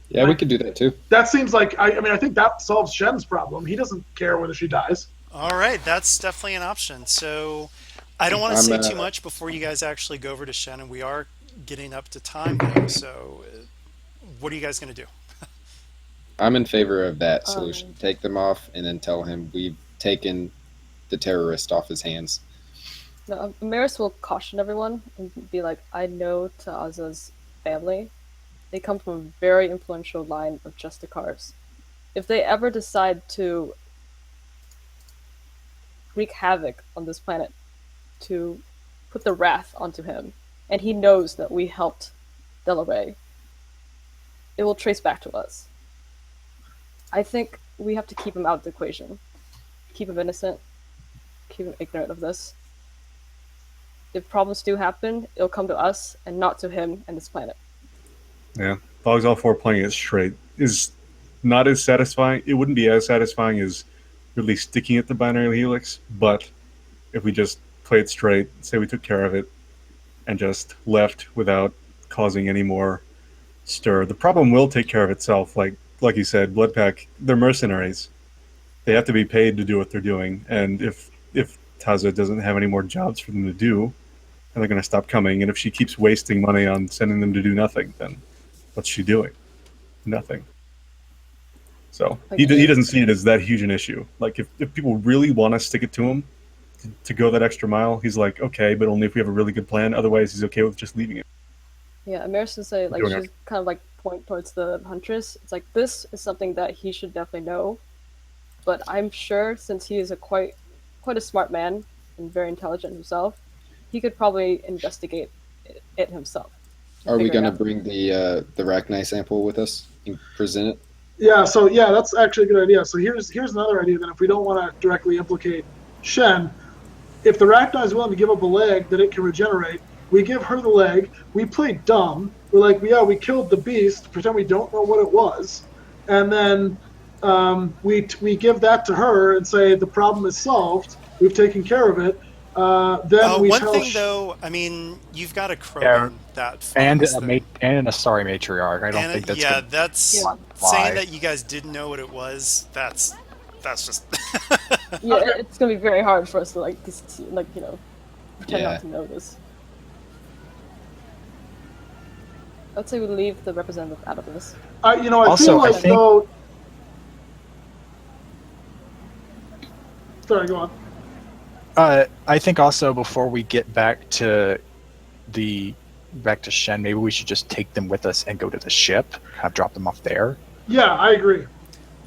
Yeah, we could do that too. That seems like I think that solves Shen's problem. He doesn't care whether she dies. All right, that's definitely an option. So I don't want to say too much before you guys actually go over to Shen, and we are getting up to time though. So what are you guys going to do? I'm in favor of that solution. Take them off and then tell him we've taken the terrorist off his hands. No, Maris will caution everyone and be like, I know Ta'aza's family. They come from a very influential line of Justicars. If they ever decide to wreak havoc on this planet, to put the wrath onto him, and he knows that we helped Delaware, it will trace back to us. I think we have to keep him out of the equation. Keep him innocent. Keep him ignorant of this. If problems do happen, it'll come to us and not to him and this planet. Yeah, Dogs All 4 playing it straight is not as satisfying. It wouldn't be as satisfying as really sticking at the Binary Helix, but if we just play it straight, say we took care of it, and just left without causing any more stir, the problem will take care of itself. Like you said, Bloodpack, they're mercenaries. They have to be paid to do what they're doing, and if Taza doesn't have any more jobs for them to do, then they're going to stop coming. And if she keeps wasting money on sending them to do nothing, then what's she doing? Nothing. So he doesn't see it as that huge an issue. Like if people really want to stick it to him to go that extra mile, he's like, okay, but only if we have a really good plan. Otherwise, he's okay with just leaving it. Yeah, Amaris would say, like, Doing she's kind of like point towards the Huntress. It's like, this is something that he should definitely know. But I'm sure, since he is quite a smart man and very intelligent himself, he could probably investigate it himself. Are we figure it going to out. bring the Rachni sample with us and present it? Yeah, so yeah, that's actually a good idea. So here's another idea. Then, if we don't want to directly implicate Shen, if the Rachni is willing to give up a leg that it can regenerate, we give her the leg. We play dumb. We're like, yeah, we killed the beast. Pretend we don't know what it was, and then we give that to her and say the problem is solved. We've taken care of it. Then we One tell thing, though, I mean, you've got a Krogan Yeah, that And finds a them. and an Asari matriarch. I don't And think that's yeah, gonna that's Yeah. saying fly. that you guys didn't know what it was. That's just Yeah, it's gonna be very hard for us to pretend Yeah. not to know this. I'd say we leave the representative out of this. I Also, feel I like think- though. Sorry, go on. I think also before we get back to Shen, maybe we should just take them with us and go to the ship, have drop them off there. Yeah, I agree.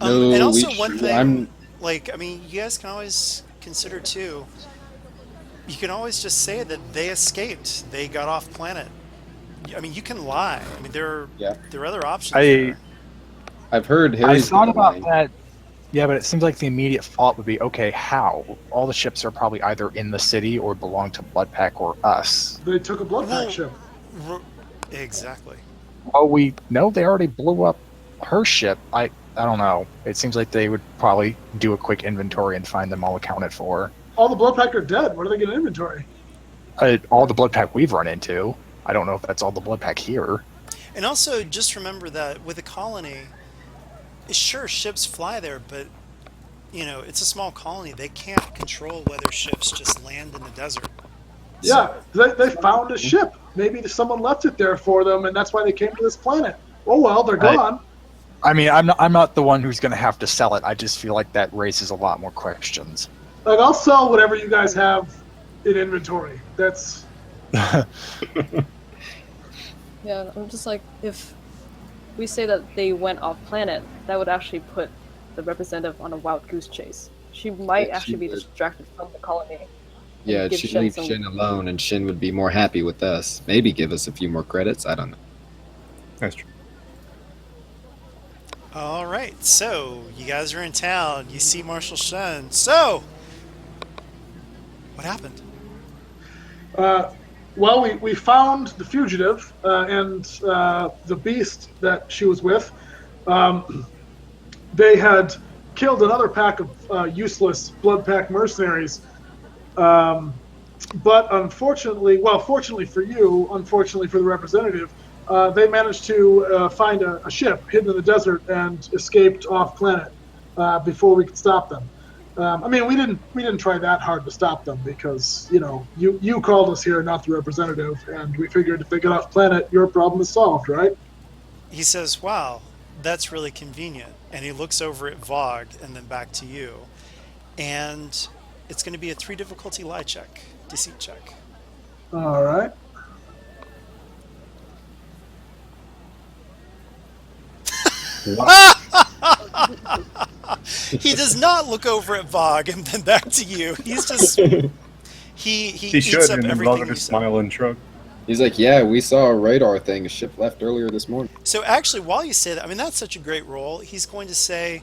No, and also we one should- thing, I'm- I mean, you guys can always consider too. You can always just say that they escaped. They got off planet. I mean, you can lie. I mean, there are other options. there. I've heard I Harry's thought been about lying. that. Yeah, but it seems like the immediate thought would be, okay, how? All the ships are probably either in the city or belong to Bloodpack or us. They took a blood Well- pack ship. Exactly. Well, we know they already blew up her ship. I don't know. It seems like they would probably do a quick inventory and find them all accounted for. all the blood pack are dead. Where do they get inventory? All the blood pack we've run into. I don't know if that's all the blood pack here. And also, just remember that with a colony, sure, ships fly there, but it's a small colony. They can't control whether ships just land in the desert. Yeah, they found a ship. Maybe someone left it there for them, and that's why they came to this planet. Oh well, they're gone. I mean, I'm not the one who's going to have to sell it. I just feel like that raises a lot more questions. Like, I'll sell whatever you guys have in inventory. That's. Yeah, I'm just like, if we say that they went off planet, that would actually put the representative on a wild goose chase. She might Yeah, she actually be would. distracted from the colony. Yeah, Give she'd Shin leave some- Shin alone, and Shin would be more happy with us. Maybe give us a few more credits. I don't know. That's true. All right, so you guys are in town. You see Marshal Shen. So, what happened? Well, we found the fugitive and the beast that she was with. They had killed another pack of useless blood pack mercenaries. But unfortunately, well, fortunately for you, unfortunately for the representative, they managed to find a ship hidden in the desert and escaped off planet before we could stop them. I mean, we didn't try that hard to stop them because you called us here, not the representative, and we figured if they get off planet, your problem is solved, right? He says, wow, that's really convenient. And he looks over at Vogue and then back to you. And it's going to be a 3 difficulty lie check, deceit check. All right. He does not look over at Vogue and then back to you. He's just he He eats should, up and then everything Vog you just said. smile and shrug. He's like, yeah, we saw a radar thing. A ship left earlier this morning. So actually, while you say that, I mean that's such a great roll. He's going to say,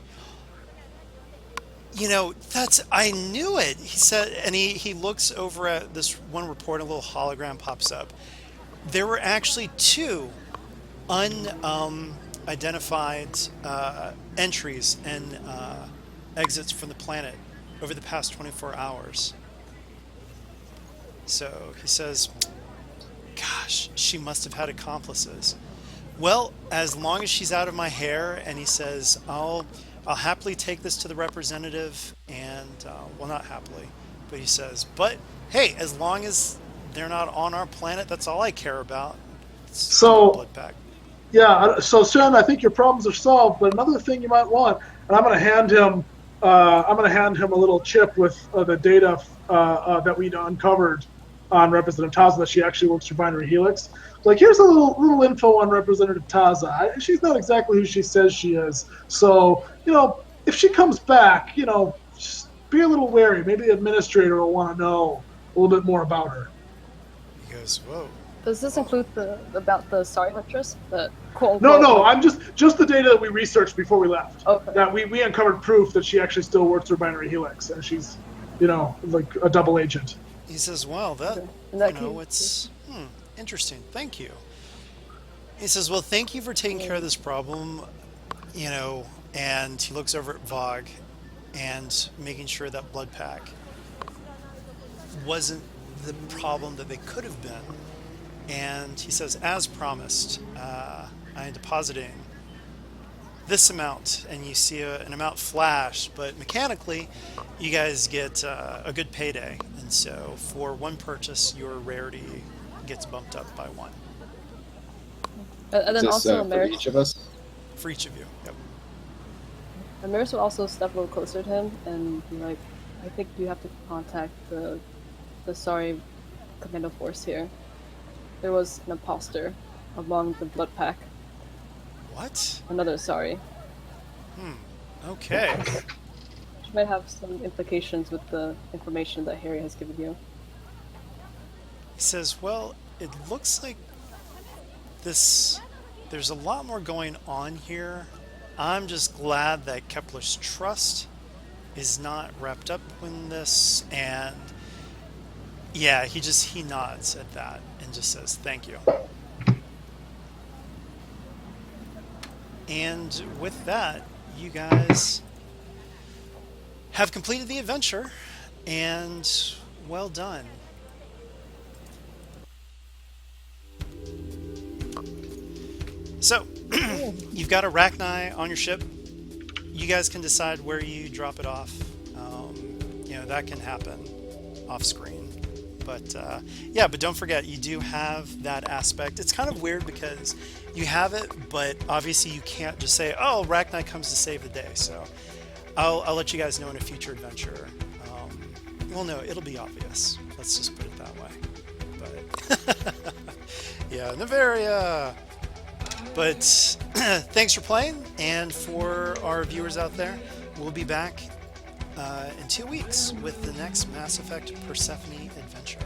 I knew it. He said, and he looks over at this one report. A little hologram pops up. There were actually 2 unidentified entries and exits from the planet over the past 24 hours. So he says, gosh, she must have had accomplices. Well, as long as she's out of my hair, and he says, I'll happily take this to the representative, and well, not happily, but he says, but hey, as long as they're not on our planet, that's all I care about. It's So- blood pack. Yeah. So, Shen, I think your problems are solved. But another thing you might want, and I'm going to hand him a little chip with the data that we uncovered on Representative Taza that she actually works for Binary Helix. Like, here's a little info on Representative Taza. She's not exactly who she says she is. So, if she comes back, just be a little wary. Maybe the administrator will want to know a little bit more about her. He goes, whoa. Does this include about the Sorry Huntress? The quote No, unquote? I'm just the data that we researched before we left. Okay. That we uncovered proof that she actually still works for Binary Helix, and she's, like a double agent. He says, well, that, Okay. In that case- it's interesting. Thank you. He says, well, thank you for taking care of this problem, and he looks over at Vogue and making sure that blood pack wasn't the problem that they could have been. And he says, as promised, I am depositing this amount, and you see an amount flash, but mechanically you guys get a good payday, and so for 1 purchase your rarity gets bumped up by 1 And Is then this also for each of us? for each of you. Yep. Amaris will also step a little closer to him and be like, I think you have to contact the Sorry Commando Force here. There was an imposter among the blood pack. What? Another Sorry. Okay. Which might have some implications with the information that Harry has given you. He says, well, it looks like there's a lot more going on here. I'm just glad that Kepler's trust is not wrapped up in this, and yeah, he nods at that and just says thank you. And with that, you guys have completed the adventure, And well done. So, you've got Arachni on your ship. You guys can decide where you drop it off. That can happen off screen. But yeah, but don't forget, you do have that aspect. It's kind of weird because you have it, but obviously you can't just say, oh, Arachni comes to save the day. So I'll let you guys know in a future adventure. Well, no, it'll be obvious. Let's just put it that way. But yeah, Navaria. But thanks for playing, and for our viewers out there, we'll be back in 2 weeks with the next Mass Effect Persephone adventure.